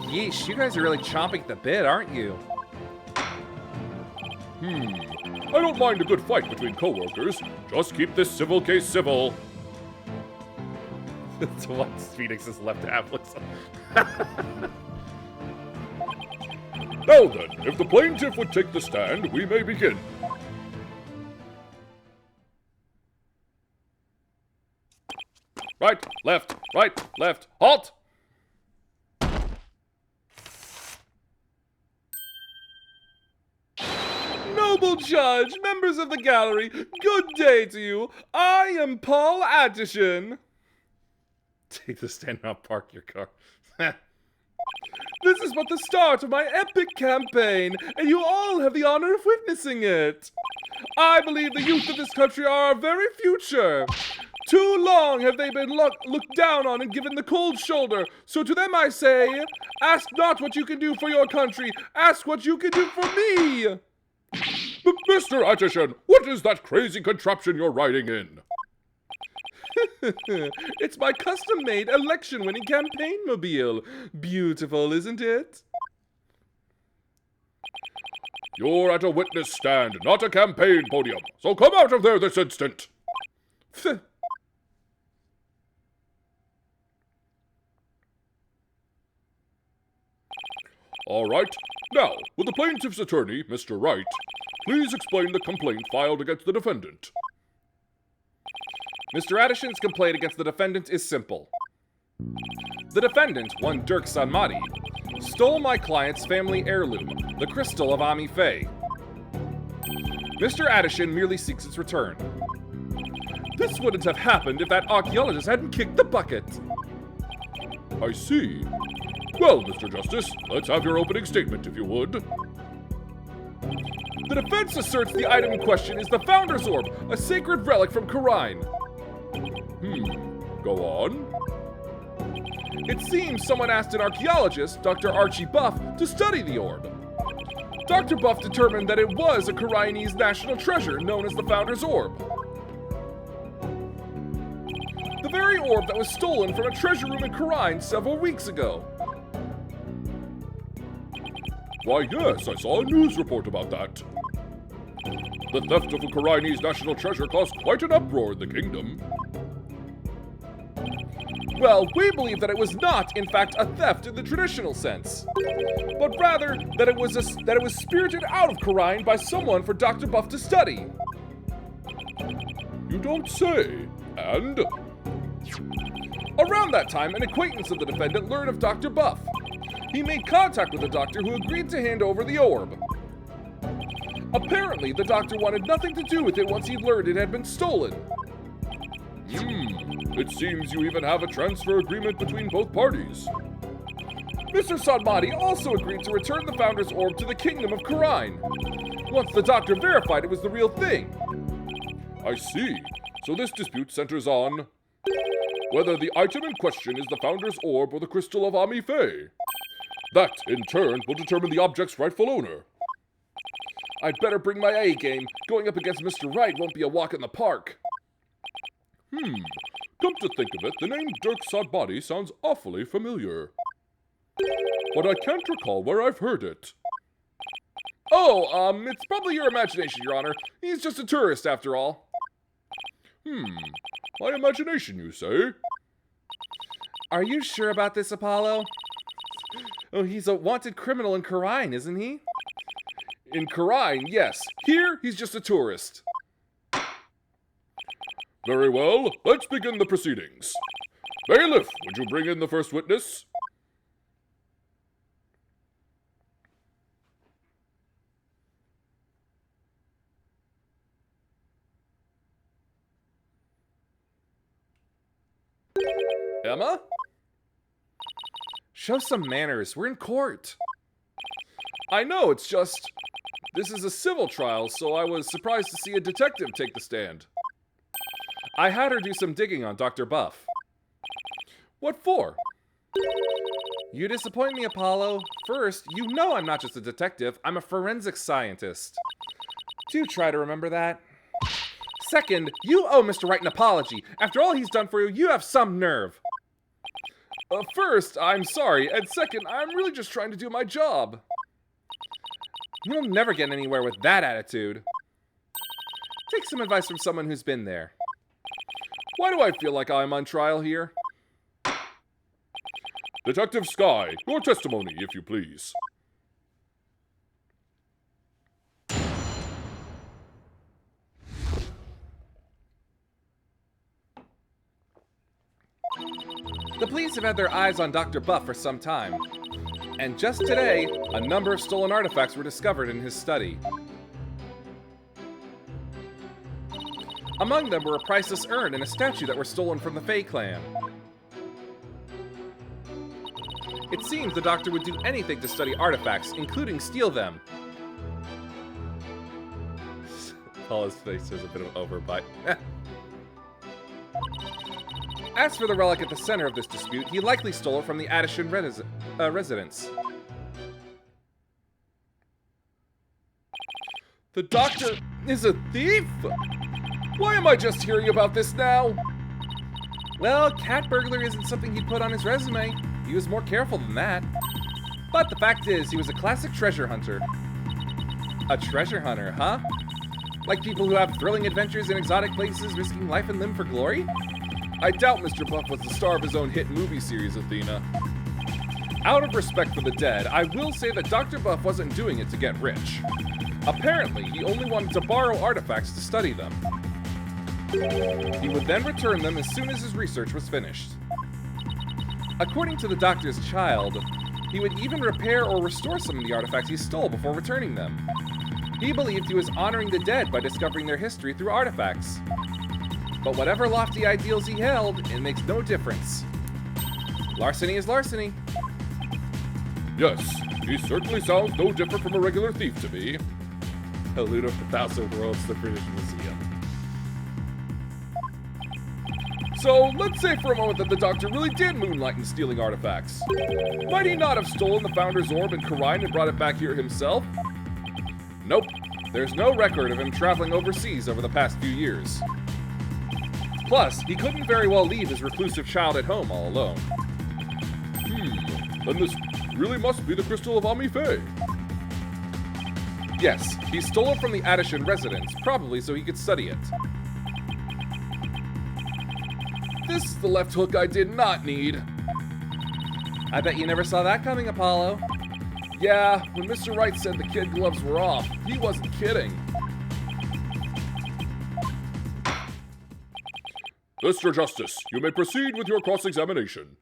Yeesh, you guys are really chomping at the bit, aren't you? I don't mind a good fight between co-workers. Just keep this civil case civil. That's what Phoenix's left half looks Now then, if the plaintiff would take the stand, we may begin. Right, left, halt! Noble judge, members of the gallery, good day to you. I am Paul Addison. Take the stand, not park your car. This is but the start of my epic campaign, and you all have the honor of witnessing it. I believe the youth of this country are our very future. Too long have they been looked down on and given the cold shoulder. So to them I say, ask not what you can do for your country, ask what you can do for me. Mr. Atterson, what is that crazy contraption you're riding in? It's my custom-made election-winning campaign mobile. Beautiful, isn't it? You're at a witness stand, not a campaign podium. So come out of there this instant. All right. Now, will the plaintiff's attorney, Mr. Wright, please explain the complaint filed against the defendant? Mr. Addison's complaint against the defendant is simple. The defendant, one Dirk Sanmati, stole my client's family heirloom, the crystal of Ami Faye. Mr. Addison merely seeks its return. This wouldn't have happened if that archaeologist hadn't kicked the bucket. I see. Well, Mr. Justice, let's have your opening statement, if you would. The defense asserts the item in question is the Founder's Orb, a sacred relic from Karine. Go on. It seems someone asked an archaeologist, Dr. Archie Buff, to study the orb. Dr. Buff determined that it was a Karinese national treasure known as the Founder's Orb. The very orb that was stolen from a treasure room in Karine several weeks ago. Why, yes, I saw a news report about that. The theft of a Karinese national treasure caused quite an uproar in the kingdom. Well, we believe that it was not, in fact, a theft in the traditional sense, but rather that it was spirited out of Karine by someone for Dr. Buff to study. You don't say. And? Around that time, an acquaintance of the defendant learned of Dr. Buff. He made contact with the doctor who agreed to hand over the orb. Apparently, the doctor wanted nothing to do with it once he learned it had been stolen. It seems you even have a transfer agreement between both parties. Mr. Sanmati also agreed to return the Founder's Orb to the Kingdom of Karine, once the doctor verified it was the real thing. I see. So this dispute centers on whether the item in question is the Founder's Orb or the Crystal of Ami Faye. That, in turn, will determine the object's rightful owner. I'd better bring my A game. Going up against Mr. Wright won't be a walk in the park. Come to think of it, the name Dirk Sanmati sounds awfully familiar. But I can't recall where I've heard it. Oh, it's probably your imagination, Your Honor. He's just a tourist, after all. My imagination, you say? Are you sure about this, Apollo? Oh, he's a wanted criminal in Karine, isn't he? In Karine, yes. Here, he's just a tourist. Very well, let's begin the proceedings. Bailiff, would you bring in the first witness? Emma? Show some manners. We're in court. I know, it's just... This is a civil trial, so I was surprised to see a detective take the stand. I had her do some digging on Dr. Buff. What for? You disappoint me, Apollo. First, you know I'm not just a detective. I'm a forensic scientist. Do try to remember that. Second, you owe Mr. Wright an apology. After all he's done for you, you have some nerve. First, I'm sorry, and second, I'm really just trying to do my job. You'll never get anywhere with that attitude. Take some advice from someone who's been there. Why do I feel like I'm on trial here? Detective Sky, your testimony, if you please. The police have had their eyes on Dr. Buff for some time. And just today, a number of stolen artifacts were discovered in his study. Among them were a priceless urn and a statue that were stolen from the Fae clan. It seems the doctor would do anything to study artifacts, including steal them. Paula's face has a bit of overbite. As for the relic at the center of this dispute, he likely stole it from the Addison residence. The doctor is a thief? Why am I just hearing about this now? Well, cat burglar isn't something he'd put on his resume. He was more careful than that. But the fact is, he was a classic treasure hunter. A treasure hunter, huh? Like people who have thrilling adventures in exotic places, risking life and limb for glory? I doubt Mr. Buff was the star of his own hit movie series, Athena. Out of respect for the dead, I will say that Dr. Buff wasn't doing it to get rich. Apparently, he only wanted to borrow artifacts to study them. He would then return them as soon as his research was finished. According to the doctor's child, he would even repair or restore some of the artifacts he stole before returning them. He believed he was honoring the dead by discovering their history through artifacts. But whatever lofty ideals he held, it makes no difference. Larceny is larceny. Yes, he certainly sounds no different from a regular thief to me. Elude of the Thousand Worlds, the British Museum. So, let's say for a moment that the Doctor really did moonlight in stealing artifacts. Might he not have stolen the Founder's Orb in Karine and brought it back here himself? Nope. There's no record of him traveling overseas over the past few years. Plus, he couldn't very well leave his reclusive child at home all alone. Then this really must be the Crystal of Amife. Yes, he stole it from the Addison residence, probably so he could study it. This is the left hook I did not need. I bet you never saw that coming, Apollo. Yeah, when Mr. Wright said the kid gloves were off, he wasn't kidding. Mr. Justice, you may proceed with your cross-examination.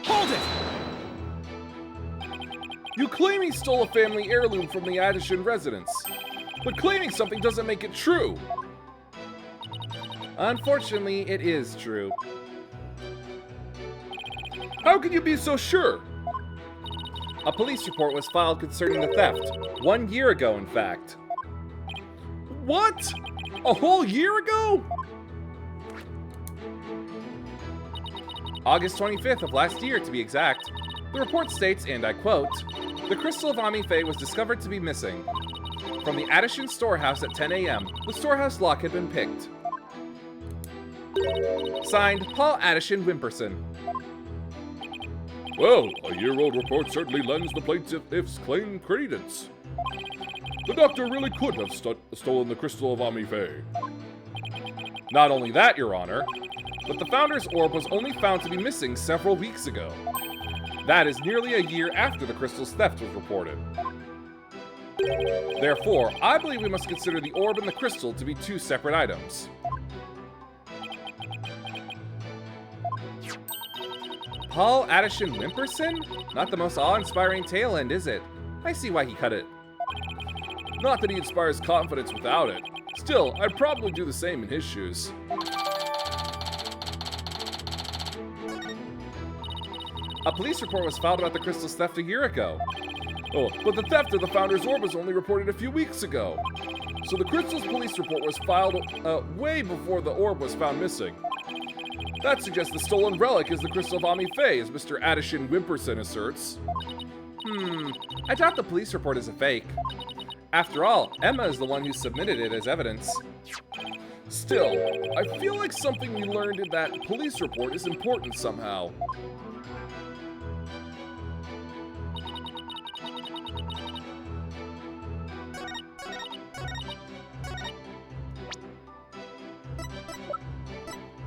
Hold it! You claim he stole a family heirloom from the Addison residence, but claiming something doesn't make it true. Unfortunately, it is true. How can you be so sure? A police report was filed concerning the theft. 1 year ago, in fact. What? A whole year ago? August 25th of last year, to be exact. The report states, and I quote, "The Crystal of Amife was discovered to be missing. From the Addison storehouse at 10 a.m., the storehouse lock had been picked." Signed, Paul Addison Wimperson. Well, a year-old report certainly lends the plaintiff's claim credence. The Doctor really could have stolen the Crystal of Amife. Not only that, Your Honor, but the Founder's Orb was only found to be missing several weeks ago. That is nearly a year after the crystal's theft was reported. Therefore, I believe we must consider the orb and the crystal to be two separate items. Paul Addison Wimperson? Not the most awe-inspiring tail end, is it? I see why he cut it. Not that he inspires confidence without it. Still, I'd probably do the same in his shoes. A police report was filed about the crystal's theft a year ago. Oh, but the theft of the Founder's Orb was only reported a few weeks ago. So the crystal's police report was filed way before the orb was found missing. That suggests the stolen relic is the Crystal of Amife, as Mr. Addison Wimperson asserts. I doubt the police report is a fake. After all, Emma is the one who submitted it as evidence. Still, I feel like something we learned in that police report is important somehow.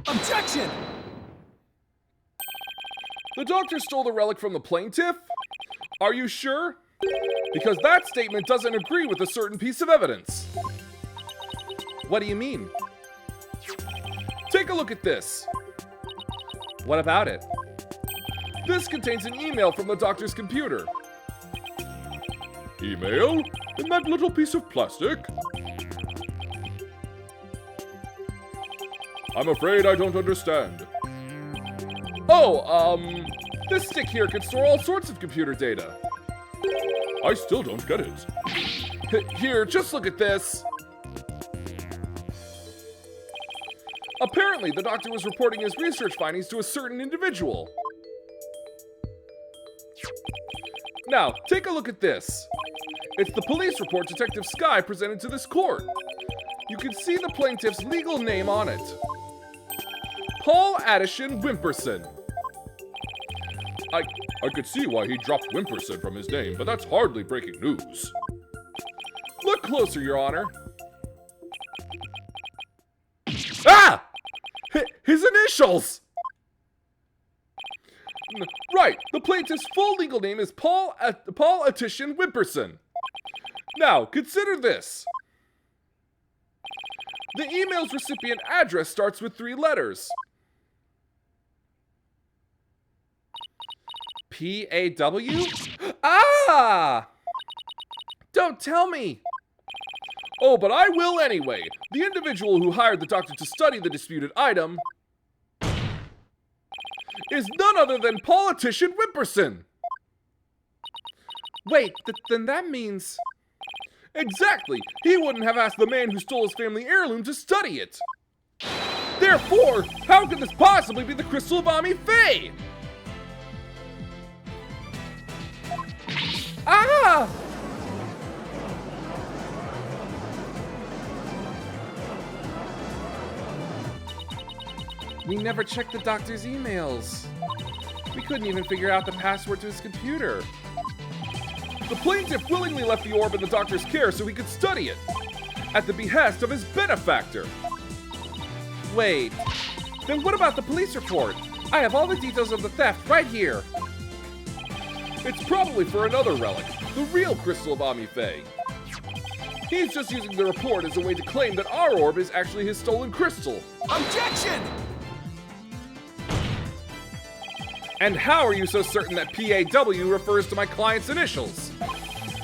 Objection! The doctor stole the relic from the plaintiff? Are you sure? Because that statement doesn't agree with a certain piece of evidence. What do you mean? Take a look at this. What about it? This contains an email from the doctor's computer. Email? In that little piece of plastic? I'm afraid I don't understand. Oh, this stick here can store all sorts of computer data. I still don't get it. Here, just look at this. Apparently, the doctor was reporting his research findings to a certain individual. Now, take a look at this. It's the police report Detective Sky presented to this court. You can see the plaintiff's legal name on it. Paul Addison Wimperson. I could see why he dropped Wimperson from his name, but that's hardly breaking news. Look closer, Your Honor. Ah! His initials! Right, the plaintiff's full legal name is Paul Addison Wimperson. Now, consider this. The email's recipient address starts with 3 letters. P-A-W? Ah! Don't tell me! Oh, but I will anyway. The individual who hired the doctor to study the disputed item is none other than politician Wimperson. Wait, then that means... Exactly! He wouldn't have asked the man who stole his family heirloom to study it. Therefore, how could this possibly be the crystal of Ami Faye? Ah! We never checked the doctor's emails. We couldn't even figure out the password to his computer. The plaintiff willingly left the orb in the doctor's care so he could study it, at the behest of his benefactor. Wait, then what about the police report? I have all the details of the theft right here. It's probably for another relic, the real crystal of Ami Faye. He's just using the report as a way to claim that our orb is actually his stolen crystal. Objection! And how are you so certain that PAW refers to my client's initials?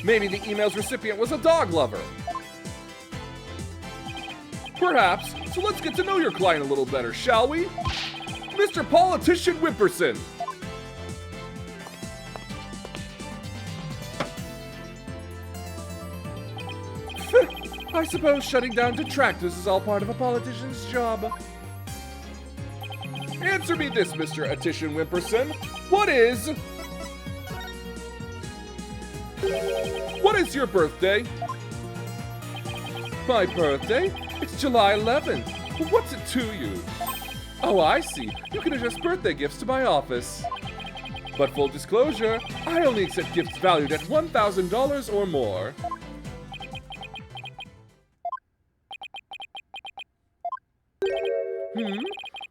Maybe the email's recipient was a dog lover. Perhaps, so let's get to know your client a little better, shall we? Mr. Politician Wimperson. I suppose shutting down detractors is all part of a politician's job. Answer me this, Mr. Attorney Wimperson. What is your birthday? My birthday? It's July 11th. What's it to you? Oh, I see. You can address birthday gifts to my office. But full disclosure, I only accept gifts valued at $1,000 or more.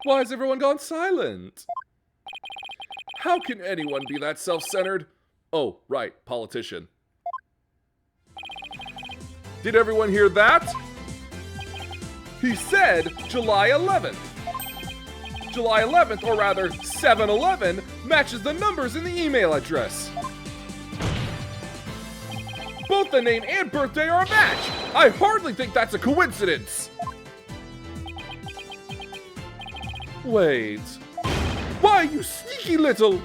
Why has everyone gone silent? How can anyone be that self-centered? Oh, right, politician. Did everyone hear that? He said July 11th. July 11th, or rather 7-11, matches the numbers in the email address. Both the name and birthday are a match. I hardly think that's a coincidence. Wait. Why, you sneaky little...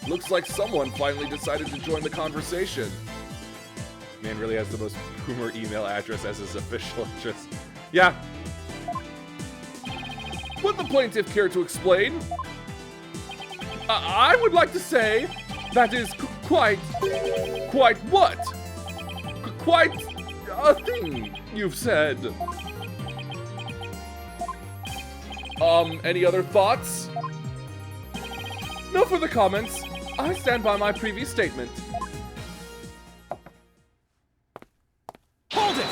Looks like someone finally decided to join the conversation. Man really has the most boomer email address as his official address. Yeah. Would the plaintiff care to explain? I would like to say that is quite what? Quite a thing you've said. Any other thoughts? No further comments. I stand by my previous statement. Hold it!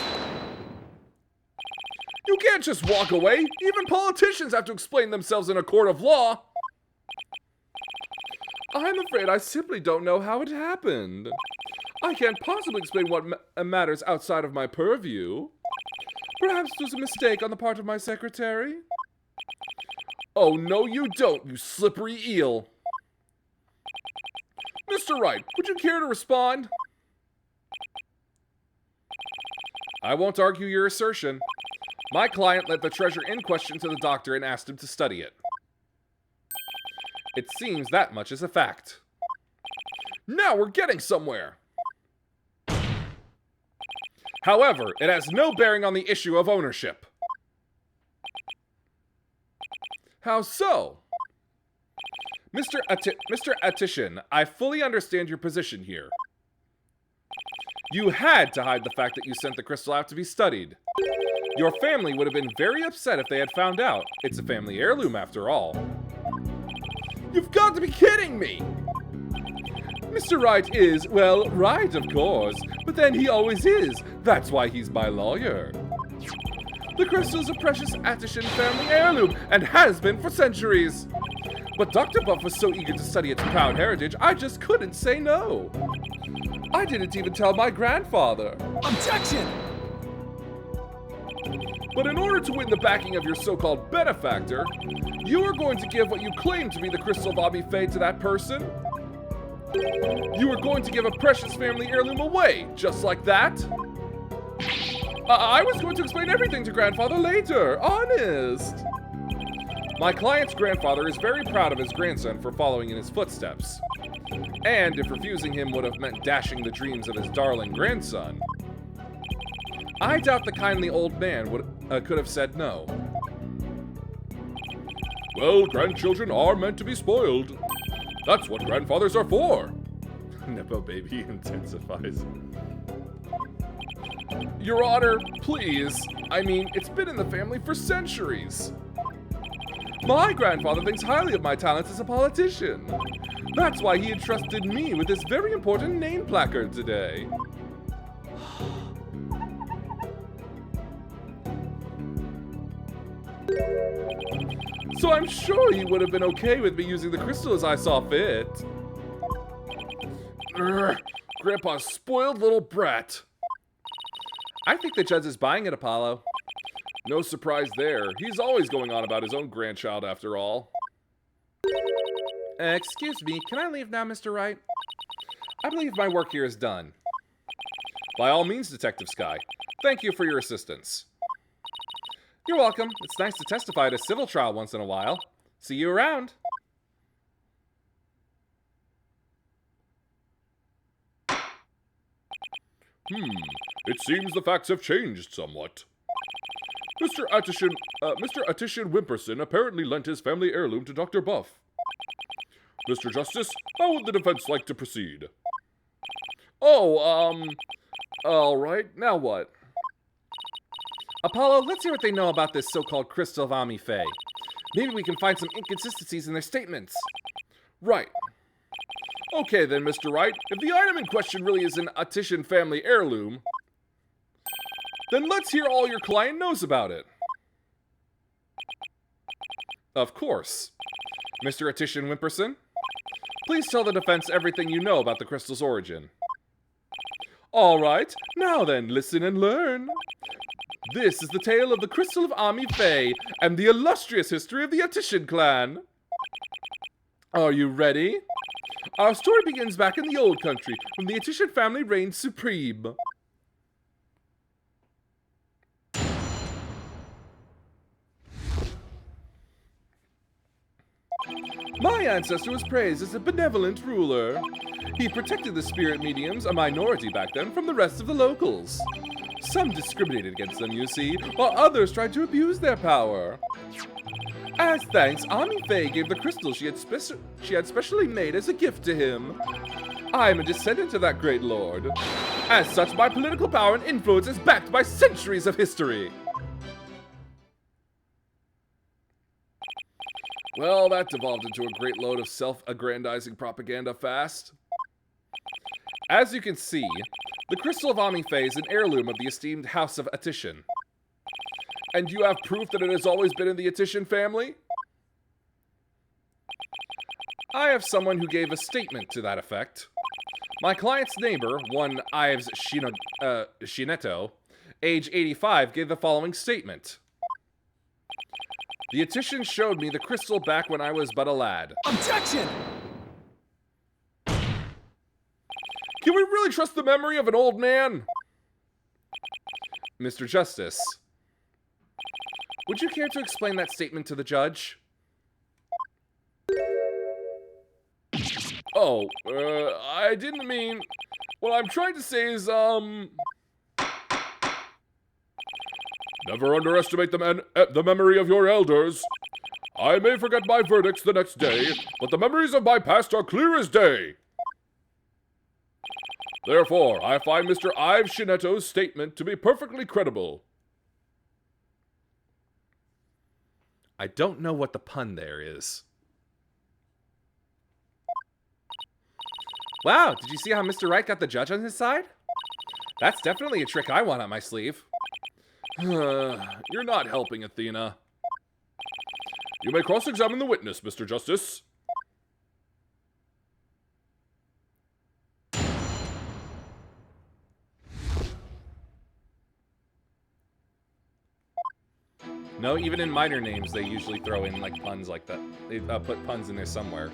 You can't just walk away. Even politicians have to explain themselves in a court of law. I'm afraid I simply don't know how it happened. I can't possibly explain what matters outside of my purview. Perhaps it was a mistake on the part of my secretary? Oh, no you don't, you slippery eel. Mr. Wright, would you care to respond? I won't argue your assertion. My client led the treasure in question to the doctor and asked him to study it. It seems that much is a fact. Now we're getting somewhere! However, it has no bearing on the issue of ownership. How so? Mr. Attition, I fully understand your position here. You had to hide the fact that you sent the crystal out to be studied. Your family would have been very upset if they had found out. It's a family heirloom after all. You've got to be kidding me! Mr. Wright is, well, right, of course, but then he always is. That's why he's my lawyer. The crystal's a precious Attition family heirloom and has been for centuries. But Dr. Buff was so eager to study its proud heritage, I just couldn't say no. I didn't even tell my grandfather. Objection! But in order to win the backing of your so-called benefactor, you are going to give what you claim to be the crystal of Ami Faye to that person? You are going to give a precious family heirloom away, just like that? I was going to explain everything to Grandfather later, honest. My client's grandfather is very proud of his grandson for following in his footsteps. And if refusing him would have meant dashing the dreams of his darling grandson, I doubt the kindly old man could have said no. Well, grandchildren are meant to be spoiled. That's what grandfathers are for. Nepo baby intensifies. Your Honor, please. I mean, it's been in the family for centuries. My grandfather thinks highly of my talents as a politician. That's why he entrusted me with this very important name placard today. So I'm sure he would have been okay with me using the crystal as I saw fit. Grandpa's spoiled little brat. I think the judge is buying it, Apollo. No surprise there. He's always going on about his own grandchild after all. Excuse me, can I leave now, Mr. Wright? I believe my work here is done. By all means, Detective Sky. Thank you for your assistance. You're welcome. It's nice to testify at a civil trial once in a while. See you around. It seems the facts have changed somewhat. Mr. Attition Wimperson apparently lent his family heirloom to Dr. Buff. Mr. Justice, how would the defense like to proceed? Oh, alright, now what? Apollo, let's hear what they know about this so-called crystal of Ami Faye. Maybe we can find some inconsistencies in their statements. Right. Okay then, Mr. Wright, if the item in question really is an Attition family heirloom, then let's hear all your client knows about it. Of course. Mr. Attition Wimperson, please tell the defense everything you know about the crystal's origin. All right, now then, listen and learn. This is the tale of the crystal of Ami Faye and the illustrious history of the Attition clan. Are you ready? Our story begins back in the old country, when the Attition family reigned supreme. My ancestor was praised as a benevolent ruler. He protected the spirit mediums, a minority back then, from the rest of the locals. Some discriminated against them, you see, while others tried to abuse their power. As thanks, Ami Faye gave the crystal she had specially made as a gift to him. I am a descendant of that great lord. As such, my political power and influence is backed by centuries of history. Well, that devolved into a great load of self-aggrandizing propaganda fast. As you can see, the crystal of Ami Faye is an heirloom of the esteemed House of Attition. And you have proof that it has always been in the Attition family? I have someone who gave a statement to that effect. My client's neighbor, one Ives Shineto, age 85, gave the following statement. The Attician showed me the crystal back when I was but a lad. Objection! Can we really trust the memory of an old man? Mr. Justice, would you care to explain that statement to the judge? Oh, I didn't mean... What I'm trying to say is, Never underestimate the memory of your elders. I may forget my verdicts the next day, but the memories of my past are clear as day. Therefore, I find Mr. Ives Shineto's statement to be perfectly credible. I don't know what the pun there is. Wow, did you see how Mr. Wright got the judge on his side? That's definitely a trick I want on my sleeve. You're not helping, Athena. You may cross-examine the witness, Mr. Justice. No, even in minor names, they usually throw in, like, puns like that. They put puns in there somewhere.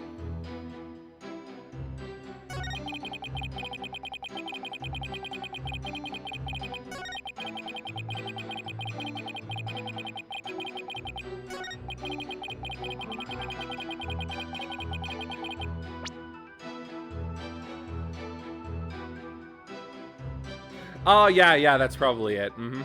Oh, yeah, that's probably it. Mm-hmm.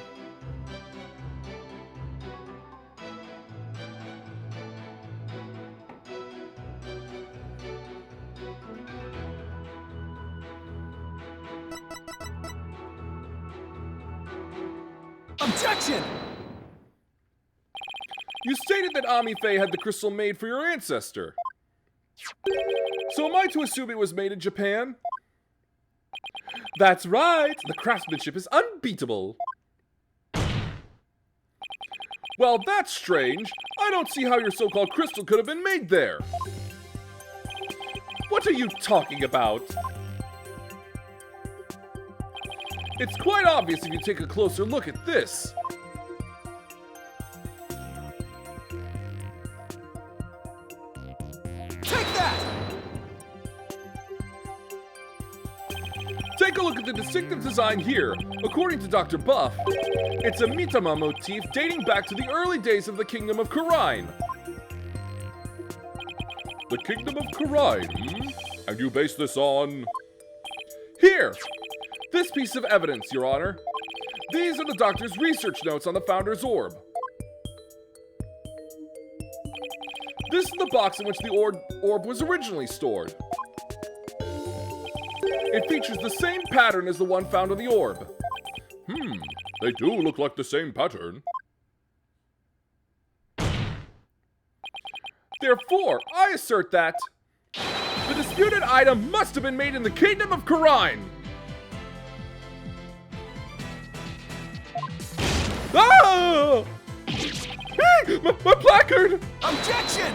Objection! You stated that Amife had the crystal made for your ancestor. So am I to assume it was made in Japan? That's right! The craftsmanship is unbeatable! Well, that's strange. I don't see how your so-called crystal could have been made there. What are you talking about? It's quite obvious if you take a closer look at this. Take that! Take a look at the distinctive design here. According to Dr. Buff, it's a Mitama motif dating back to the early days of the Kingdom of Karine. The Kingdom of Karine, hmm? And you base this on... Here! This piece of evidence, Your Honor. These are the doctor's research notes on the Founder's Orb. This is the box in which the orb was originally stored. It features the same pattern as the one found on the orb. They do look like the same pattern. Therefore, I assert that the disputed item must have been made in the Kingdom of Karine. Ah! Hey, my placard! Objection!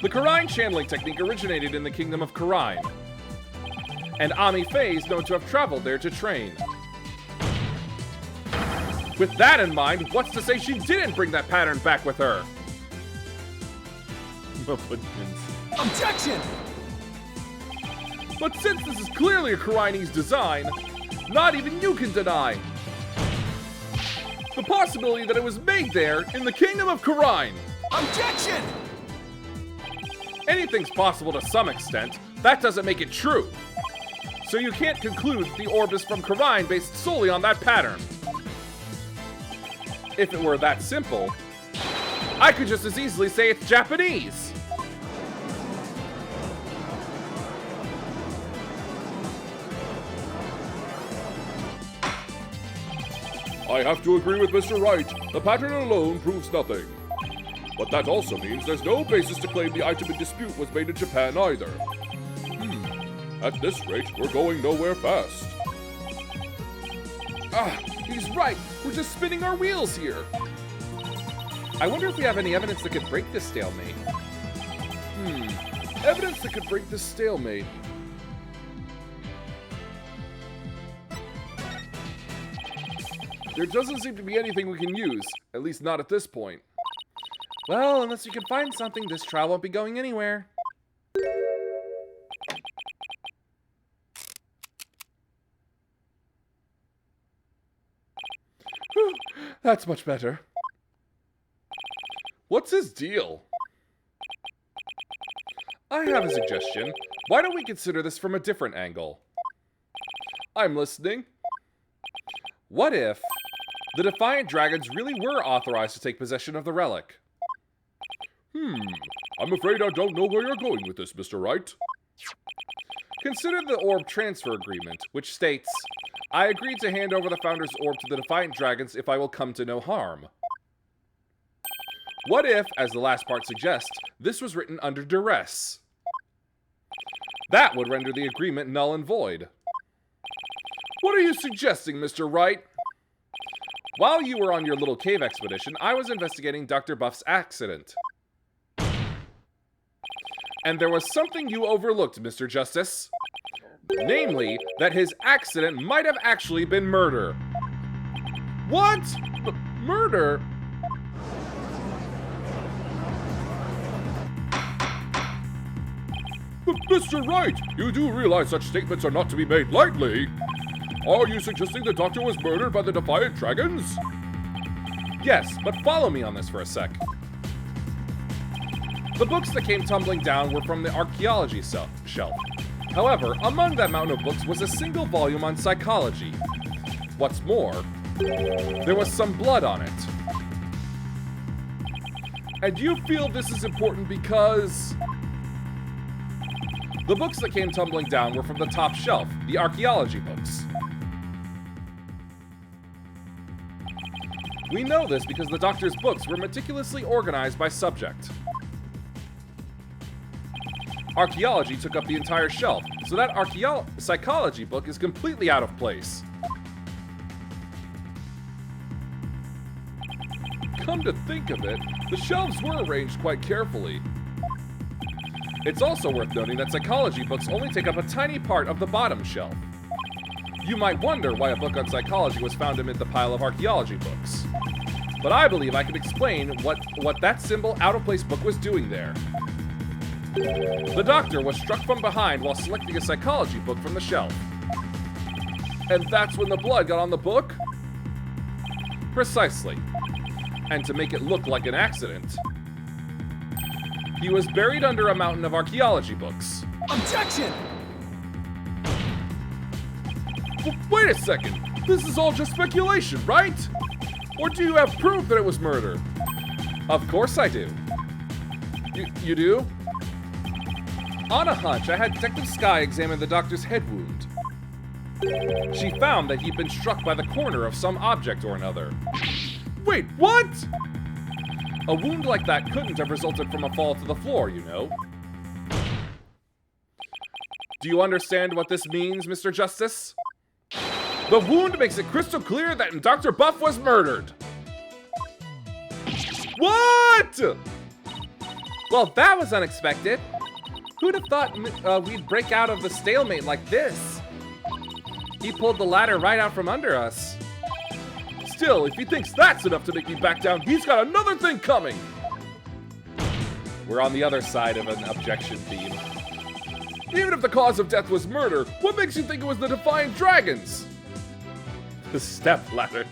The Karine channeling technique originated in the Kingdom of Karine, and Amife is known to have traveled there to train. With that in mind, what's to say she didn't bring that pattern back with her? Objection! But since this is clearly a Karinese design, not even you can deny the possibility that it was made there in the Kingdom of Karine. Objection! Anything's possible to some extent. That doesn't make it true. So you can't conclude the orb is from Karine based solely on that pattern. If it were that simple, I could just as easily say it's Japanese. I have to agree with Mr. Wright. The pattern alone proves nothing. But that also means there's no basis to claim the item in dispute was made in Japan either. At this rate, we're going nowhere fast. He's right. We're just spinning our wheels here. I wonder if we have any evidence that could break this stalemate. Evidence that could break this stalemate. There doesn't seem to be anything we can use, at least not at this point. Well, unless you can find something, this trial won't be going anywhere. Whew, that's much better. What's his deal? I have a suggestion. Why don't we consider this from a different angle? I'm listening. What if the Defiant Dragons really were authorized to take possession of the relic? I'm afraid I don't know where you're going with this, Mr. Wright. Consider the orb transfer agreement, which states, I agree to hand over the Founder's orb to the Defiant Dragons if I will come to no harm. What if, as the last part suggests, this was written under duress? That would render the agreement null and void. What are you suggesting, Mr. Wright? While you were on your little cave expedition, I was investigating Dr. Buff's accident. And there was something you overlooked, Mr. Justice. Namely, that his accident might have actually been murder. What? Murder? Mr. Wright, you do realize such statements are not to be made lightly. Are you suggesting the Doctor was murdered by the Defiant Dragons? Yes, but follow me on this for a sec. The books that came tumbling down were from the archaeology shelf. However, among that mountain of books was a single volume on psychology. What's more, there was some blood on it. And you feel this is important because... The books that came tumbling down were from the top shelf, the archaeology books. We know this because the Doctor's books were meticulously organized by subject. Archaeology took up the entire shelf, so that psychology book is completely out of place. Come to think of it, the shelves were arranged quite carefully. It's also worth noting that psychology books only take up a tiny part of the bottom shelf. You might wonder why a book on psychology was found amid the pile of archaeology books. But I believe I can explain what that symbol out-of-place book was doing there. The Doctor was struck from behind while selecting a psychology book from the shelf. And that's when the blood got on the book? Precisely. And to make it look like an accident, he was buried under a mountain of archaeology books. Objection! Wait a second, this is all just speculation, right? Or do you have proof that it was murder? Of course I do. You do? On a hunch, I had Detective Skye examine the Doctor's head wound. She found that he'd been struck by the corner of some object or another. Wait, what? A wound like that couldn't have resulted from a fall to the floor, you know. Do you understand what this means, Mr. Justice? The wound makes it crystal clear that Dr. Buff was murdered. What? Well, that was unexpected. Who'd have thought we'd break out of the stalemate like this? He pulled the ladder right out from under us. Still, if he thinks that's enough to make me back down, he's got another thing coming. We're on the other side of an objection theme. Even if the cause of death was murder, what makes you think it was the Defiant Dragons? The step ladder.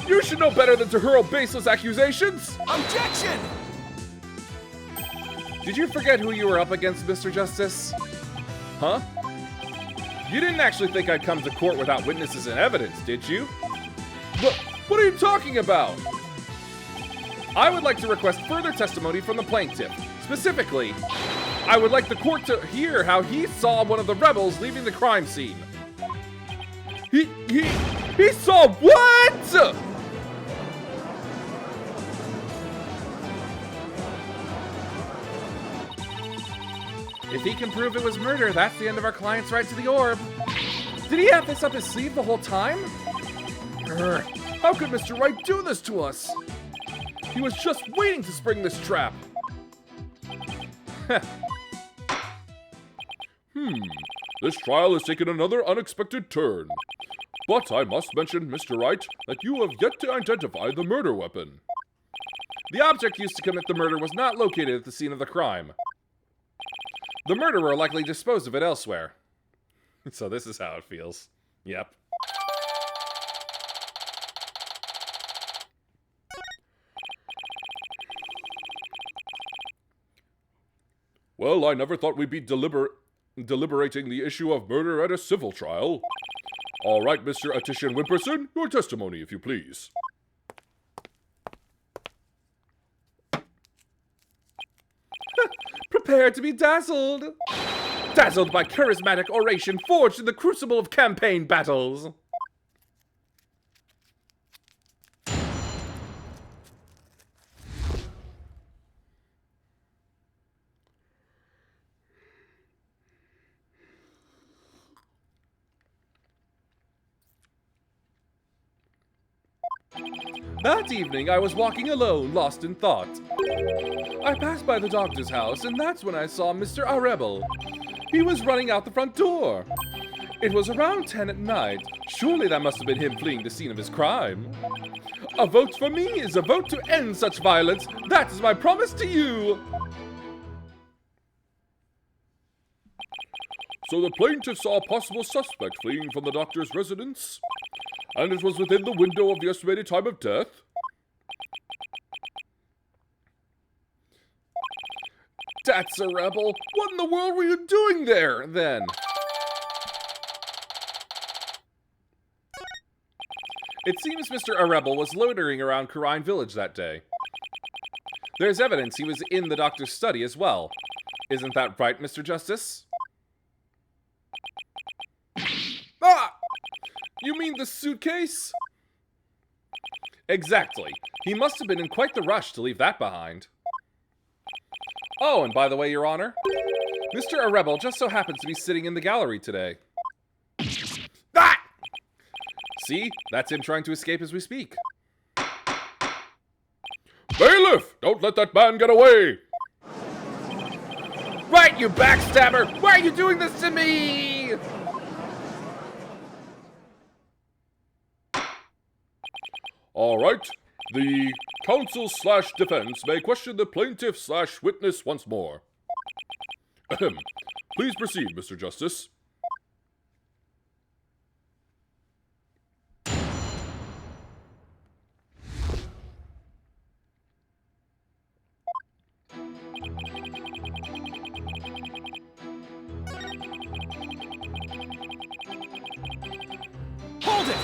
You should know better than to hurl baseless accusations! Objection! Did you forget who you were up against, Mr. Justice? Huh? You didn't actually think I'd come to court without witnesses and evidence, did you? What are you talking about? I would like to request further testimony from the plaintiff. Specifically, I would like the court to hear how he saw one of the rebels leaving the crime scene. He saw what? If he can prove it was murder, that's the end of our client's right to the orb. Did he have this up his sleeve the whole time? How could Mr. Wright do this to us? He was just waiting to spring this trap. This trial has taken another unexpected turn. But I must mention, Mr. Wright, that you have yet to identify the murder weapon. The object used to commit the murder was not located at the scene of the crime. The murderer likely disposed of it elsewhere. So this is how it feels. Yep. Well, I never thought we'd be deliberating the issue of murder at a civil trial. All right, Mr. Attition Wimperson, your testimony, if you please. Prepare to be dazzled! Dazzled by charismatic oration forged in the crucible of campaign battles! That evening, I was walking alone, lost in thought. I passed by the doctor's house, and that's when I saw Mr. Arebel. He was running out the front door. It was around 10 at night. Surely that must have been him fleeing the scene of his crime. A vote for me is a vote to end such violence. That is my promise to you. So the plaintiff saw a possible suspect fleeing from the doctor's residence? And it was within the window of the estimated time of death? That's a rebel. What in the world were you doing there, then? It seems Mr. Arebel was loitering around Karine Village that day. There's evidence he was in the doctor's study as well. Isn't that right, Mr. Justice? Ah! You mean the suitcase? Exactly. He must have been in quite the rush to leave that behind. Oh, and by the way, Your Honor, Mr. Arebel just so happens to be sitting in the gallery today. Ah! See? That's him trying to escape as we speak. Bailiff! Don't let that man get away! Right, you backstabber! Why are you doing this to me? All right. The counsel/defense may question the plaintiff/witness once more. Ahem. Please proceed, Mr. Justice. Hold it!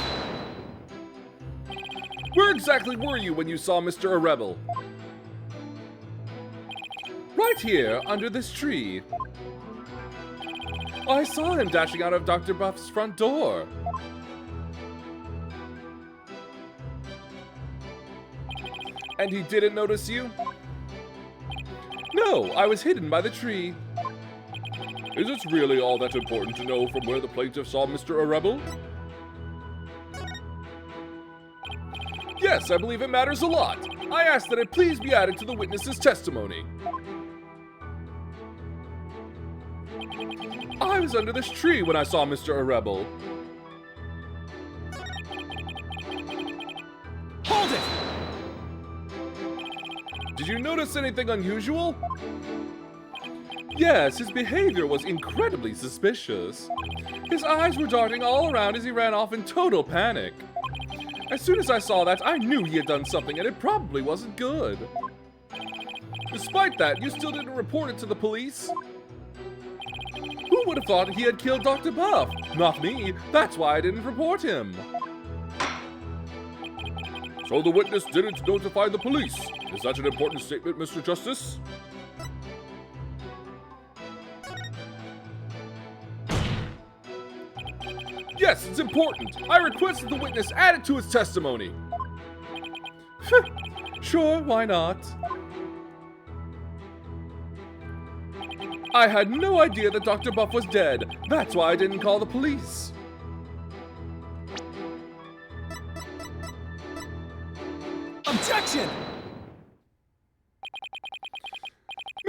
Where exactly were you when you saw Mr. Arebel? Right here, under this tree. I saw him dashing out of Dr. Buff's front door. And he didn't notice you? No, I was hidden by the tree. Is it really all that important to know from where the plaintiff saw Mr. Arebel? Yes, I believe it matters a lot. I ask that it please be added to the witness's testimony. I was under this tree when I saw Mr. Arebel. Hold it! Did you notice anything unusual? Yes, his behavior was incredibly suspicious. His eyes were darting all around as he ran off in total panic. As soon as I saw that, I knew he had done something and it probably wasn't good. Despite that, you still didn't report it to the police? Who would have thought he had killed Dr. Buff? Not me. That's why I didn't report him. So the witness didn't notify the police. Is that an important statement, Mr. Justice? Yes, it's important. I request that the witness add it to his testimony. Sure, why not? I had no idea that Dr. Buff was dead. That's why I didn't call the police. Objection!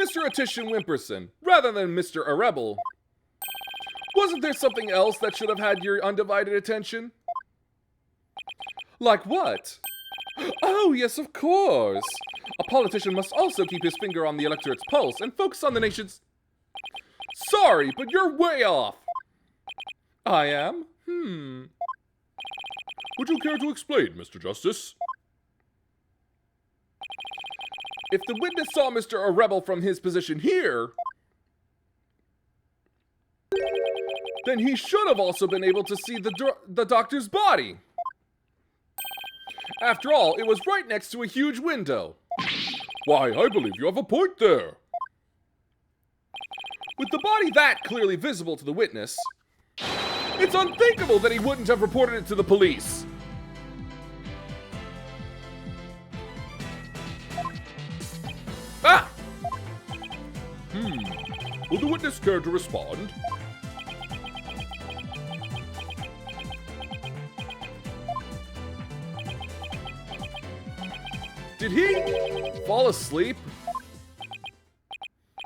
Mr. Attition Wimperson, rather than Mr. Rebel, wasn't there something else that should have had your undivided attention? Like what? Oh, yes, of course. A politician must also keep his finger on the electorate's pulse and focus on the nation's... Sorry, but you're way off. I am? Would you care to explain, Mr. Justice? If the witness saw Mr. Rebel from his position here, then he should have also been able to see the doctor's body. After all, it was right next to a huge window. Why, I believe you have a point there. With the body that clearly visible to the witness, it's unthinkable that he wouldn't have reported it to the police. Ah! Will the witness care to respond? Did he fall asleep?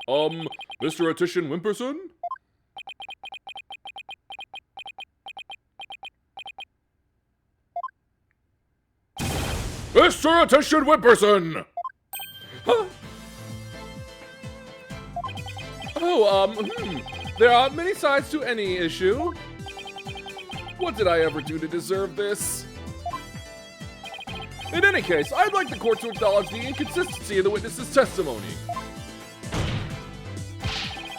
Mr. Attition Wimperson? Mr. Attition Wimperson! Huh? There are many sides to any issue. What did I ever do to deserve this? In any case, I'd like the court to acknowledge the inconsistency of the witness's testimony.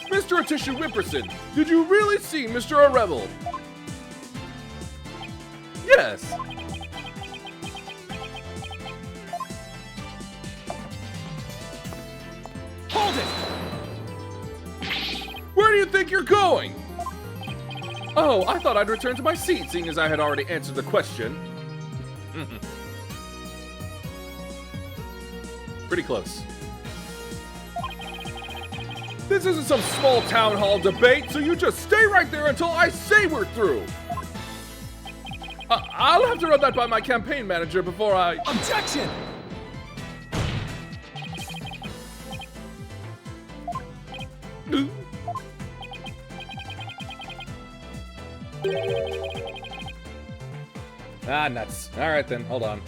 Mr. Attition Wimperson, did you really see Mr. Rebel? Yes. Hold it! Where do you think you're going? Oh, I thought I'd return to my seat, seeing as I had already answered the question. Pretty close. This isn't some small town hall debate, so you just stay right there until I say we're through. I'll have to run that by my campaign manager before I... Objection! Ah, nuts. Alright then, hold on.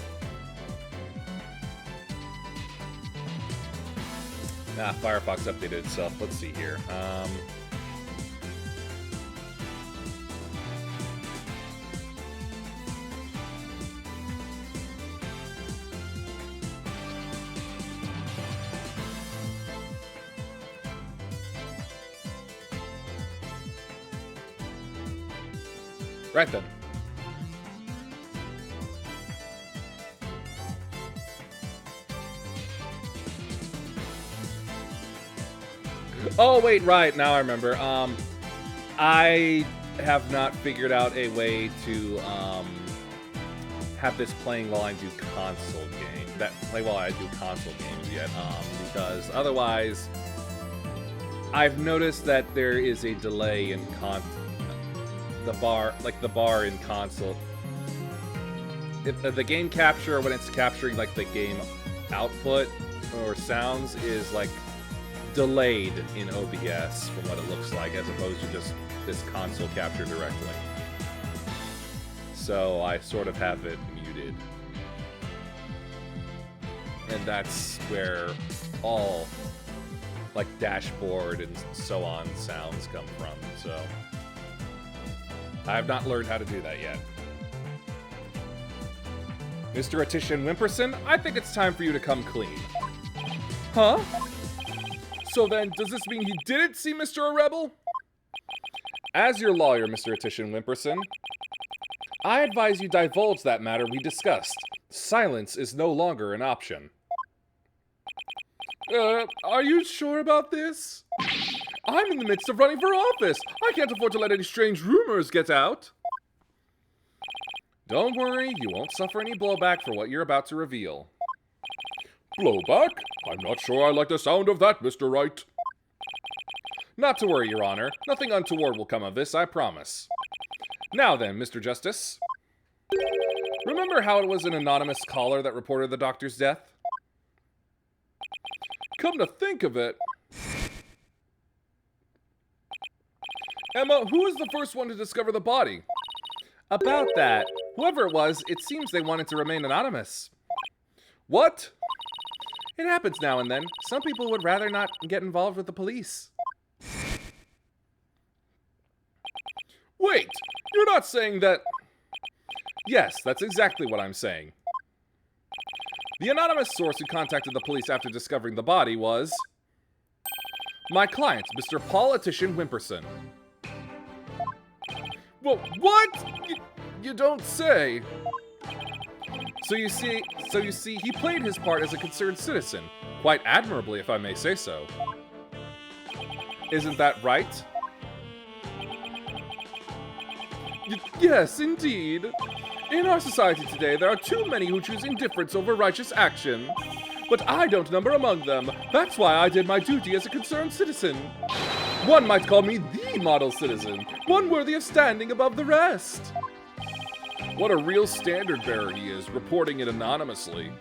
Firefox updated itself. Let's see here. Right then. Oh, wait, right. Now I remember. I have not figured out a way to have this playing while I do console games yet. Because otherwise, I've noticed that there is a delay in the bar in console. If the game capture, when it's capturing like the game output or sounds, is like delayed in OBS from what it looks like, as opposed to just this console capture directly. So I sort of have it muted. And that's where all like dashboard and so on sounds come from, so I have not learned how to do that yet. Mr. Attition Wimperson, I think it's time for you to come clean. Huh? So then, does this mean he didn't see Mr. Rebel? As your lawyer, Mr. Attition Wimperson, I advise you divulge that matter we discussed. Silence is no longer an option. Are you sure about this? I'm in the midst of running for office. I can't afford to let any strange rumors get out. Don't worry, you won't suffer any blowback for what you're about to reveal. Blowback? I'm not sure I like the sound of that, Mr. Wright. Not to worry, Your Honor. Nothing untoward will come of this, I promise. Now then, Mr. Justice. Remember how it was an anonymous caller that reported the doctor's death? Come to think of it, Emma, who was the first one to discover the body? About that, whoever it was, it seems they wanted to remain anonymous. What? It happens now and then. Some people would rather not get involved with the police. Wait, you're not saying that... Yes, that's exactly what I'm saying. The anonymous source who contacted the police after discovering the body was... my client, Mr. Politician Wimperson. Well, what? You don't say. So you see, he played his part as a concerned citizen, quite admirably, if I may say so. Isn't that right? Yes, indeed. In our society today, there are too many who choose indifference over righteous action. But I don't number among them. That's why I did my duty as a concerned citizen. One might call me the model citizen, one worthy of standing above the rest. What a real standard bearer he is, reporting it anonymously.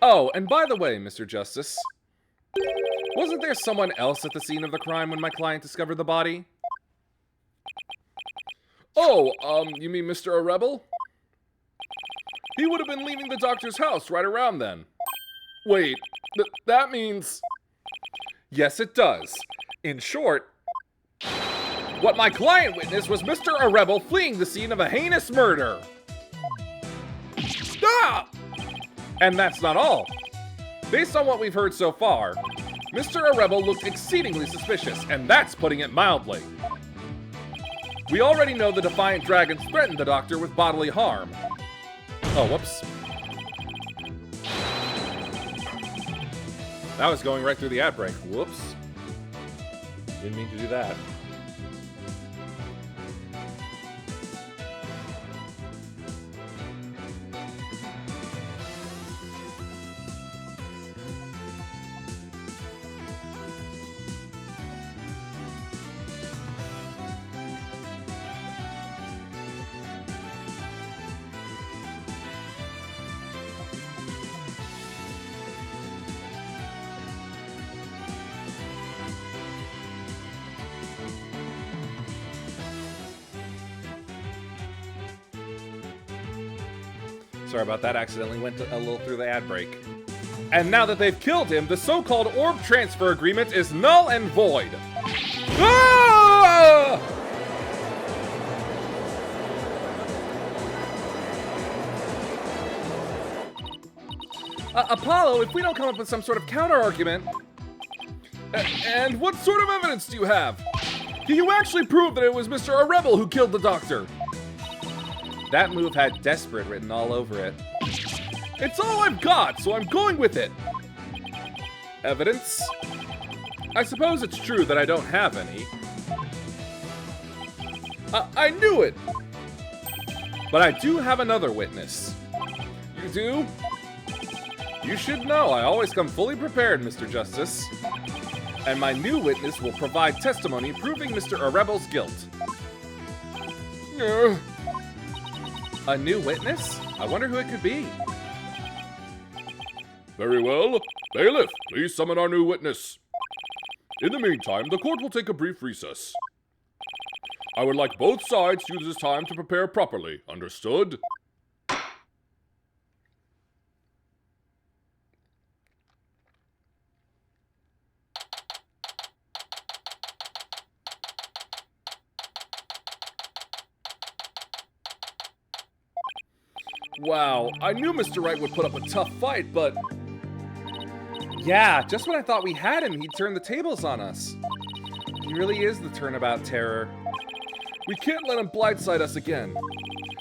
Oh, and by the way, Mr. Justice, wasn't there someone else at the scene of the crime when my client discovered the body? Oh, you mean Mr. Rebel? He would have been leaving the doctor's house right around then. Wait, that means... Yes, it does. In short, what my client witnessed was Mr. Rebel fleeing the scene of a heinous murder. Ah! And that's not all. Based on what we've heard so far, Mr. Rebel looked exceedingly suspicious, and that's putting it mildly. We already know the Defiant Dragons threatened the Doctor with bodily harm. Oh, whoops. That was going right through the ad break. Whoops. Didn't mean to do that. Sorry about that, accidentally went a little through the ad break. And now that they've killed him, the so-called orb transfer agreement is null and void. Ah! Apollo, if we don't come up with some sort of counter-argument... And what sort of evidence do you have? Can you actually prove that it was Mr. Rebel who killed the Doctor? That move had desperate written all over it. It's all I've got, so I'm going with it. Evidence? I suppose it's true that I don't have any. I knew it! But I do have another witness. You do? You should know I always come fully prepared, Mr. Justice. And my new witness will provide testimony proving Mr. Rebel's guilt. A new witness? I wonder who it could be. Very well. Bailiff, please summon our new witness. In the meantime, the court will take a brief recess. I would like both sides to use this time to prepare properly. Understood? Wow, I knew Mr. Wright would put up a tough fight, but... Yeah, just when I thought we had him, he'd turn the tables on us. He really is the Turnabout terror. We can't let him blindside us again.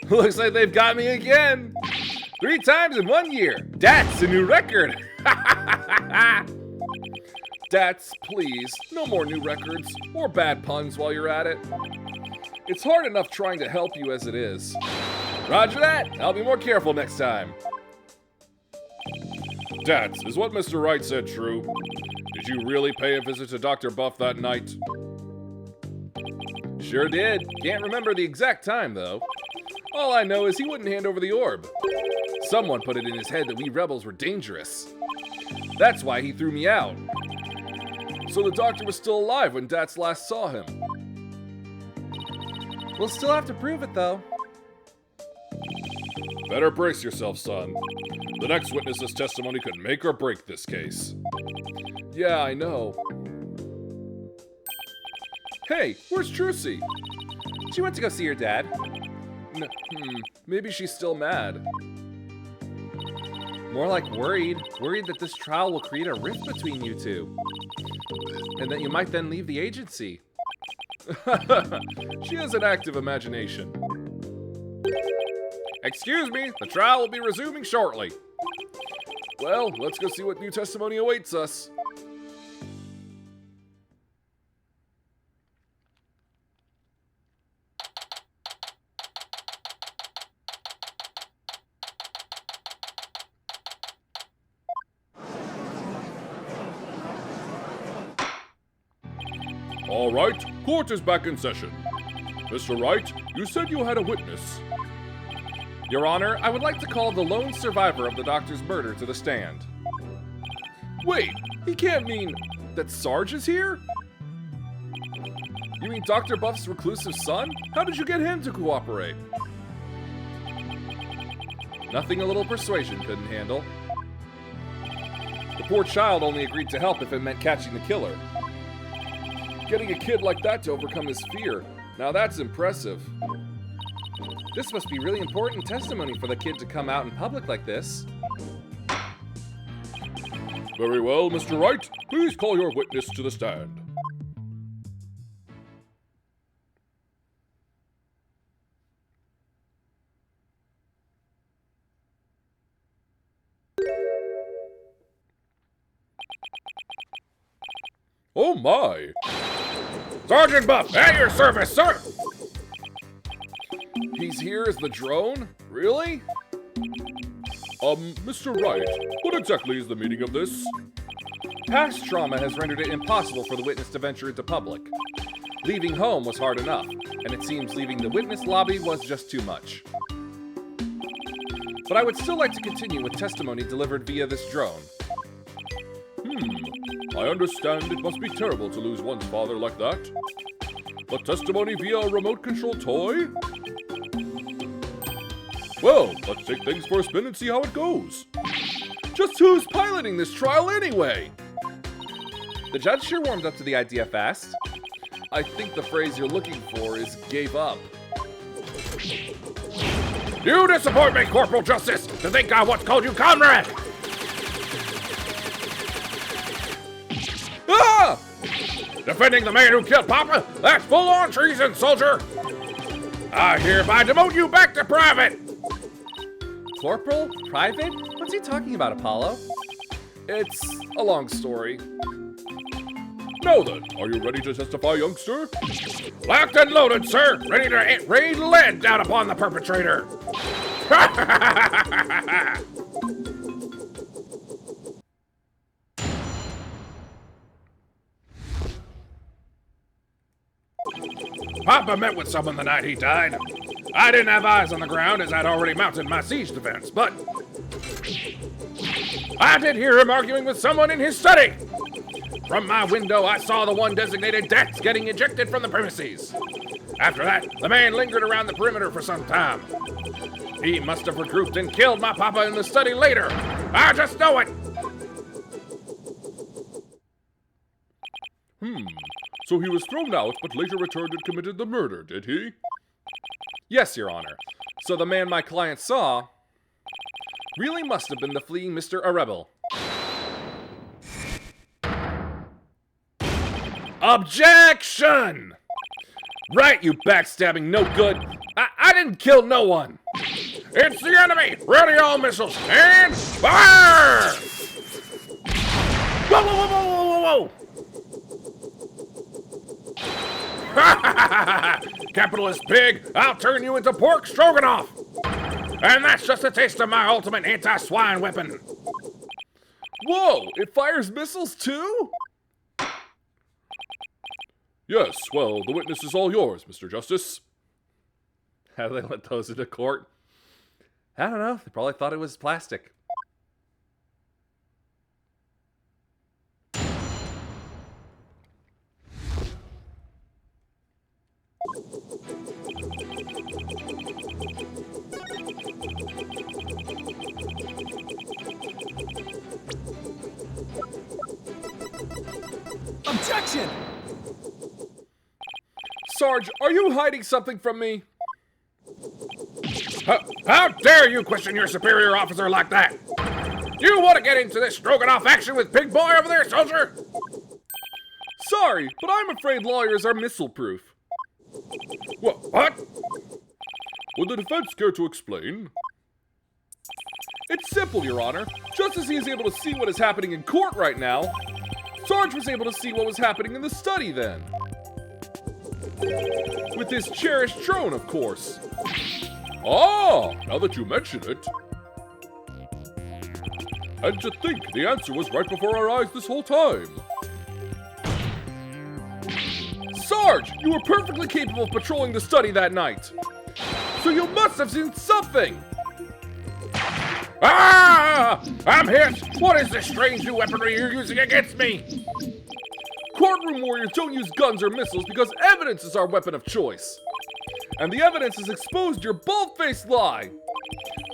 Looks like they've got me again! 3 times in 1 year! That's a new record! Dats, please, no more new records, or bad puns while you're at it. It's hard enough trying to help you as it is. Roger that! I'll be more careful next time. Dats, is what Mr. Wright said true? Did you really pay a visit to Dr. Buff that night? Sure did. Can't remember the exact time, though. All I know is he wouldn't hand over the orb. Someone put it in his head that we rebels were dangerous. That's why he threw me out. So the doctor was still alive when Dats last saw him. We'll still have to prove it, though. Better brace yourself, son. The next witness's testimony could make or break this case. Yeah, I know. Hey, where's Trucy? She went to go see her dad. Maybe she's still mad. More like worried. Worried that this trial will create a rift between you two. And that you might then leave the agency. She has an active imagination. Excuse me, the trial will be resuming shortly. Well, let's go see what new testimony awaits us. All right, court is back in session. Mr. Wright, you said you had a witness. Your Honor, I would like to call the lone survivor of the doctor's murder to the stand. Wait, he can't mean that Sarge is here? You mean Dr. Buff's reclusive son? How did you get him to cooperate? Nothing a little persuasion couldn't handle. The poor child only agreed to help if it meant catching the killer. Getting a kid like that to overcome his fear. Now that's impressive. This must be really important testimony for the kid to come out in public like this. Very well, Mr. Wright. Please call your witness to the stand. Oh my! Sergeant Buff, at your service, sir! He's here as the drone? Really? Mr. Wright, what exactly is the meaning of this? Past trauma has rendered it impossible for the witness to venture into public. Leaving home was hard enough, and it seems leaving the witness lobby was just too much. But I would still like to continue with testimony delivered via this drone. I understand it must be terrible to lose one's father like that. But testimony via a remote-controlled toy? Well, let's take things for a spin and see how it goes. Just who's piloting this trial anyway? The judge sure warmed up to the idea fast. I think the phrase you're looking for is gave up. You disappoint me, Corporal Justice, to think I once called you comrade! Ah! Defending the man who killed Papa? That's full-on treason, soldier! I hereby demote you back to private! Corporal? Private? What's he talking about, Apollo? It's a long story. Now then, are you ready to testify, youngster? Locked and loaded, sir! Ready to rain lead down upon the perpetrator! Papa met with someone the night he died. I didn't have eyes on the ground as I'd already mounted my siege defense, but I did hear him arguing with someone in his study. From my window, I saw the one designated Dex getting ejected from the premises. After that, the man lingered around the perimeter for some time. He must have regrouped and killed my papa in the study later. I just know it. So he was thrown out, but later returned and committed the murder, did he? Yes, Your Honor. So the man my client saw really must have been the fleeing Mr. Rebel. Objection! Right, you backstabbing no good. I didn't kill no one. It's the enemy! Ready all missiles, and fire! Whoa, whoa, whoa, whoa, whoa, whoa! Capitalist pig, I'll turn you into pork stroganoff! And that's just a taste of my ultimate anti-swine weapon. Whoa, it fires missiles too? Yes, well, the witness is all yours, Mr. Justice. How do they let those into court? I don't know. They probably thought it was plastic. Objection! Sarge, are you hiding something from me? How dare you question your superior officer like that? You want to get into this stroking-off action with Big Boy over there, soldier? Sorry, but I'm afraid lawyers are missile-proof. What? Would the defense care to explain? It's simple, Your Honor. Just as he is able to see what is happening in court right now, Sarge was able to see what was happening in the study then. With his cherished drone, of course. Ah, now that you mention it. And to think the answer was right before our eyes this whole time. Sarge, you were perfectly capable of patrolling the study that night. So you must have seen something! Ah! I'm hit! What is this strange new weaponry you're using against me? Courtroom warriors don't use guns or missiles because evidence is our weapon of choice. And the evidence has exposed your bald-faced lie.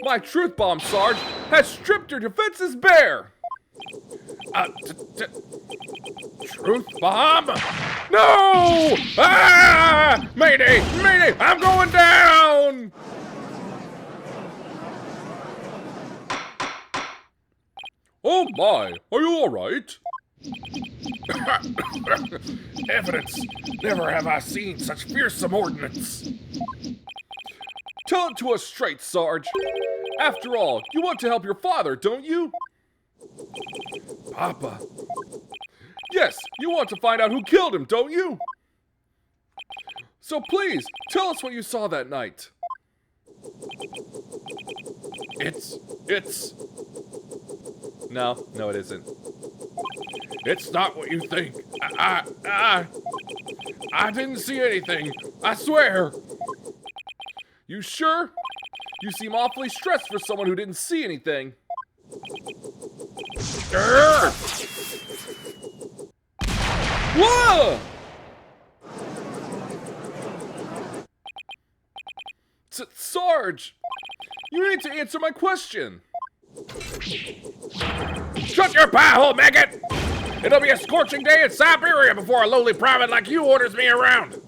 My truth bomb, Sarge, has stripped your defenses bare. Truth bomb? No! Ah! Mayday! Mayday! I'm going down! Oh my, are you alright? Evidence! Never have I seen such fearsome ordnance! Tell it to us straight, Sarge. After all, you want to help your father, don't you? Papa. Yes, you want to find out who killed him, don't you? So please, tell us what you saw that night. It's... No, it isn't. It's not what you think. I didn't see anything. I swear. You sure? You seem awfully stressed for someone who didn't see anything. Whoa! Sarge! You need to answer my question. Shut your pie hole, maggot! It'll be a scorching day in Siberia before a lowly private like you orders me around.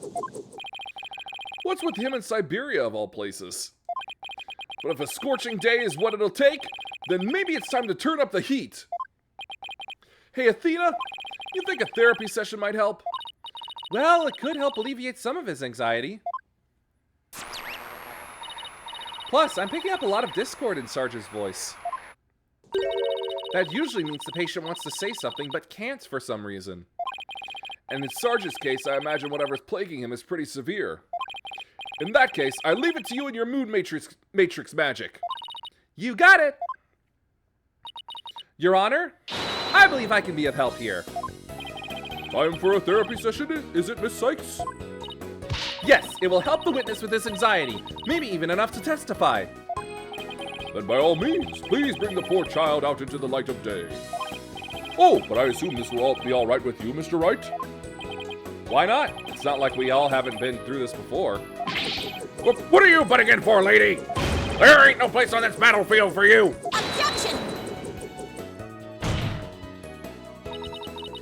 What's with him in Siberia, of all places? But if a scorching day is what it'll take, then maybe it's time to turn up the heat. Hey, Athena, you think a therapy session might help? Well, it could help alleviate some of his anxiety. Plus, I'm picking up a lot of discord in Sarge's voice. That usually means the patient wants to say something but can't for some reason. And in Sarge's case, I imagine whatever's plaguing him is pretty severe. In that case, I leave it to you and your mood matrix magic. You got it! Your Honor, I believe I can be of help here. Time for a therapy session, is it, Miss Sykes? Yes, it will help the witness with his anxiety, maybe even enough to testify. Then by all means, please bring the poor child out into the light of day. Oh, but I assume this will all be all right with you, Mr. Wright? Why not? It's not like we all haven't been through this before. What are you butting in for, lady? There ain't no place on this battlefield for you. Objection!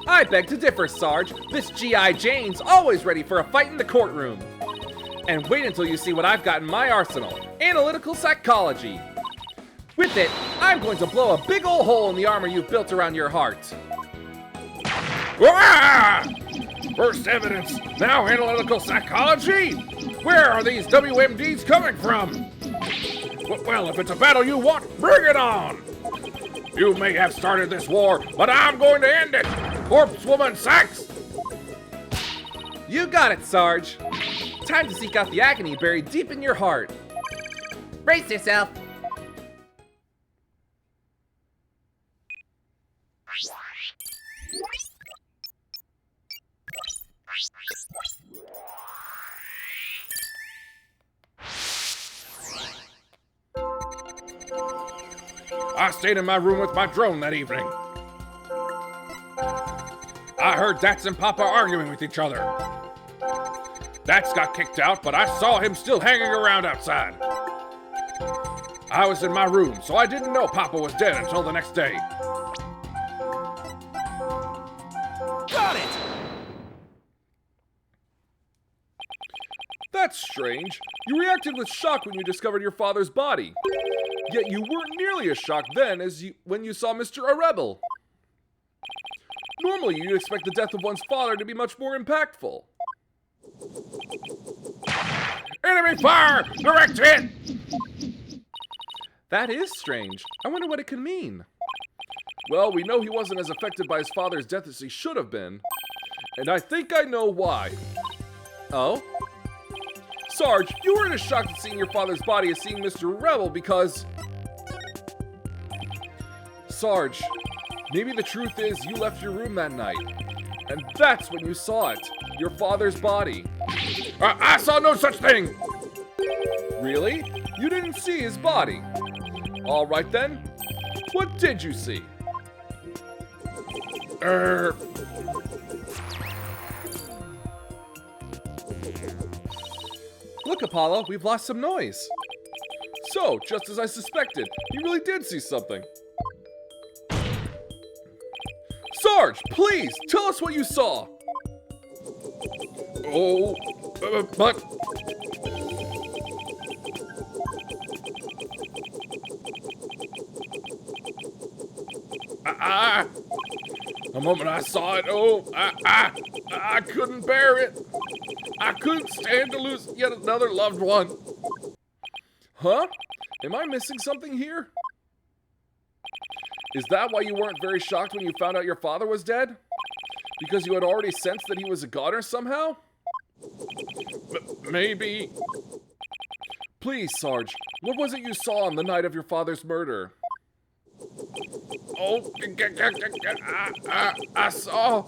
I beg to differ, Sarge. This G.I. Jane's always ready for a fight in the courtroom. And wait until you see what I've got in my arsenal. Analytical psychology. With it, I'm going to blow a big ol' hole in the armor you've built around your heart. Ah! First evidence, now analytical psychology? Where are these WMDs coming from? Well, if it's a battle you want, bring it on! You may have started this war, but I'm going to end it! Corpse Woman Sykes! You got it, Sarge. Time to seek out the agony buried deep in your heart. Brace yourself. I stayed in my room with my drone that evening. I heard Dats and Papa arguing with each other. Dax got kicked out, but I saw him still hanging around outside. I was in my room, so I didn't know Papa was dead until the next day. Got it! That's strange. You reacted with shock when you discovered your father's body. Yet you weren't nearly as shocked then as when you saw Mr. Rebel. Normally, you'd expect the death of one's father to be much more impactful. Enemy fire! Direct hit! That is strange. I wonder what it could mean. Well, we know he wasn't as affected by his father's death as he should have been. And I think I know why. Oh? Sarge, you weren't as shocked at seeing your father's body as seeing Mr. Rebel because... Sarge, maybe the truth is you left your room that night. And that's when you saw it. Your father's body. I saw no such thing! Really? You didn't see his body? Alright then. What did you see? Look, Apollo, we've lost some noise. So, just as I suspected, you really did see something. Sarge, please, tell us what you saw. Oh, but... The moment I saw it, I couldn't bear it. I couldn't stand to lose yet another loved one. Huh? Am I missing something here? Is that why you weren't very shocked when you found out your father was dead? Because you had already sensed that he was a goner somehow? Maybe. Please, Sarge, what was it you saw on the night of your father's murder? Oh, I saw.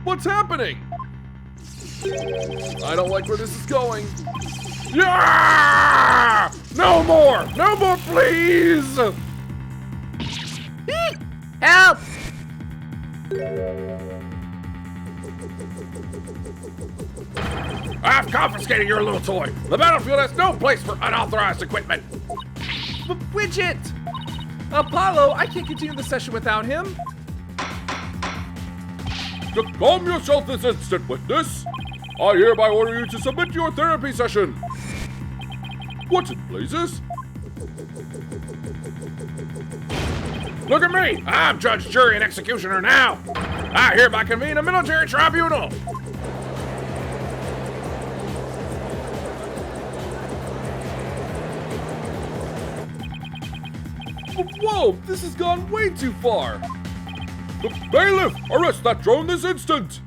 What's happening? I don't like where this is going. Yeah! No more! No more, please! Help! I've confiscated your little toy. The battlefield has no place for unauthorized equipment. But Widget! Apollo, I can't continue the session without him. Calm yourself this instant, witness. I hereby order you to submit to your therapy session. What's in blazes? Look at me! I'm judge, jury, and executioner now. I hereby convene a military tribunal. Whoa, this has gone way too far. Bailiff, arrest that drone this instant.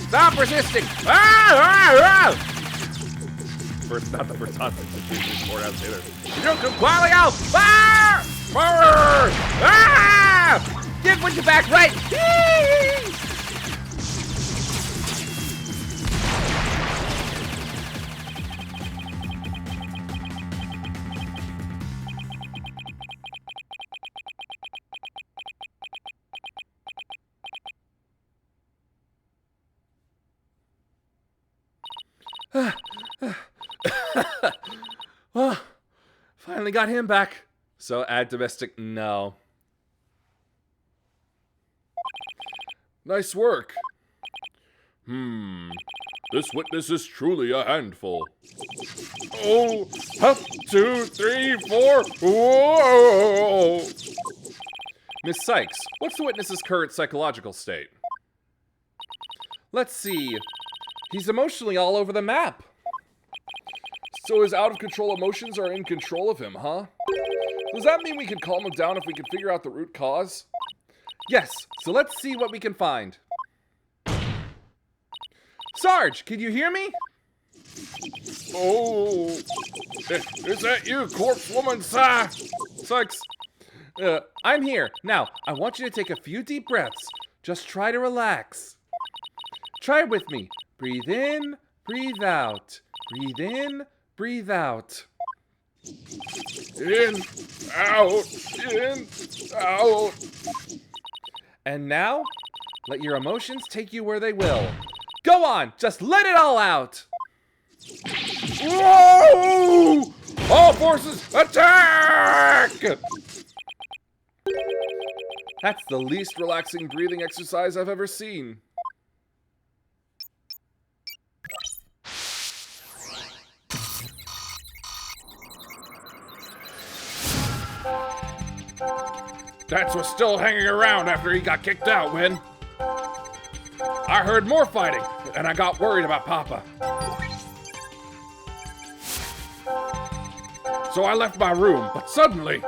Stop resisting! First, not the first hostage situation, 4 hours later. You come quietly out! Fire! Fire! Get with your back right! Well, finally got him back. So add domestic, no. Nice work. This witness is truly a handful. Oh, up, 2, 3, 4. Whoa! Miss Sykes, what's the witness's current psychological state? Let's see. He's emotionally all over the map. So his out-of-control emotions are in control of him, huh? Does that mean we can calm him down if we can figure out the root cause? Yes, so let's see what we can find. Sarge, can you hear me? Oh, is that you, corpse woman, sir? Sykes, I'm here. Now, I want you to take a few deep breaths. Just try to relax. Try it with me. Breathe in, breathe out. Breathe in, breathe out. In, out. And now, let your emotions take you where they will. Go on, just let it all out! Whoa! All forces, attack! That's the least relaxing breathing exercise I've ever seen. That's what's still hanging around after he got kicked out, Win. I heard more fighting, and I got worried about Papa. So I left my room, but suddenly,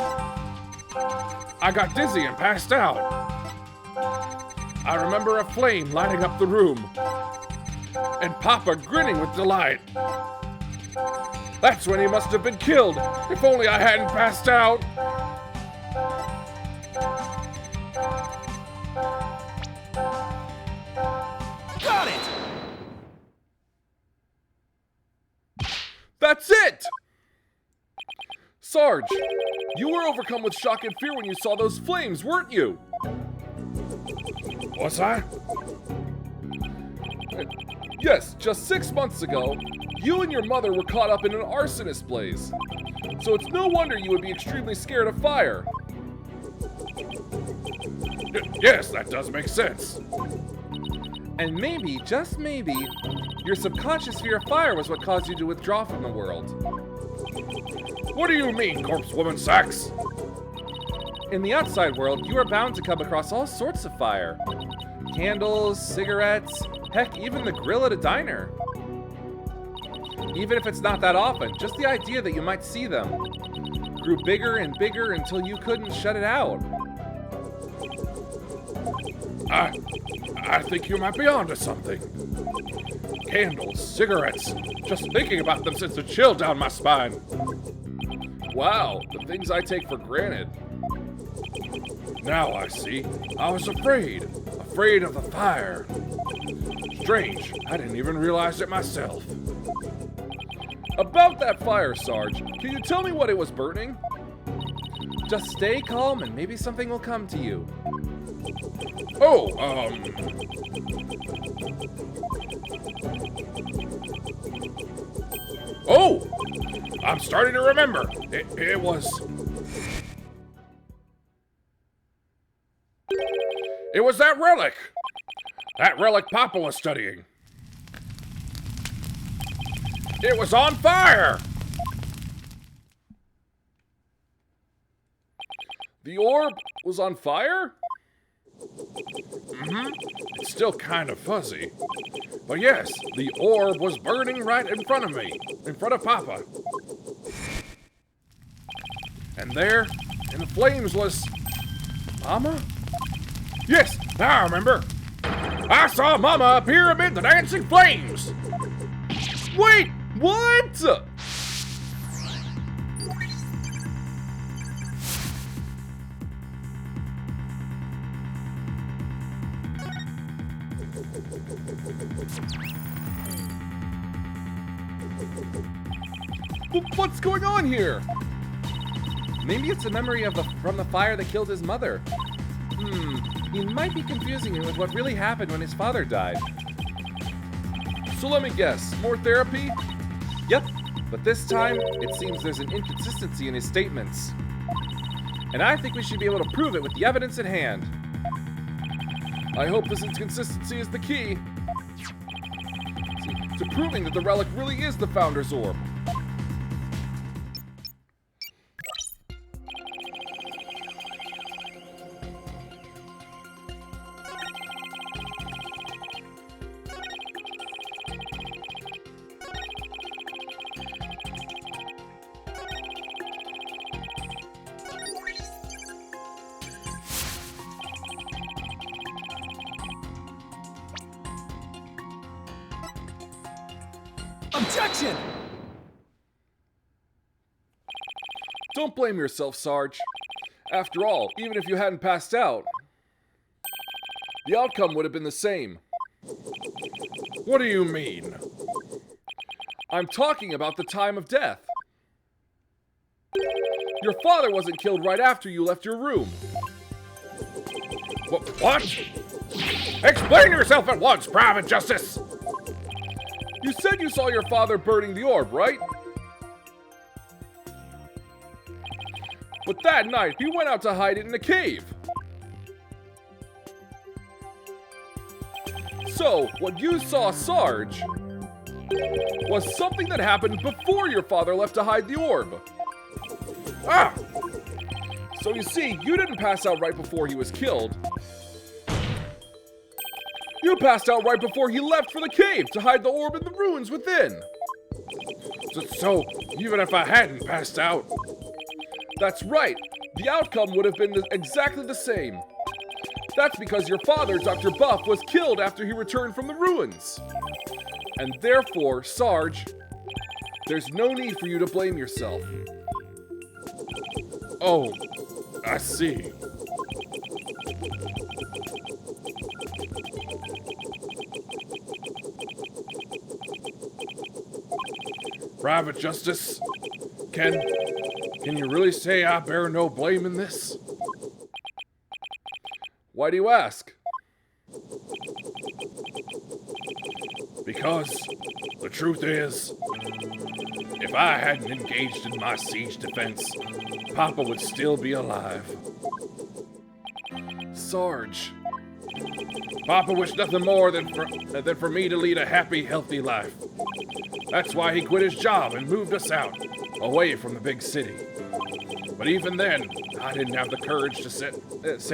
I got dizzy and passed out. I remember a flame lighting up the room, and Papa grinning with delight. That's when he must have been killed. If only I hadn't passed out. Got it! That's it! Sarge, you were overcome with shock and fear when you saw those flames, weren't you? Was I? Yes, just 6 months ago, you and your mother were caught up in an arsonist blaze. So it's no wonder you would be extremely scared of fire. Yes, that does make sense. And maybe, just maybe, your subconscious fear of fire was what caused you to withdraw from the world. What do you mean, Corpse Woman Sachs? In the outside world, you are bound to come across all sorts of fire. Candles, cigarettes, heck, even the grill at a diner. Even if it's not that often, just the idea that you might see them grew bigger and bigger until you couldn't shut it out. I think you might be onto something. Candles, cigarettes, just thinking about them sends a chill down my spine. Wow, the things I take for granted. Now I see. I was afraid of the fire. Strange, I didn't even realize it myself. About that fire, Sarge, can you tell me what it was burning? Just stay calm and maybe something will come to you. Oh, I'm starting to remember. It was that relic. That relic Papa was studying. It was on fire. The orb was on fire? It's still kind of fuzzy. But yes, the orb was burning right in front of me, in front of Papa. And there, in the flames was Mama? Yes, now I remember. I saw Mama appear amid the dancing flames. Wait, what? What's going on here? Maybe it's a memory from the fire that killed his mother. He might be confusing it with what really happened when his father died. So let me guess, more therapy? Yep, but this time, it seems there's an inconsistency in his statements. And I think we should be able to prove it with the evidence at hand. I hope this inconsistency is the key to proving that the relic really is the Founder's Orb. Objection! Don't blame yourself, Sarge. After all, even if you hadn't passed out, the outcome would have been the same. What do you mean? I'm talking about the time of death. Your father wasn't killed right after you left your room. What? Explain yourself at once, Private Justice! You said you saw your father burning the orb, right? But that night, he went out to hide it in a cave. So, what you saw, Sarge, was something that happened before your father left to hide the orb. Ah! So you see, you didn't pass out right before he was killed. You passed out right before he left for the cave to hide the orb in the ruins within. So even if I hadn't passed out... That's right. The outcome would have been exactly the same. That's because your father, Dr. Buff, was killed after he returned from the ruins. And therefore, Sarge, there's no need for you to blame yourself. Oh, I see. Private Justice, can you really say I bear no blame in this? Why do you ask? Because the truth is, if I hadn't engaged in my siege defense, Papa would still be alive. Sarge. Papa wished nothing more than for me to lead a happy, healthy life. That's why he quit his job and moved us out, away from the big city. But even then, I didn't have the courage to set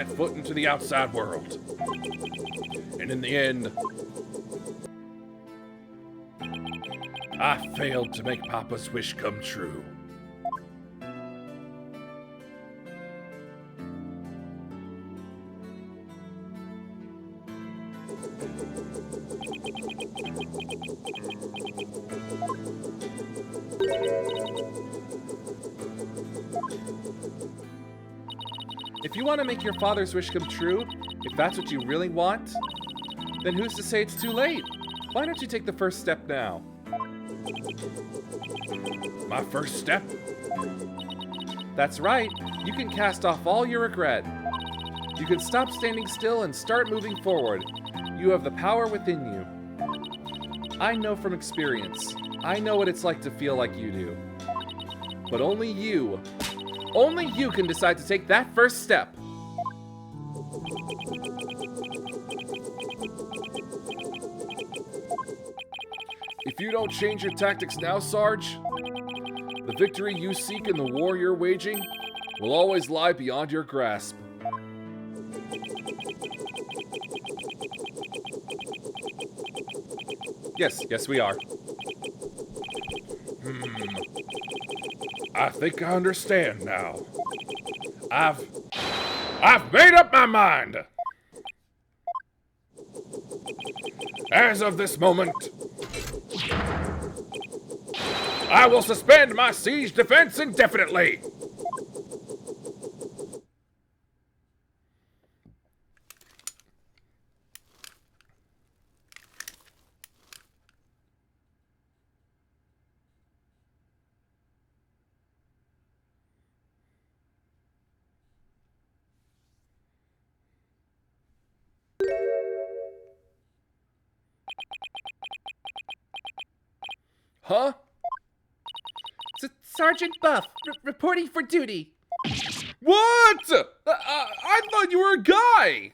foot into the outside world. And in the end, I failed to make Papa's wish come true. If you want to make your father's wish come true, if that's what you really want, then who's to say it's too late? Why don't you take the first step now? My first step? That's right. You can cast off all your regret. You can stop standing still and start moving forward. You have the power within you. I know from experience. I know what it's like to feel like you do. But only you can decide to take that first step. If you don't change your tactics now, Sarge, the victory you seek in the war you're waging will always lie beyond your grasp. Yes, we are. I think I understand now. I've made up my mind. As of this moment, I will suspend my siege defense indefinitely. Huh? Sergeant Buff, reporting for duty. What? I thought you were a guy!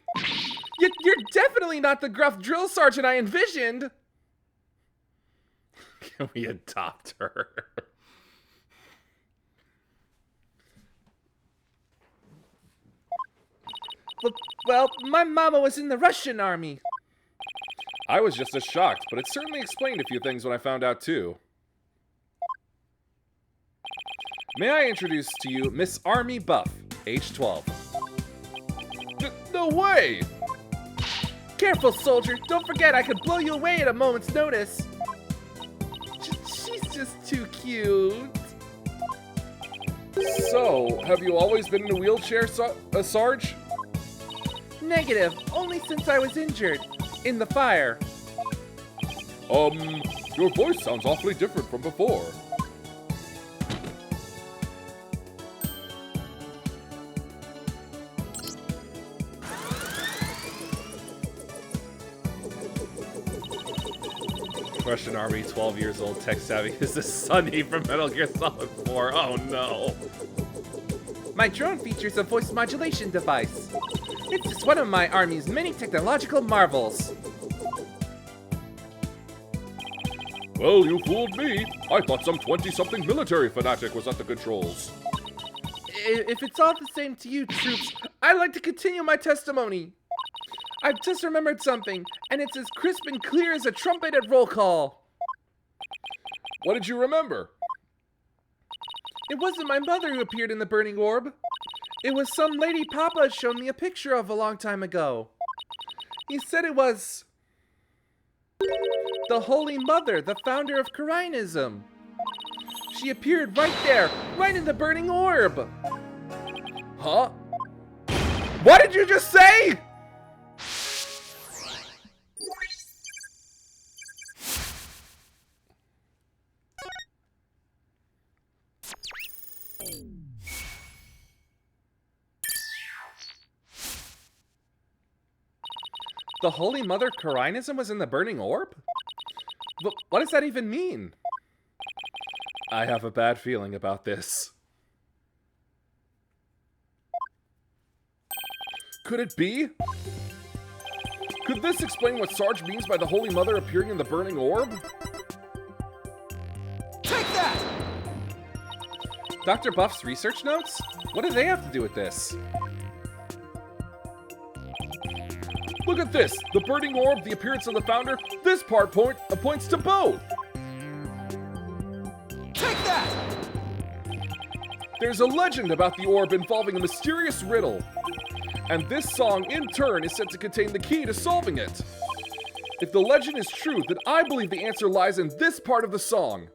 You're definitely not the gruff drill sergeant I envisioned. Can we adopt her? Well, my mama was in the Russian army. I was just as shocked, but it certainly explained a few things when I found out too. May I introduce to you Miss Army Buff, age 12. No way! Careful, soldier. Don't forget I could blow you away at a moment's notice. She's just too cute. So, have you always been in a wheelchair, Sarge? Negative. Only since I was injured. In the fire. Your voice sounds awfully different from before. Russian Army 12 years old tech savvy is the Sunny from Metal Gear Solid 4. Oh no. My drone features a voice modulation device. It's just one of my Army's many technological marvels. Well, you fooled me. I thought some 20-something military fanatic was at the controls. If it's all the same to you, troops, I'd like to continue my testimony. I've just remembered something, and it's as crisp and clear as a trumpeted roll call. What did you remember? It wasn't my mother who appeared in the burning orb. It was some lady Papa had shown me a picture of a long time ago. He said it was the Holy Mother, the founder of Kyrienism. She appeared right there, right in the burning orb. Huh? What did you just say? The Holy Mother Kyrienism was in the burning orb? But what does that even mean? I have a bad feeling about this. Could it be? Could this explain what Sarge means by the Holy Mother appearing in the burning orb? Take that! Dr. Buff's research notes? What do they have to do with this? Look at this! The burning orb, the appearance of the founder, this part points to both! Take that! There's a legend about the orb involving a mysterious riddle, and this song, in turn, is said to contain the key to solving it. If the legend is true, then I believe the answer lies in this part of the song.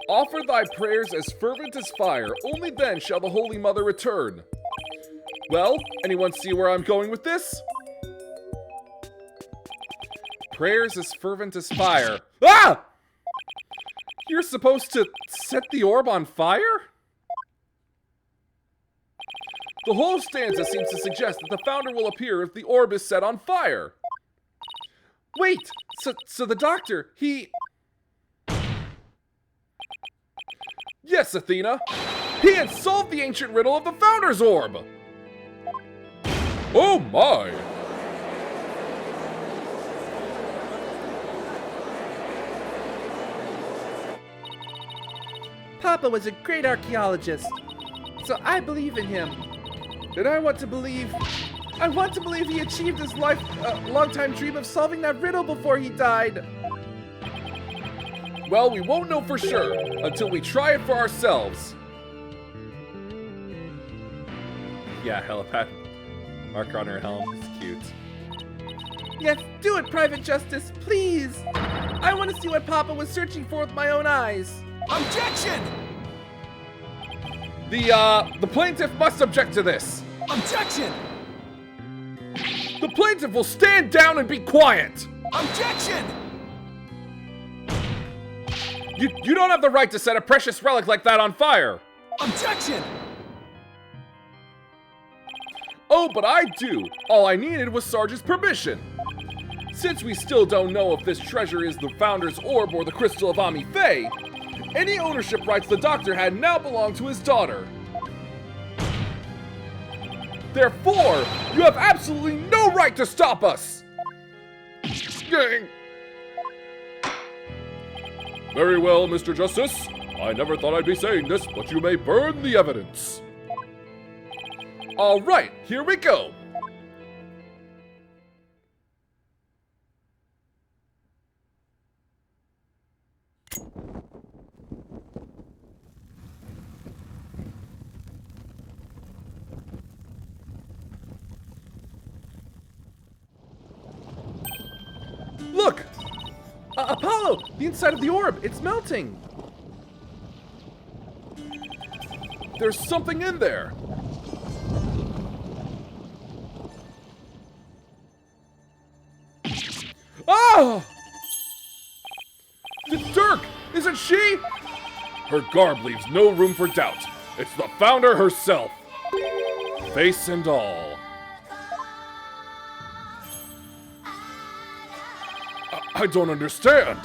Offer thy prayers as fervent as fire, only then shall the Holy Mother return. Well, anyone see where I'm going with this? Prayers as fervent as fire. Ah! You're supposed to set the orb on fire? The whole stanza seems to suggest that the founder will appear if the orb is set on fire. Wait, so the doctor, he... Yes, Athena. He had solved the ancient riddle of the founder's orb. Oh my! Papa was a great archaeologist, so I believe in him. And I want to believe he achieved his long-time dream of solving that riddle before he died. Well, we won't know for sure until we try it for ourselves. Yeah, helipad marker on her helm is cute. Yes, do it, Private Justice, please. I want to see what Papa was searching for with my own eyes. Objection! The plaintiff must object to this. Objection! The plaintiff will stand down and be quiet. Objection! You don't have the right to set a precious relic like that on fire. Objection! Oh, but I do. All I needed was Sarge's permission. Since we still don't know if this treasure is the founder's orb or the crystal of Ami Faye, any ownership rights the doctor had now belong to his daughter. Therefore, you have absolutely no right to stop us! Very well, Mr. Justice. I never thought I'd be saying this, but you may burn the evidence. All right, here we go. Look! Apollo! The inside of the orb! It's melting! There's something in there. Oh! It's Dirk! Isn't she? Her garb leaves no room for doubt. It's the founder herself. Face and all. I don't understand.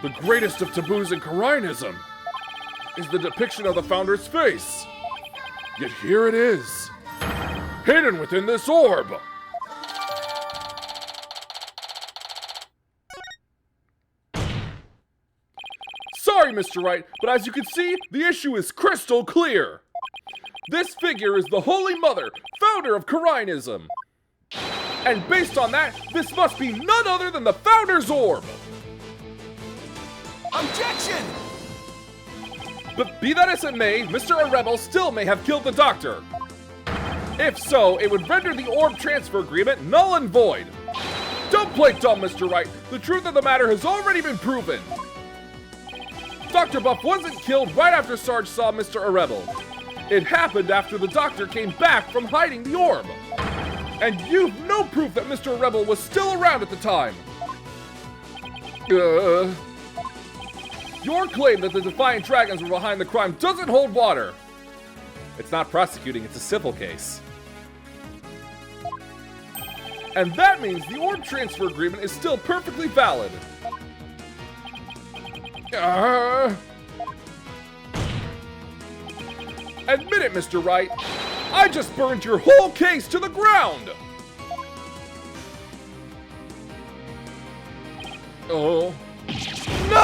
The greatest of taboos in Coriolism is the depiction of the founder's face. Yet here it is, hidden within this orb. Sorry, Mr. Wright, but as you can see, the issue is crystal clear. This figure is the Holy Mother, founder of Coriolism. And based on that, this must be none other than the founder's orb. Objection! But be that as it may, Mr. Rebel still may have killed the doctor. If so, it would render the orb transfer agreement null and void. Don't play dumb, Mr. Wright. The truth of the matter has already been proven. Dr. Buff wasn't killed right after Sarge saw Mr. Rebel. It happened after the doctor came back from hiding the orb. And you've no proof that Mr. Rebel was still around at the time. Your claim that the Defiant Dragons were behind the crime doesn't hold water. It's not prosecuting, it's a civil case. And that means the orb transfer agreement is still perfectly valid. Admit it, Mr. Wright. I just burned your whole case to the ground! Oh. No!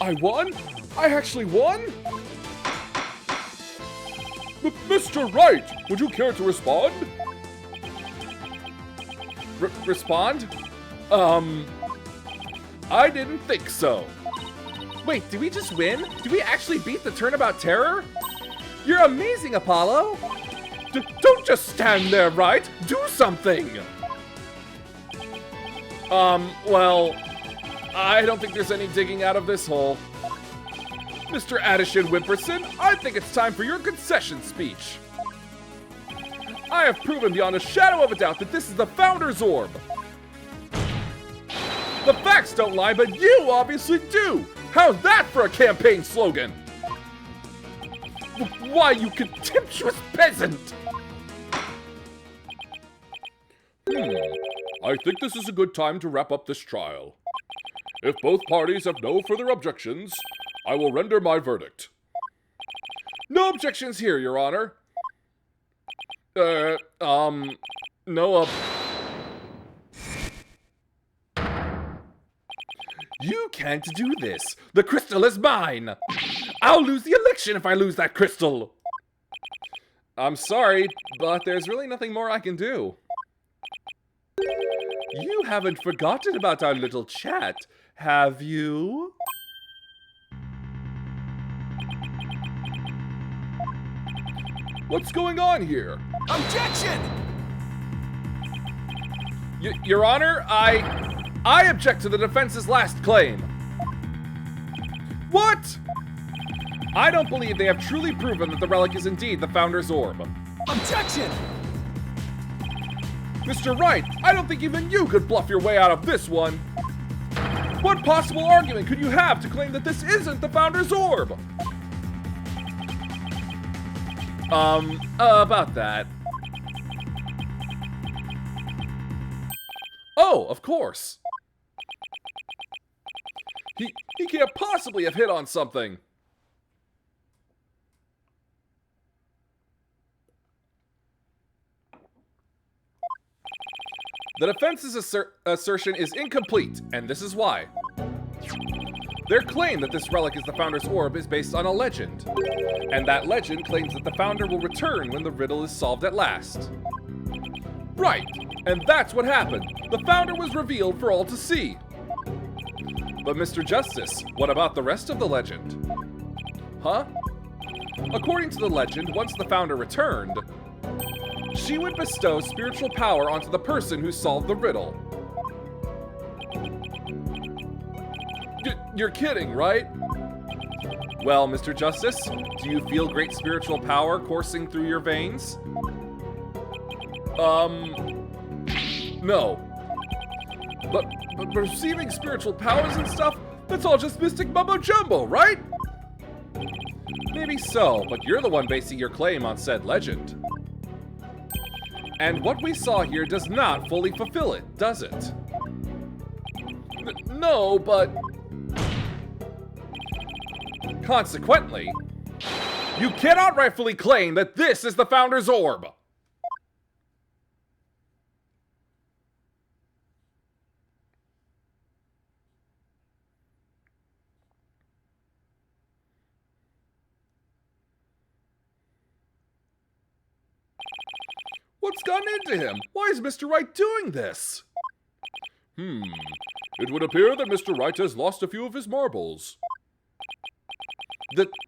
I won? I actually won? Mr. Wright, would you care to respond? Respond? I didn't think so. Wait, did we just win? Did we actually beat the Turnabout Terror? You're amazing, Apollo! Don't just stand there, right? Do something! Well, I don't think there's any digging out of this hole. Mr. Addison Wimperson, I think it's time for your concession speech. I have proven beyond a shadow of a doubt that this is the Founder's Orb. The facts don't lie, but you obviously do! How's that for a campaign slogan? Why, you contemptuous peasant! I think this is a good time to wrap up this trial. If both parties have no further objections, I will render my verdict. No objections here, Your Honor. No, You can't do this. The crystal is mine. I'll lose the election if I lose that crystal. I'm sorry, but there's really nothing more I can do. You haven't forgotten about our little chat, have you? What's going on here? Objection! Your Honor, I object to the defense's last claim. What? I don't believe they have truly proven that the relic is indeed the Founder's Orb. Objection! Mr. Wright, I don't think even you could bluff your way out of this one. What possible argument could you have to claim that this isn't the Founder's Orb? About that. Oh, of course. He can't possibly have hit on something. The defense's assertion is incomplete, and this is why. Their claim that this relic is the Founder's Orb is based on a legend, and that legend claims that the Founder will return when the riddle is solved at last. Right, and that's what happened. The Founder was revealed for all to see. But Mr. Justice, what about the rest of the legend? Huh? According to the legend, once the Founder returned, she would bestow spiritual power onto the person who solved the riddle. You're kidding, right? Well, Mr. Justice, do you feel great spiritual power coursing through your veins? No. But receiving spiritual powers and stuff, that's all just mystic mumbo-jumbo, right? Maybe so, but you're the one basing your claim on said legend. And what we saw here does not fully fulfill it, does it? No, but... Consequently, you cannot rightfully claim that this is the Founder's Orb! What's gotten into him? Why is Mr. Wright doing this? It would appear that Mr. Wright has lost a few of his marbles.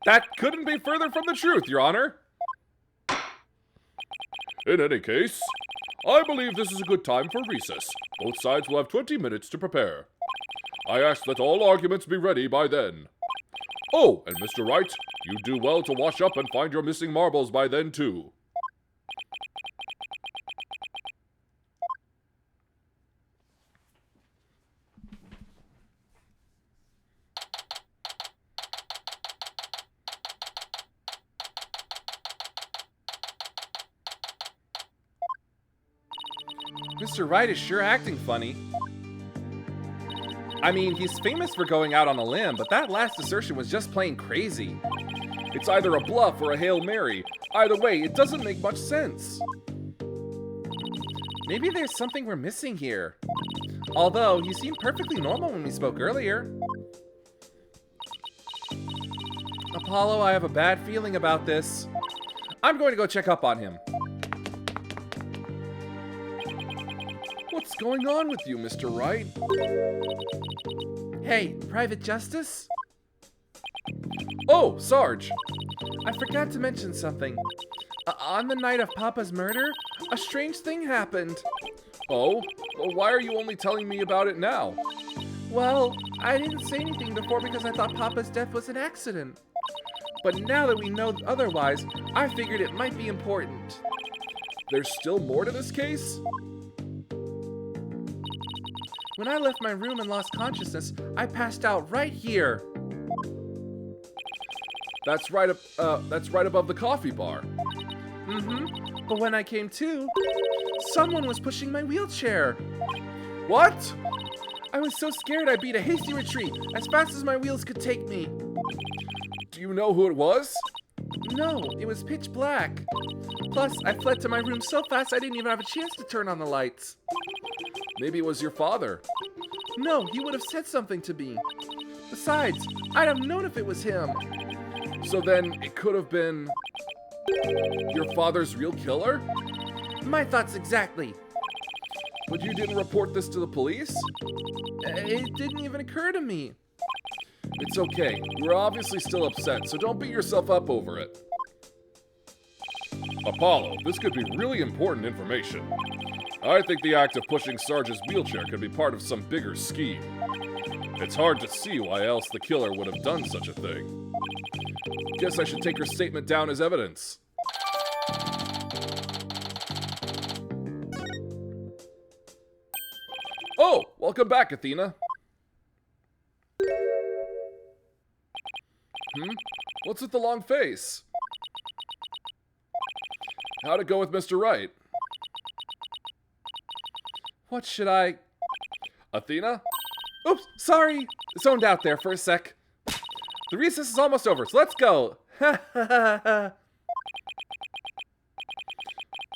That couldn't be further from the truth, Your Honor. In any case, I believe this is a good time for recess. Both sides will have 20 minutes to prepare. I ask that all arguments be ready by then. Oh, and Mr. Wright, you do well to wash up and find your missing marbles by then, too. Mr. Wright is sure acting funny. I mean, he's famous for going out on a limb, but that last assertion was just plain crazy. It's either a bluff or a Hail Mary. Either way, it doesn't make much sense. Maybe there's something we're missing here. Although, he seemed perfectly normal when we spoke earlier. Apollo, I have a bad feeling about this. I'm going to go check up on him. What's going on with you, Mr. Wright? Hey, Private Justice? Oh, Sarge. I forgot to mention something. On the night of Papa's murder, a strange thing happened. Oh? Well, why are you only telling me about it now? Well, I didn't say anything before because I thought Papa's death was an accident. But now that we know otherwise, I figured it might be important. There's still more to this case? When I left my room and lost consciousness, I passed out right here. That's right above the coffee bar. Mm-hmm. But when I came to, someone was pushing my wheelchair. What? I was so scared I beat a hasty retreat as fast as my wheels could take me. Do you know who it was? No, it was pitch black. Plus, I fled to my room so fast I didn't even have a chance to turn on the lights. Maybe it was your father. No, he would have said something to me. Besides, I'd have known if it was him. So then, it could have been... your father's real killer? My thoughts exactly. But you didn't report this to the police? It didn't even occur to me. It's okay. You were obviously still upset, so don't beat yourself up over it. Apollo, this could be really important information. I think the act of pushing Sarge's wheelchair could be part of some bigger scheme. It's hard to see why else the killer would have done such a thing. Guess I should take her statement down as evidence. Oh, welcome back, Athena. What's with the long face? How'd it go with Mr. Wright? What should I... Athena? Oops, sorry. Zoned out there for a sec. The recess is almost over, so let's go.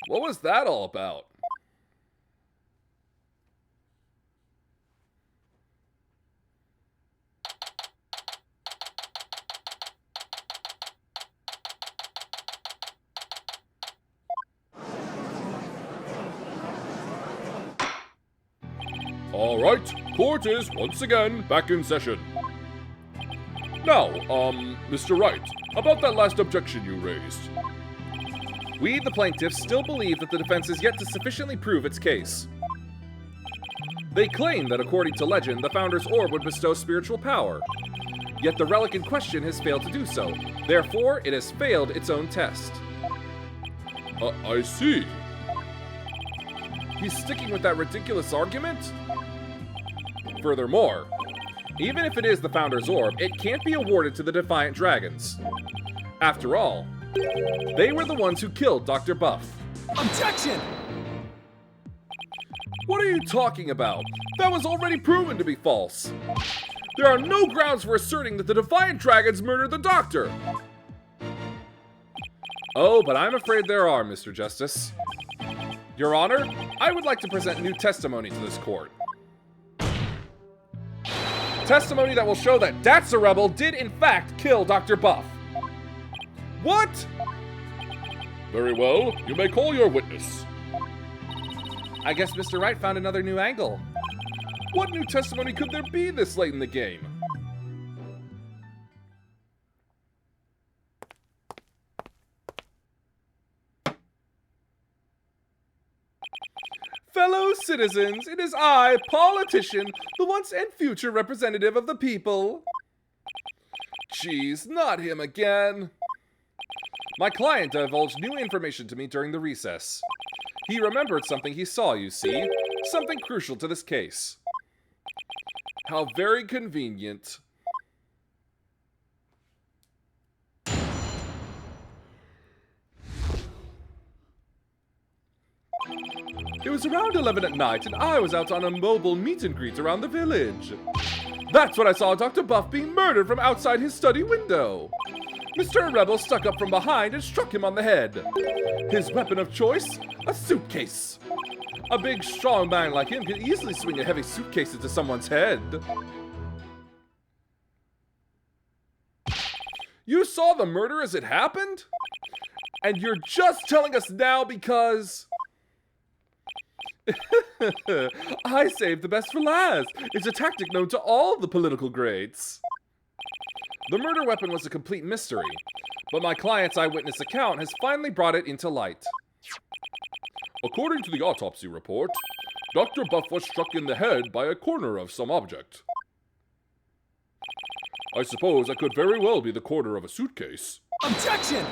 What was that all about? All right, court is once again back in session. Now, Mr. Wright, about that last objection you raised. We, the plaintiffs, still believe that the defense is yet to sufficiently prove its case. They claim that according to legend, the Founder's Orb would bestow spiritual power. Yet the relic in question has failed to do so. Therefore, it has failed its own test. I see. He's sticking with that ridiculous argument? Furthermore, even if it is the Founder's Orb, it can't be awarded to the Defiant Dragons. After all, they were the ones who killed Dr. Buff. Objection! What are you talking about? That was already proven to be false. There are no grounds for asserting that the Defiant Dragons murdered the Doctor. Oh, but I'm afraid there are, Mr. Justice. Your Honor, I would like to present new testimony to this court. Testimony that will show that That's a Rebel did in fact kill Dr. Buff. What? Very well, you may call your witness. I guess Mr. Wright found another new angle. What new testimony could there be this late in the game? Fellow citizens, it is I, politician, the once and future representative of the people. Jeez, not him again. My client divulged new information to me during the recess. He remembered something he saw, you see. Something crucial to this case. How very convenient. It was around 11 at night, and I was out on a mobile meet and greet around the village. That's when I saw Dr. Buff being murdered from outside his study window. Mr. Rebel stuck up from behind and struck him on the head. His weapon of choice? A suitcase. A big, strong man like him could easily swing a heavy suitcase into someone's head. You saw the murder as it happened? And you're just telling us now because... I saved the best for last. It's a tactic known to all the political greats. The murder weapon was a complete mystery, but my client's eyewitness account has finally brought it into light. According to the autopsy report, Dr. Buff was struck in the head by a corner of some object. I suppose that could very well be the corner of a suitcase. Objection!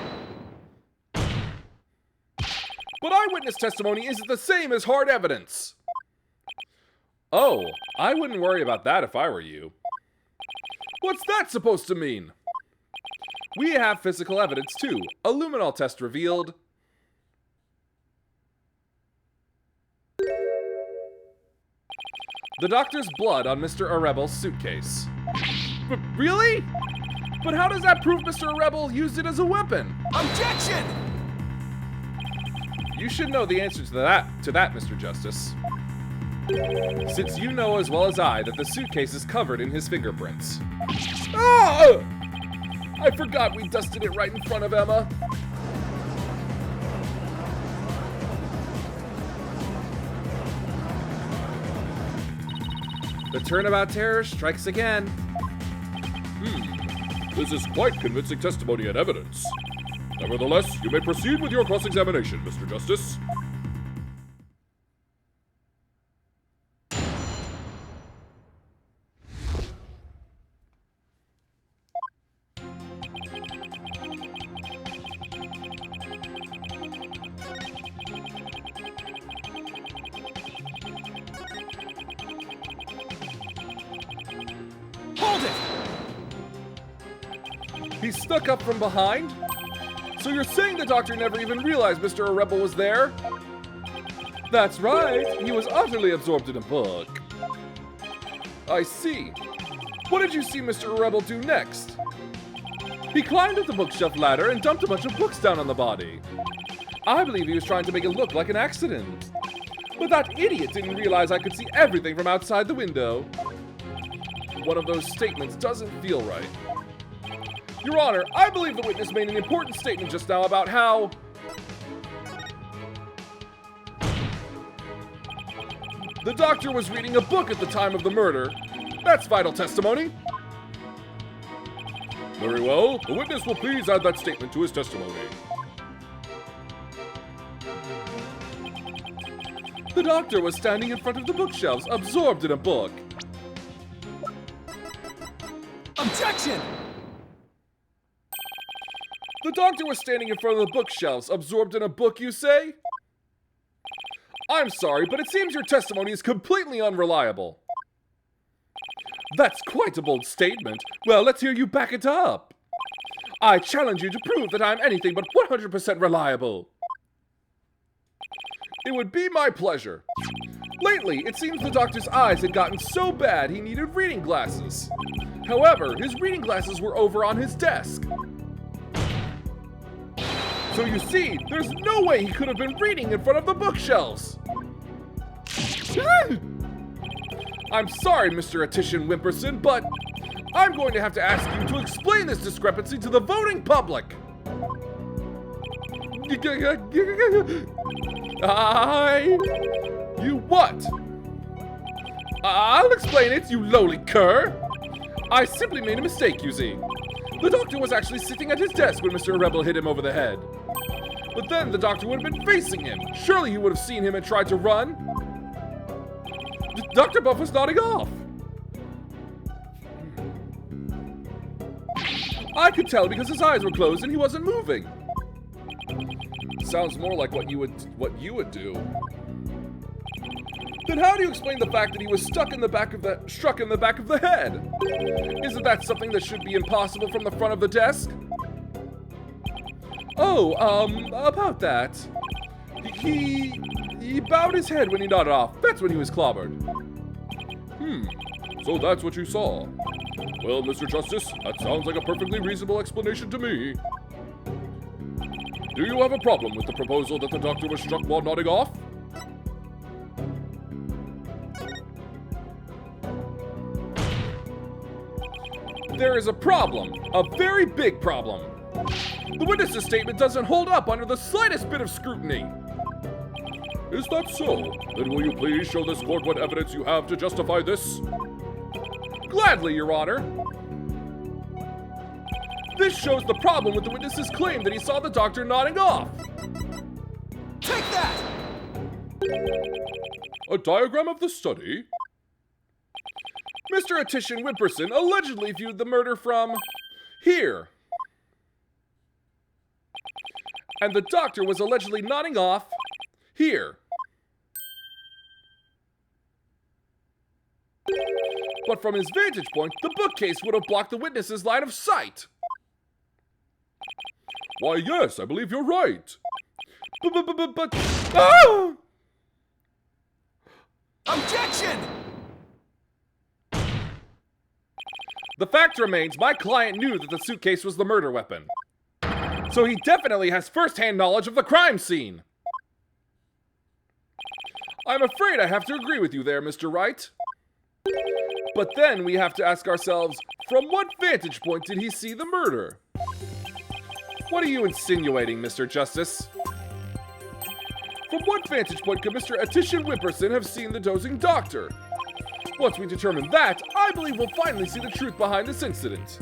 But eyewitness testimony isn't the same as hard evidence. Oh, I wouldn't worry about that if I were you. What's that supposed to mean? We have physical evidence too. A luminol test revealed... the Doctor's blood on Mr. Arebel's suitcase. Really? But how does that prove Mr. Arebel used it as a weapon? Objection! You should know the answer to that, Mr. Justice. Since you know as well as I that the suitcase is covered in his fingerprints. Oh! I forgot we dusted it right in front of Emma. The Turnabout terror strikes again. This is quite convincing testimony and evidence. Nevertheless, you may proceed with your cross-examination, Mr. Justice. Hold it! He stuck up from behind? So you're saying the Doctor never even realized Mr. Arebel was there? That's right, he was utterly absorbed in a book. I see. What did you see Mr. Arebel do next? He climbed up the bookshelf ladder and dumped a bunch of books down on the body. I believe he was trying to make it look like an accident. But that idiot didn't realize I could see everything from outside the window. One of those statements doesn't feel right. Your Honor, I believe the witness made an important statement just now about how... the Doctor was reading a book at the time of the murder. That's vital testimony. Very well. The witness will please add that statement to his testimony. The Doctor was standing in front of the bookshelves, absorbed in a book. Objection! The Doctor was standing in front of the bookshelves, absorbed in a book, you say? I'm sorry, but it seems your testimony is completely unreliable. That's quite a bold statement. Well, let's hear you back it up. I challenge you to prove that I'm anything but 100% reliable. It would be my pleasure. Lately, it seems the doctor's eyes had gotten so bad he needed reading glasses. However, his reading glasses were over on his desk. So you see, there's no way he could have been reading in front of the bookshelves. I'm sorry, Mr. Attition Wimperson, but I'm going to have to ask you to explain this discrepancy to the voting public. You what? I'll explain it, you lowly cur. I simply made a mistake, you see. The doctor was actually sitting at his desk when Mr. Rebel hit him over the head. But then the doctor would have been facing him. Surely he would have seen him and tried to run. Dr. Buff was nodding off. I could tell because his eyes were closed and he wasn't moving. Sounds more like what you would do. Then how do you explain the fact that he was struck in the back of the head? Isn't that something that should be impossible from the front of the desk? Oh, about that. He bowed his head when he nodded off. That's when he was clobbered. So that's what you saw. Well, Mr. Justice, that sounds like a perfectly reasonable explanation to me. Do you have a problem with the proposal that the doctor was struck while nodding off? There is a problem, a very big problem. The witness's statement doesn't hold up under the slightest bit of scrutiny. Is that so? Then will you please show this court what evidence you have to justify this? Gladly, Your Honor. This shows the problem with the witness's claim that he saw the doctor nodding off. Take that! A diagram of the study? Mr. Attition Wimperson allegedly viewed the murder from here. And the doctor was allegedly nodding off here. But from his vantage point, the bookcase would have blocked the witness's line of sight. Why, yes, I believe you're right. But ah! Objection! The fact remains, my client knew that the suitcase was the murder weapon. So he definitely has first-hand knowledge of the crime scene. I'm afraid I have to agree with you there, Mr. Wright. But then we have to ask ourselves, from what vantage point did he see the murder? What are you insinuating, Mr. Justice? From what vantage point could Mr. Attition Wimperson have seen the dozing doctor? Once we determine that, I believe we'll finally see the truth behind this incident.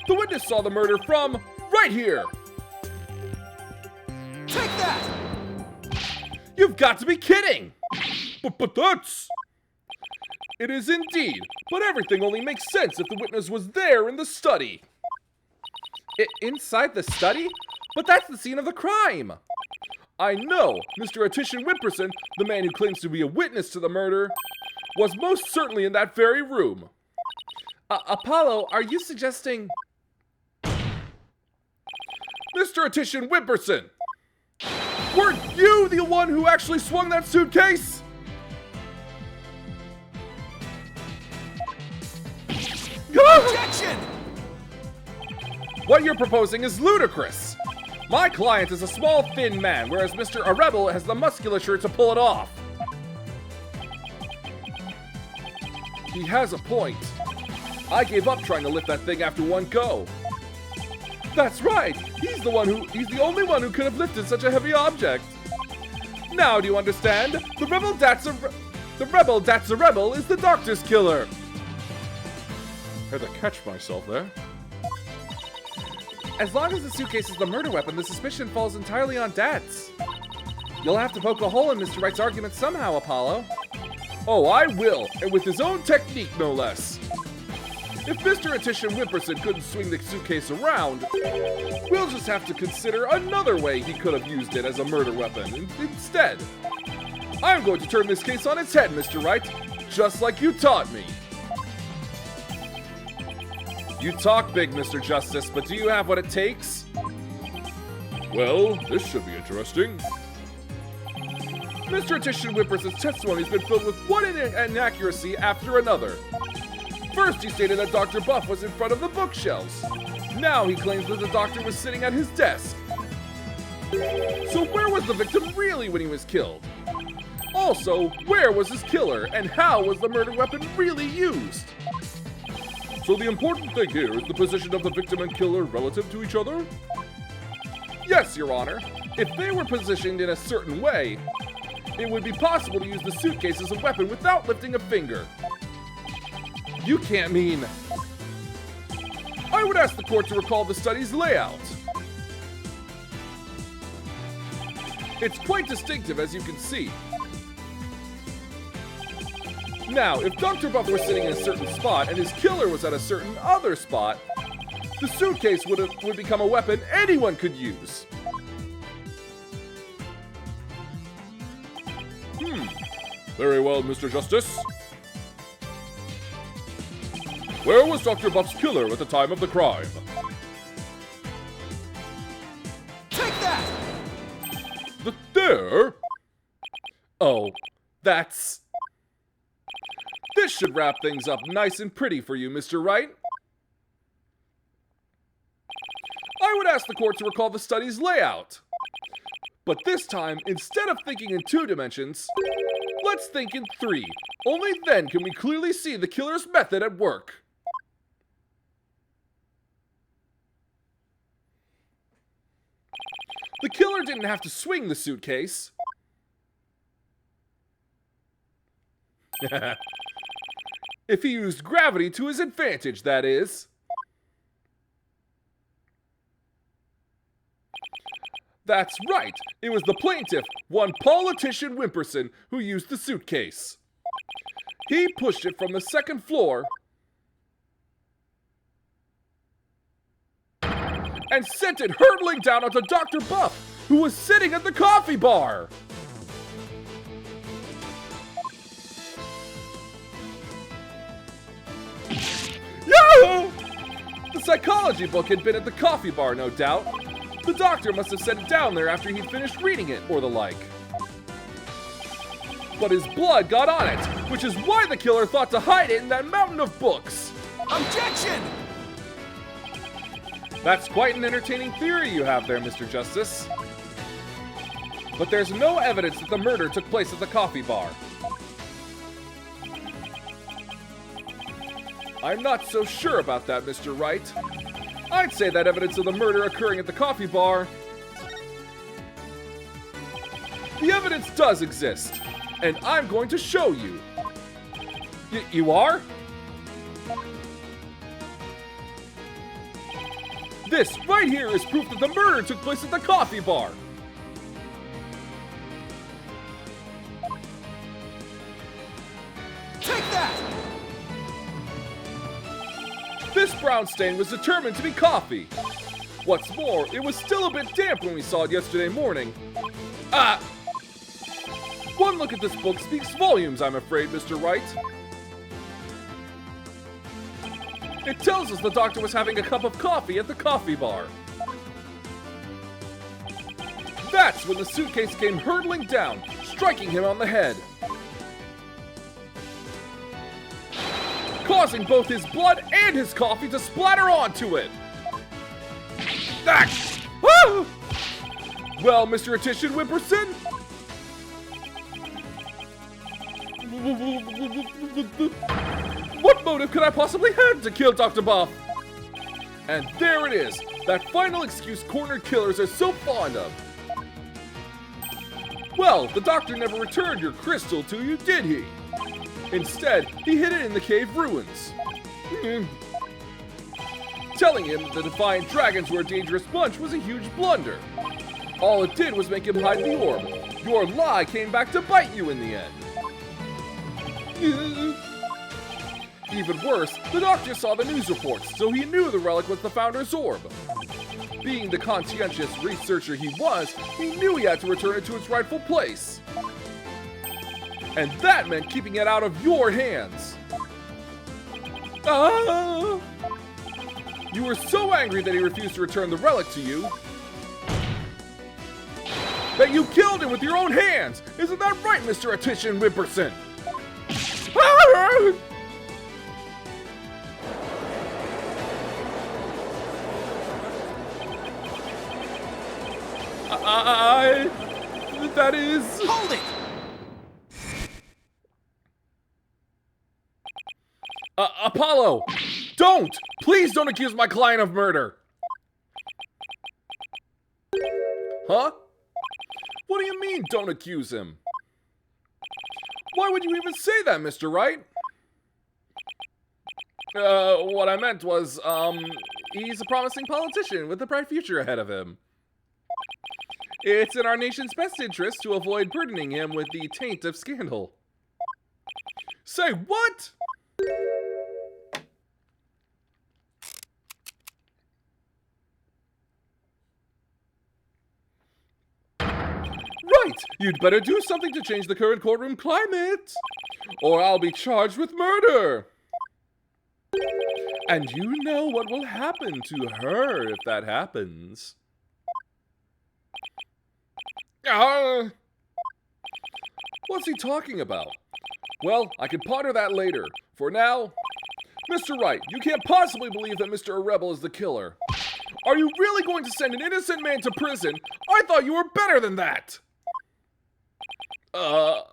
The witness saw the murder from right here. Take that! You've got to be kidding! But that's... It is indeed, but everything only makes sense if the witness was there in the study. Inside the study? But that's the scene of the crime! I know, Mr. Attition Wimperson, the man who claims to be a witness to the murder, was most certainly in that very room. Apollo, are you suggesting... Mr. Attition Wimperson! Weren't you the one who actually swung that suitcase? Objection! What you're proposing is ludicrous. My client is a small, thin man, whereas Mr. Rebel has the musculature to pull it off. He has a point. I gave up trying to lift that thing after one go. That's right. He's the only one who could have lifted such a heavy object. Now do you understand? The rebel that's a rebel is the doctor's killer. Had to catch myself there. As long as the suitcase is the murder weapon, the suspicion falls entirely on Dats. You'll have to poke a hole in Mr. Wright's argument somehow, Apollo. Oh, I will, and with his own technique, no less. If Mr. Attition Wimperson couldn't swing the suitcase around, we'll just have to consider another way he could have used it as a murder weapon instead. I'm going to turn this case on its head, Mr. Wright, just like you taught me. You talk big, Mr. Justice, but do you have what it takes? Well, this should be interesting. Mr. Attorney Whippers's testimony has been filled with one inaccuracy after another. First, he stated that Dr. Buff was in front of the bookshelves. Now he claims that the doctor was sitting at his desk. So where was the victim really when he was killed? Also, where was his killer, and how was the murder weapon really used? So the important thing here is the position of the victim and killer relative to each other? Yes, Your Honor. If they were positioned in a certain way, it would be possible to use the suitcase as a weapon without lifting a finger. You can't mean... I would ask the court to recall the study's layout. It's quite distinctive, as you can see. Now, if Dr. Buff were sitting in a certain spot and his killer was at a certain other spot, the suitcase would become a weapon anyone could use. Very well, Mr. Justice. Where was Dr. Buff's killer at the time of the crime? Take that! There? Oh, that's... This should wrap things up nice and pretty for you, Mr. Wright. I would ask the court to recall the study's layout. But this time, instead of thinking in 2 dimensions, let's think in 3. Only then can we clearly see the killer's method at work. The killer didn't have to swing the suitcase. If he used gravity to his advantage, that is. That's right. It was the plaintiff, one politician Whimperson, who used the suitcase. He pushed it from the 2nd floor and sent it hurtling down onto Dr. Buff, who was sitting at the coffee bar. Yahoo! The psychology book had been at the coffee bar, no doubt. The doctor must have set it down there after he'd finished reading it, or the like. But his blood got on it, which is why the killer thought to hide it in that mountain of books. Objection! That's quite an entertaining theory you have there, Mr. Justice. But there's no evidence that the murder took place at the coffee bar. I'm not so sure about that, Mr. Wright. I'd say that evidence of the murder occurring at the coffee bar... The evidence does exist, and I'm going to show you. You are? This right here is proof that the murder took place at the coffee bar. Take that! This brown stain was determined to be coffee. What's more, it was still a bit damp when we saw it yesterday morning. One look at this book speaks volumes, I'm afraid, Mr. Wright. It tells us the doctor was having a cup of coffee at the coffee bar. That's when the suitcase came hurtling down, striking him on the head, causing both his blood and his coffee to splatter onto it. Woo! Well, Mr. Attorney Whimperson? What motive could I possibly have to kill Dr. Buff? And there it is, that final excuse cornered killers are so fond of. Well, the doctor never returned your crystal to you, did he? Instead, he hid it in the cave ruins. Telling him that the Defiant Dragons were a dangerous bunch was a huge blunder. All it did was make him hide the orb. Your lie came back to bite you in the end. Even worse, the doctor saw the news reports, so he knew the relic was the Founder's orb. Being the conscientious researcher he was, he knew he had to return it to its rightful place. And that meant keeping it out of your hands. You were so angry that he refused to return the relic to you that you killed him with your own hands! Isn't that right, Mr. Attention Whipperson? That is... Hold it! Apollo! Don't! Please don't accuse my client of murder! Huh? What do you mean, don't accuse him? Why would you even say that, Mr. Wright? What I meant was, he's a promising politician with a bright future ahead of him. It's in our nation's best interest to avoid burdening him with the taint of scandal. Say what? Right! You'd better do something to change the current courtroom climate, or I'll be charged with murder. And you know what will happen to her if that happens. What's he talking about? Well, I can ponder that later. For now, Mr. Wright, you can't possibly believe that Mr. Rebel is the killer. Are you really going to send an innocent man to prison? I thought you were better than that! Well,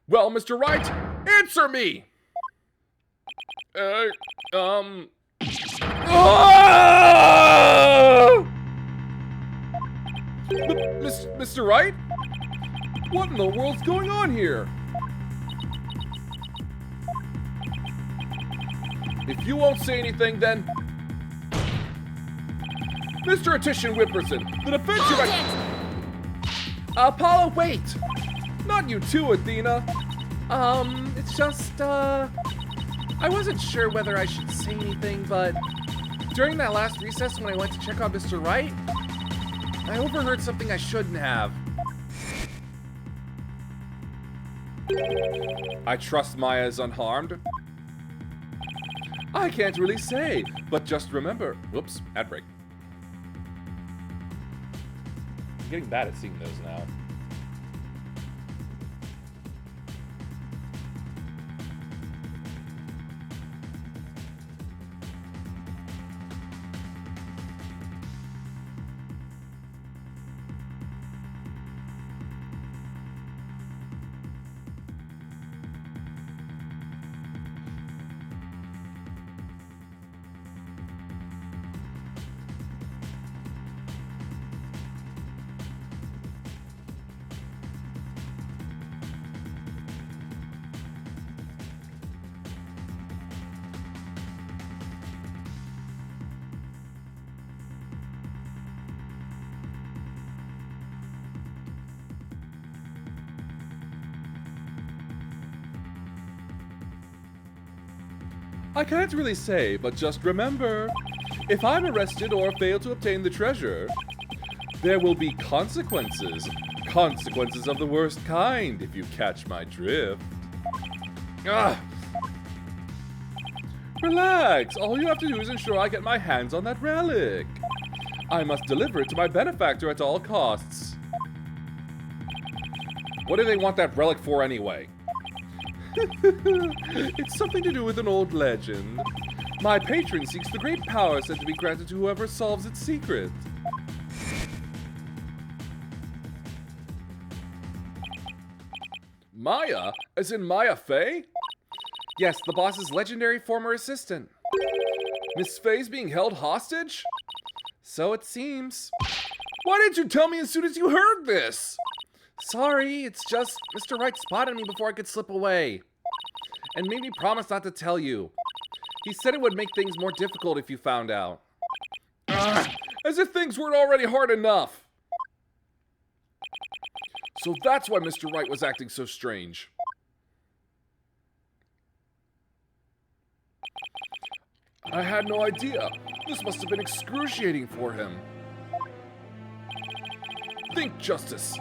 Mr. Wright, answer me! Mr. Wright? What in the world's going on here? If you won't say anything, then... Mr. Attention Whipperson, the defense Apollo, wait! Not you too, Athena. It's just, I wasn't sure whether I should say anything, but during that last recess when I went to check on Mr. Wright, I overheard something I shouldn't have. I trust Maya is unharmed. I can't really say, but just remember... Whoops, ad break. I'm getting bad at seeing those now. I can't really say, but just remember, if I'm arrested or fail to obtain the treasure, there will be consequences. Consequences of the worst kind, if you catch my drift. Relax, all you have to do is ensure I get my hands on that relic. I must deliver it to my benefactor at all costs. What do they want that relic for anyway? It's something to do with an old legend. My patron seeks the great power said to be granted to whoever solves its secret. Maya? As in Maya Fey? Yes, the boss's legendary former assistant. Miss Fey's being held hostage? So it seems. Why didn't you tell me as soon as you heard this? Sorry, it's just Mr. Wright spotted me before I could slip away. And made me promise not to tell you. He said it would make things more difficult if you found out. As if things weren't already hard enough. So that's why Mr. Wright was acting so strange. I had no idea. This must have been excruciating for him. Think, Justice.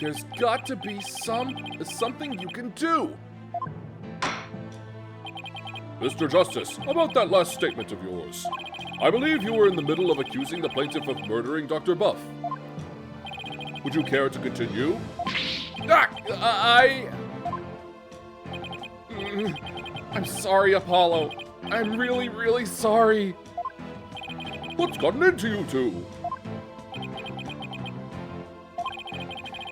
There's got to be something you can do. Mr. Justice, about that last statement of yours. I believe you were in the middle of accusing the plaintiff of murdering Dr. Buff. Would you care to continue? I'm sorry, Apollo. I'm really, really sorry. What's gotten into you two?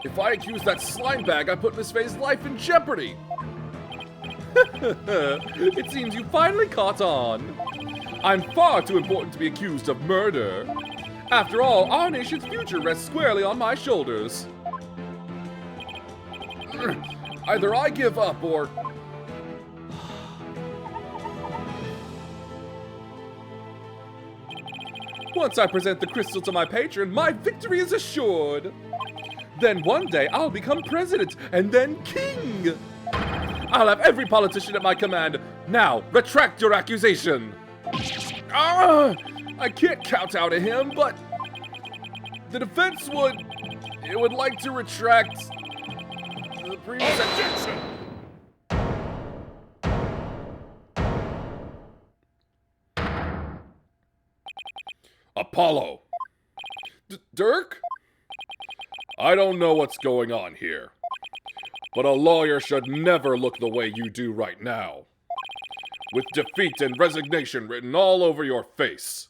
If I accuse that slime bag, I put Miss Faye's life in jeopardy. It seems you finally caught on. I'm far too important to be accused of murder. After all, our nation's future rests squarely on my shoulders. Either I give up or... Once I present the crystal to my patron, my victory is assured. Then one day I'll become president and then king. I'll have every politician at my command. Now, retract your accusation. I can't kowtow to him, but the defense would like to retract the previous Objection! Apollo! Dirk? I don't know what's going on here, but a lawyer should never look the way you do right now, with defeat and resignation written all over your face.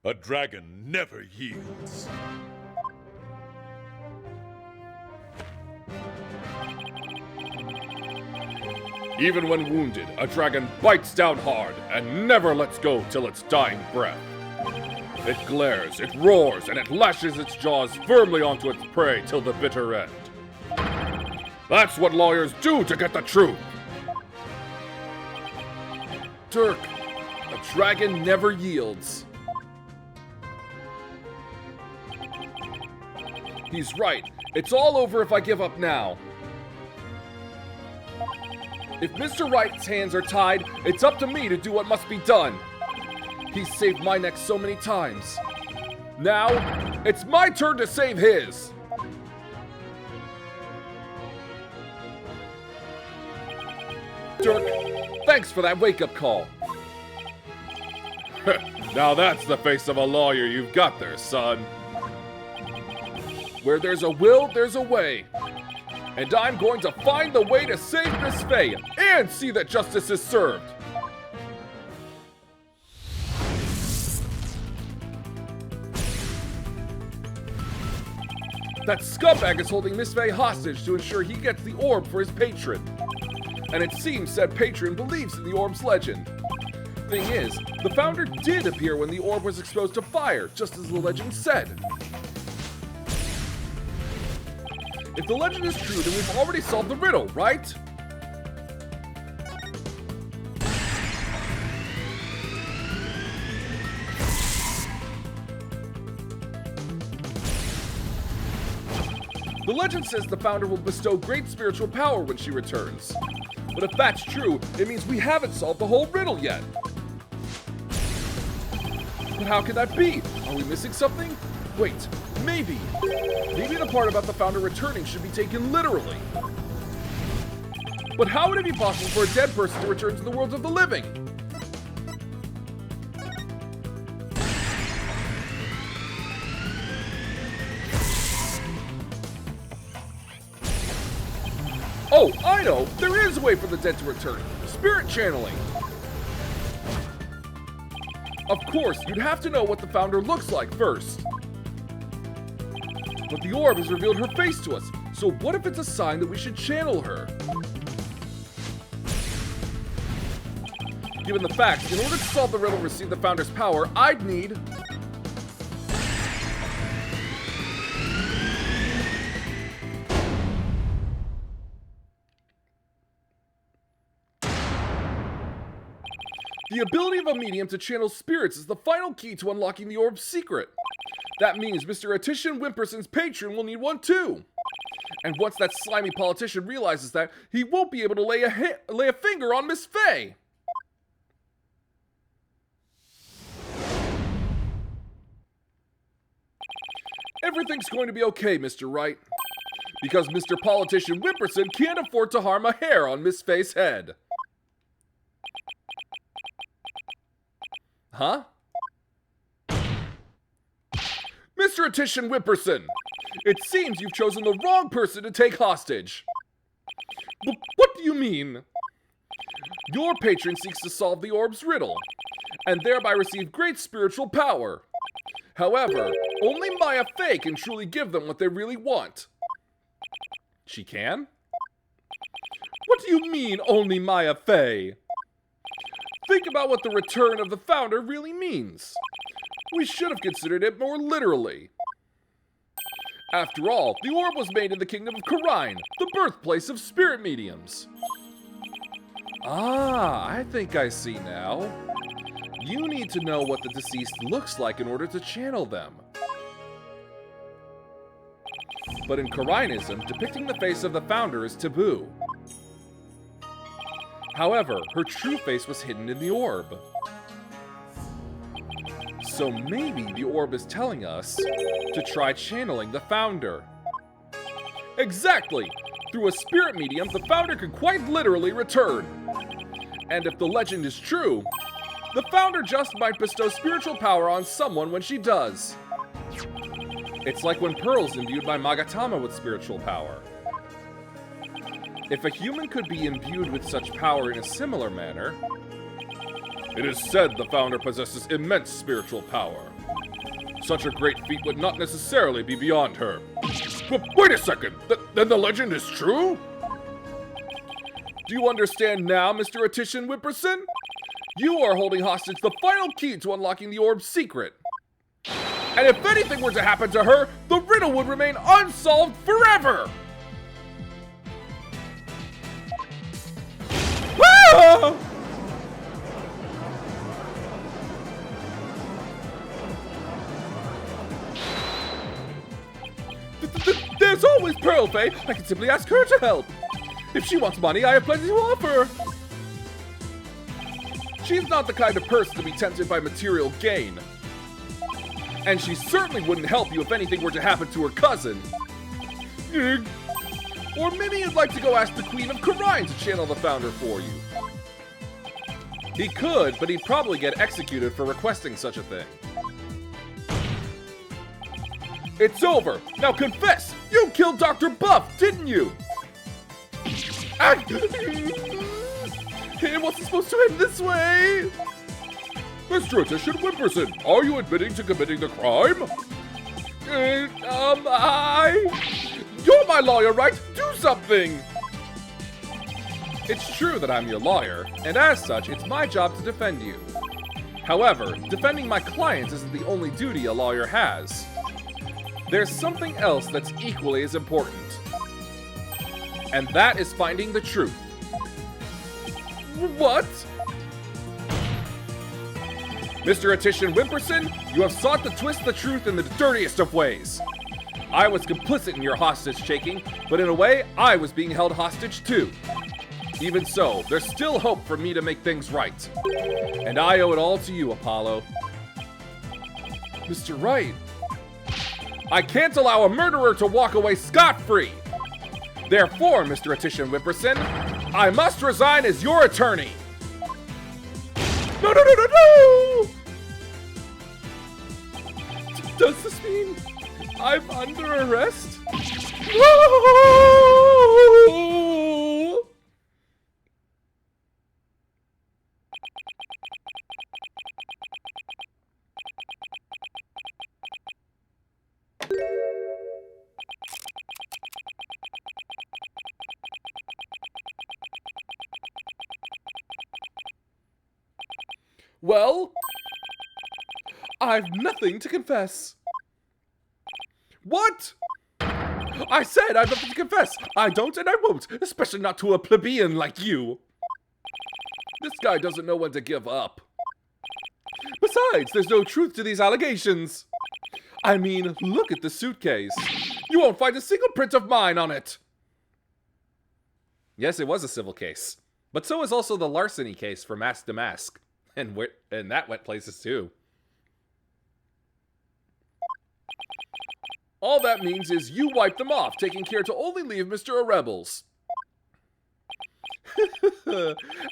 A dragon never yields. Even when wounded, a dragon bites down hard and never lets go till its dying breath. It glares, it roars, and it lashes its jaws firmly onto its prey till the bitter end. That's what lawyers do to get the truth! Dirk, a dragon never yields. He's right. It's all over if I give up now. If Mr. Wright's hands are tied, it's up to me to do what must be done. He's saved my neck so many times. Now, it's my turn to save his. Dirk, thanks for that wake-up call. Now that's the face of a lawyer you've got there, son. Where there's a will, there's a way. And I'm going to find the way to save Miss Faye and see that justice is served. That scumbag is holding Miss Faye hostage to ensure he gets the orb for his patron. And it seems said patron believes in the orb's legend. Thing is, the founder did appear when the orb was exposed to fire, just as the legend said. If the legend is true, then we've already solved the riddle, right? The legend says the founder will bestow great spiritual power when she returns. But if that's true, it means we haven't solved the whole riddle yet. But how could that be? Are we missing something? Wait, maybe. Maybe the part about the founder returning should be taken literally. But how would it be possible for a dead person to return to the world of the living? Oh, I know! There is a way for the dead to return. Spirit channeling. Of course, you'd have to know what the founder looks like first. But the orb has revealed her face to us, so what if it's a sign that we should channel her? Given the facts, in order to solve the riddle and receive the founder's power, I'd need... The ability of a medium to channel spirits is the final key to unlocking the orb's secret. That means Mr. Attition Wimperson's patron will need one too. And once that slimy politician realizes that, he won't be able to lay a finger on Miss Faye. Everything's going to be okay, Mr. Wright. because Mr. Politician Whipperson can't afford to harm a hair on Miss Faye's head. Huh? Mr. Attorney Whipperson, it seems you've chosen the wrong person to take hostage. What do you mean? Your patron seeks to solve the orb's riddle, and thereby receive great spiritual power. However, only Maya Fey can truly give them what they really want. She can? What do you mean, only Maya Fey? Think about what the return of the founder really means. We should have considered it more literally. After all, the orb was made in the kingdom of Karine, the birthplace of spirit mediums. Ah, I think I see now. You need to know what the deceased looks like in order to channel them. But in Karinism, depicting the face of the founder is taboo. However, her true face was hidden in the orb. So maybe the orb is telling us to try channeling the founder. Exactly! Through a spirit medium, the founder could quite literally return. And if the legend is true, the founder just might bestow spiritual power on someone when she does. It's like when Pearl's imbued by Magatama with spiritual power. If a human could be imbued with such power in a similar manner, it is said the founder possesses immense spiritual power. Such a great feat would not necessarily be beyond her. Wait a second, then the legend is true? Do you understand now, Mr. Attorney Whipperson? You are holding hostage the final key to unlocking the orb's secret. And if anything were to happen to her, the riddle would remain unsolved forever! Ah! There's always Pearl Faye. I can simply ask her to help. If she wants money, I have plenty to offer. She's not the kind of person to be tempted by material gain. And she certainly wouldn't help you if anything were to happen to her cousin. Or maybe you'd like to go ask the Queen of Karine to channel the founder for you. He could, but he'd probably get executed for requesting such a thing. It's over! Now confess! You killed Dr. Buff, didn't you? It wasn't supposed to end this way! Mr. Attorney Whipperson, are you admitting to committing the crime? You're my lawyer, right? Do something! It's true that I'm your lawyer, and as such, it's my job to defend you. However, defending my clients isn't the only duty a lawyer has. There's something else that's equally as important. And that is finding the truth. What? Mr. Attorney Whipperson, you have sought to twist the truth in the dirtiest of ways. I was complicit in your hostage-taking, but in a way, I was being held hostage too. Even so, there's still hope for me to make things right. And I owe it all to you, Apollo. Mr. Wright. I can't allow a murderer to walk away scot-free. Therefore, Mr. Attorney Whipperson, I must resign as your attorney. No, no, no, no, no! Does this mean I'm under arrest? No! Well, I've nothing to confess. What? I said I've nothing to confess. I don't and I won't, especially not to a plebeian like you. This guy doesn't know when to give up. Besides, there's no truth to these allegations. I mean, look at the suitcase. You won't find a single print of mine on it. Yes, it was a civil case. But so is also the larceny case for Mask to Mask. And that went places too. All that means is you wipe them off, taking care to only leave Mr. Rebels.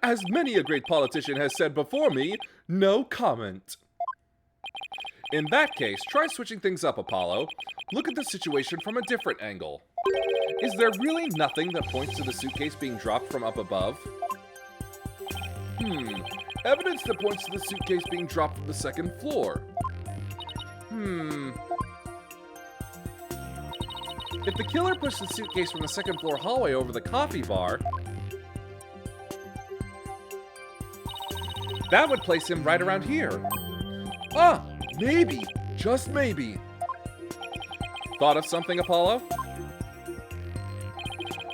As many a great politician has said before me, no comment. In that case, try switching things up, Apollo. Look at the situation from a different angle. Is there really nothing that points to the suitcase being dropped from up above? Evidence that points to the suitcase being dropped from the second floor. If the killer pushed the suitcase from the second floor hallway over the coffee bar, that would place him right around here. Ah, maybe, just maybe. Thought of something, Apollo?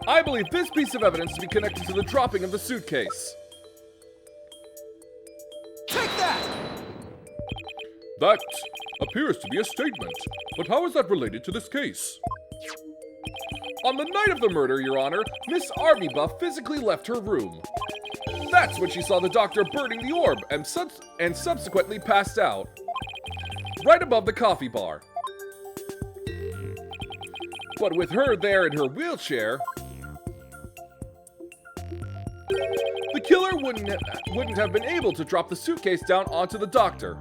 I believe this piece of evidence to be connected to the dropping of the suitcase. Take that! That appears to be a statement, but how is that related to this case? On the night of the murder, Your Honor, Miss Arbybuff physically left her room. That's when she saw the doctor burning the orb and subsequently passed out. Right above the coffee bar. But with her there in her wheelchair, the killer wouldn't have been able to drop the suitcase down onto the doctor.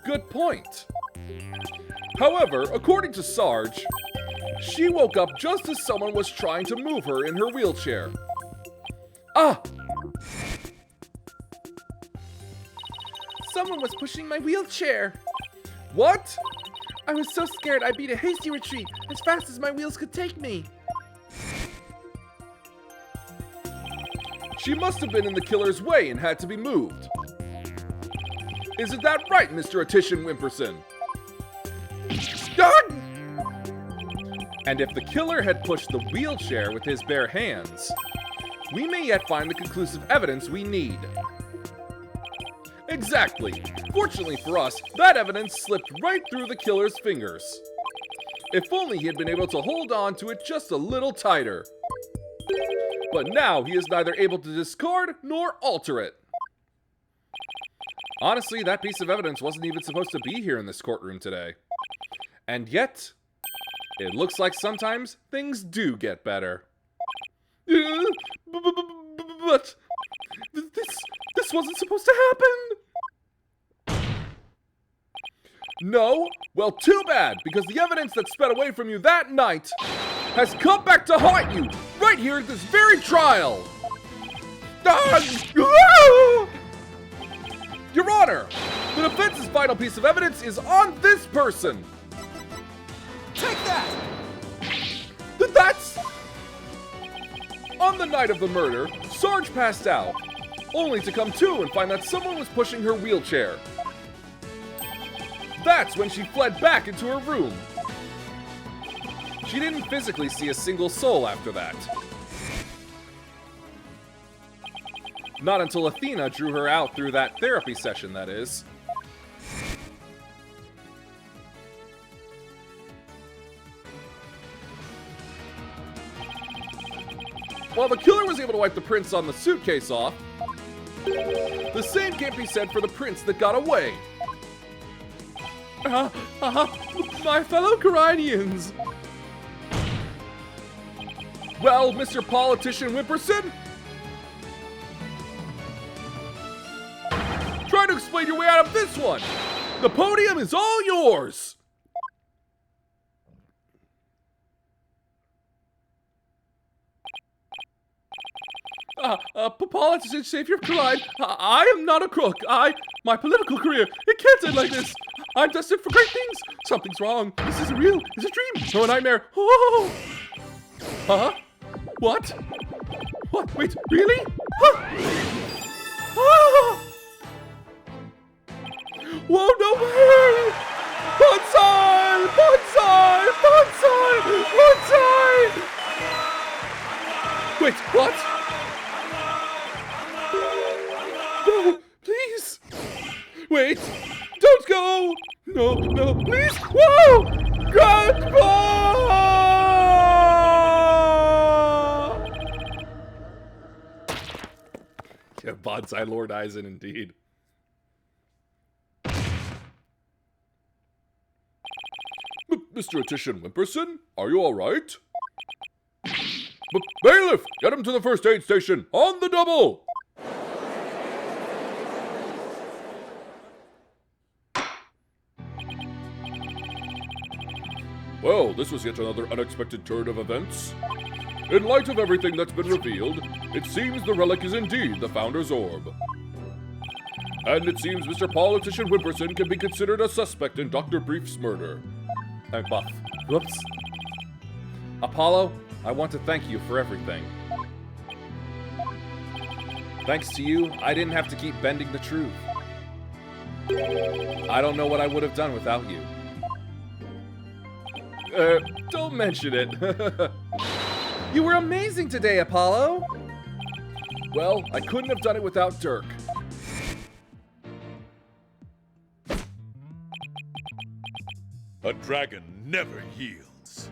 Good point. However, according to Sarge, she woke up just as someone was trying to move her in her wheelchair. Ah! Someone was pushing my wheelchair. What? I was so scared I beat a hasty retreat as fast as my wheels could take me. She must have been in the killer's way and had to be moved. Isn't that right, Mr. Attition Wimperson? And if the killer had pushed the wheelchair with his bare hands, we may yet find the conclusive evidence we need. Exactly. Fortunately for us, that evidence slipped right through the killer's fingers. If only he had been able to hold on to it just a little tighter. But now he is neither able to discard nor alter it. Honestly, that piece of evidence wasn't even supposed to be here in this courtroom today. And yet, it looks like sometimes things do get better. But this wasn't supposed to happen. No? Well, too bad, because the evidence that sped away from you that night has come back to haunt you right here at this very trial. Your Honor, the defense's final piece of evidence is on this person. Take that! That's... On the night of the murder, Sarge passed out, only to come to and find that someone was pushing her wheelchair. That's when she fled back into her room. She didn't physically see a single soul after that. Not until Athena drew her out through that therapy session, that is. While the killer was able to wipe the prints on the suitcase off, the same can't be said for the prints that got away. My fellow Corinians! Well, Mr. Politician Wimperson? Try to explain your way out of this one! The podium is all yours! Politician Savior Clyde, I am not a crook. My political career, it can't end like this. I'm destined for great things. Something's wrong. This isn't real. It's a dream. No, a nightmare. Oh! Huh? What? What? Wait, really? Huh? Ah! Whoa, no way! Bonsai! Bonsai! Bonsai! Bonsai! Wait, what? No, please! Wait! Don't go! No, no, please! Whoa! Grandpa! Yeah, Bonsai Lord Eisen, indeed. Mr. Attition Wimperson, are you alright? Bailiff, get him to the first aid station, on the double! Well, this was yet another unexpected turn of events. In light of everything that's been revealed, it seems the relic is indeed the Founder's Orb. And it seems Mr. Politician Wimperson can be considered a suspect in Dr. Brief's murder. Buff. Whoops. Apollo, I want to thank you for everything. Thanks to you, I didn't have to keep bending the truth. I don't know what I would have done without you. Don't mention it. You were amazing today, Apollo! Well, I couldn't have done it without Dirk. A dragon never yields.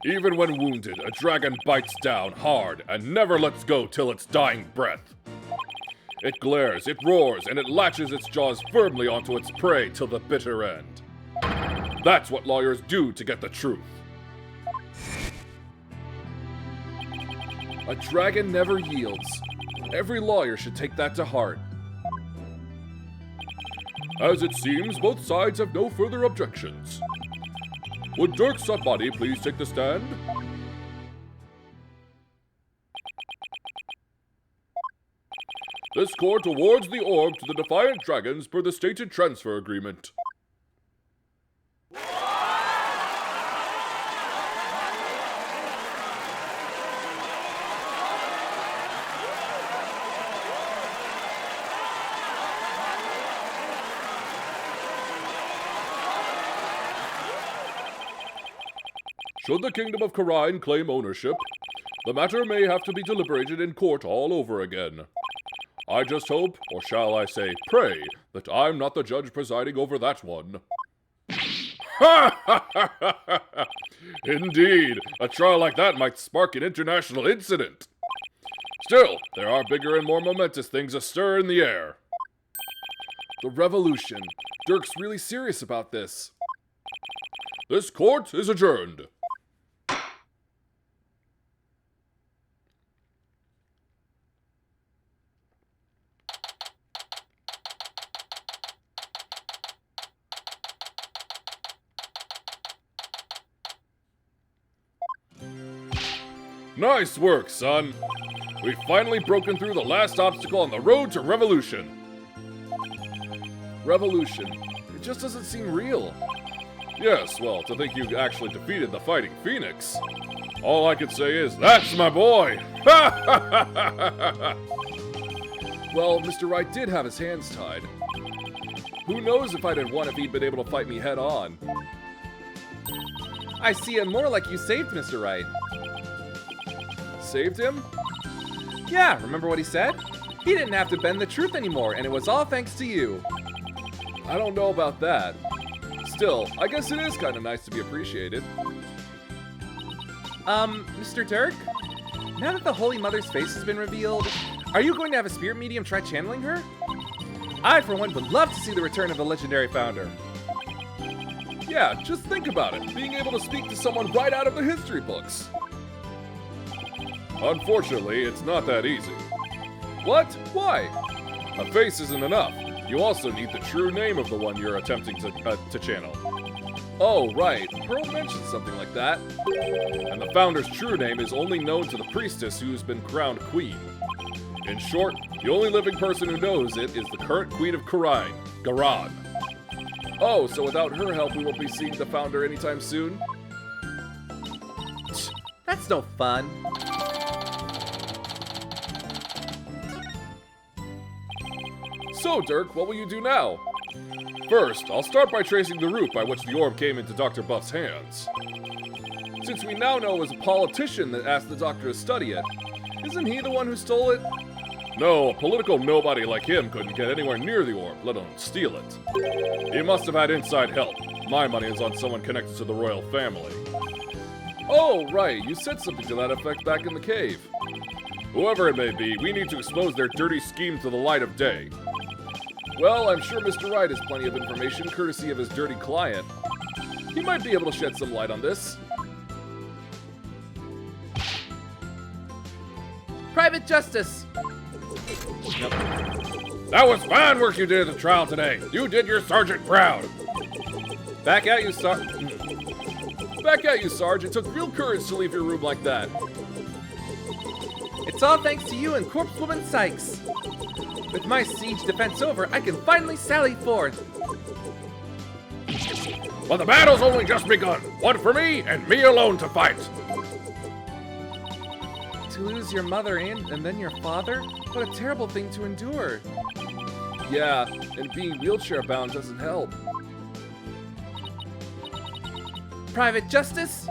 Even when wounded, a dragon bites down hard and never lets go till its dying breath. It glares, it roars, and it latches its jaws firmly onto its prey till the bitter end. That's what lawyers do to get the truth. A dragon never yields. Every lawyer should take that to heart. As it seems, both sides have no further objections. Would Dirk Sudbody please take the stand? This court awards the orb to the Defiant Dragons per the stated transfer agreement. Should the Kingdom of Karine claim ownership, the matter may have to be deliberated in court all over again. I just hope, or shall I say pray, that I'm not the judge presiding over that one. Indeed, a trial like that might spark an international incident. Still, there are bigger and more momentous things astir in the air. The revolution. Dirk's really serious about this. This court is adjourned. Nice work, son. We've finally broken through the last obstacle on the road to revolution. Revolution. It just doesn't seem real. Yes, well, to think you actually defeated the Fighting Phoenix. All I can say is, that's my boy! Well, Mr. Wright did have his hands tied. Who knows if I'd have won if he'd been able to fight me head on. I see it more like you saved Mr. Wright. Saved him? Yeah, remember what he said? He didn't have to bend the truth anymore, and it was all thanks to you. I don't know about that. Still, I guess it is kind of nice to be appreciated. Mr. Dirk? Now that the Holy Mother's face has been revealed, are you going to have a spirit medium try channeling her? I, for one, would love to see the return of the legendary founder. Yeah, just think about it, being able to speak to someone right out of the history books. Unfortunately, it's not that easy. What? Why? A face isn't enough. You also need the true name of the one you're attempting to channel. Oh, right. Pearl mentioned something like that. And the Founder's true name is only known to the priestess who's been crowned queen. In short, the only living person who knows it is the current queen of Karine, Garan. Oh, so without her help we won't be seeing the Founder anytime soon? That's no fun. So, Dirk, what will you do now? First, I'll start by tracing the route by which the orb came into Dr. Buff's hands. Since we now know it was a politician that asked the doctor to study it, isn't he the one who stole it? No, a political nobody like him couldn't get anywhere near the orb, let alone steal it. He must have had inside help. My money is on someone connected to the royal family. Oh, right, you said something to that effect back in the cave. Whoever it may be, we need to expose their dirty scheme to the light of day. Well, I'm sure Mr. Wright has plenty of information courtesy of his dirty client. He might be able to shed some light on this. Private Justice! That was fine work you did at the trial today. You did your sergeant proud. Back at you, Sarge. It took real courage to leave your room like that. It's all thanks to you and Corpsewoman Sykes. With my siege defense over, I can finally sally forth. Well, the battle's only just begun. One for me and me alone to fight. To lose your mother and then your father? What a terrible thing to endure. Yeah, and being wheelchair bound doesn't help. Private Justice?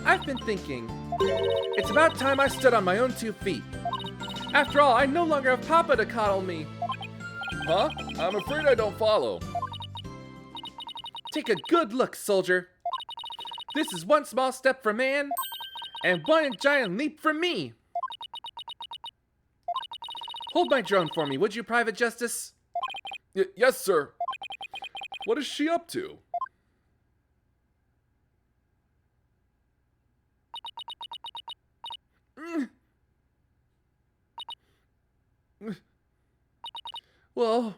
I've been thinking. It's about time I stood on my own 2 feet. After all, I no longer have Papa to coddle me. Huh? I'm afraid I don't follow. Take a good look, soldier. This is one small step for man, and one giant leap for me. Hold my drone for me, would you, Private Justice? Yes, sir. What is she up to? Well...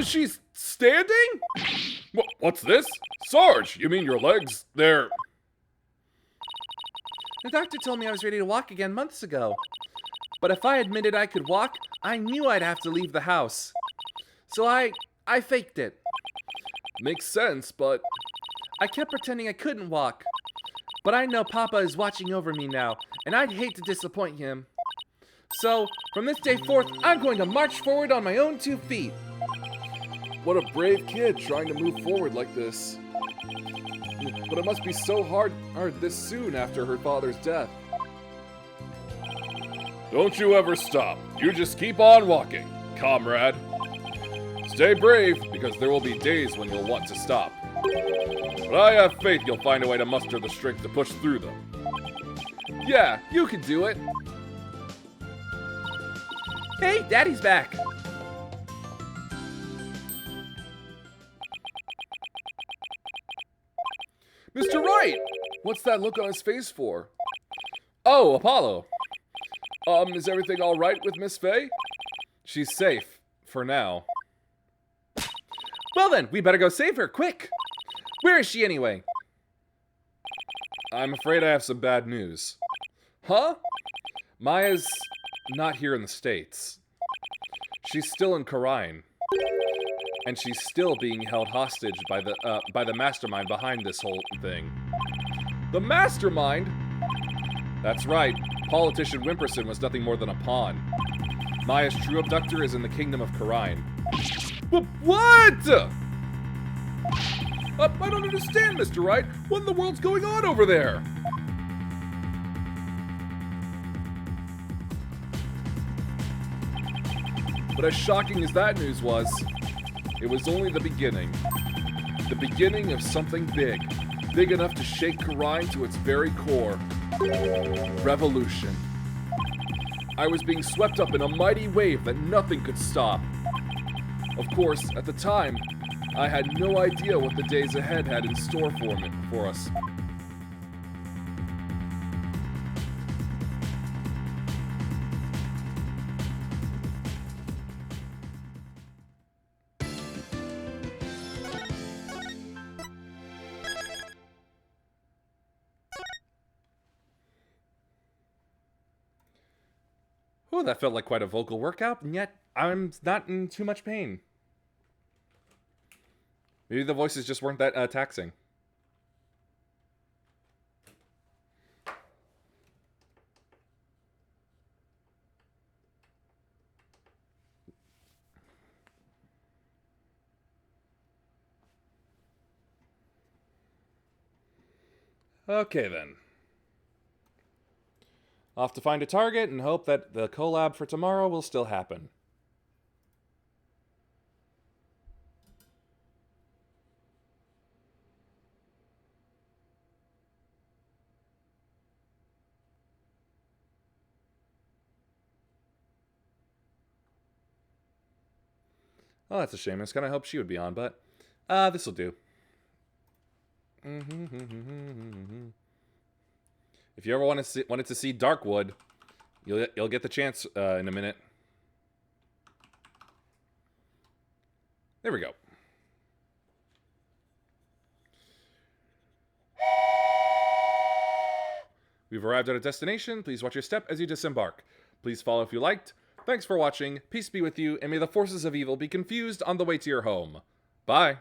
She's standing? What's this? Sarge, you mean your legs, they're... The doctor told me I was ready to walk again months ago. But if I admitted I could walk, I knew I'd have to leave the house. So I faked it. Makes sense, but... I kept pretending I couldn't walk. But I know Papa is watching over me now, and I'd hate to disappoint him. So, from this day forth, I'm going to march forward on my own 2 feet. What a brave kid trying to move forward like this. But it must be so hard this soon after her father's death. Don't you ever stop. You just keep on walking, comrade. Stay brave, because there will be days when you'll want to stop. But I have faith you'll find a way to muster the strength to push through them. Yeah, you can do it. Hey, Daddy's back. Mr. Wright! What's that look on his face for? Oh, Apollo. Is everything all right with Miss Faye? She's safe, for now. Well then, we better go save her, quick! Where is she anyway? I'm afraid I have some bad news. Huh? Maya's not here in the States. She's still in Karine. And she's still being held hostage by the mastermind behind this whole thing. The mastermind? That's right. Politician Wimperson was nothing more than a pawn. Maya's true abductor is in the kingdom of Karine. What? I don't understand, Mr. Wright. What in the world's going on over there? But as shocking as that news was, it was only the beginning. The beginning of something big. Big enough to shake Karine to its very core. Revolution. I was being swept up in a mighty wave that nothing could stop. Of course, at the time, I had no idea what the days ahead had in store for us. Oh, that felt like quite a vocal workout, and yet I'm not in too much pain. Maybe the voices just weren't that taxing. Okay then. Off to find a target and hope that the collab for tomorrow will still happen. Oh, that's a shame. I was kind of hoped she would be on, but this'll do. If you ever wanted to see Darkwood, you'll get the chance in a minute. There we go. We've arrived at a destination. Please watch your step as you disembark. Please follow if you liked. Thanks for watching. Peace be with you, and may the forces of evil be confused on the way to your home. Bye.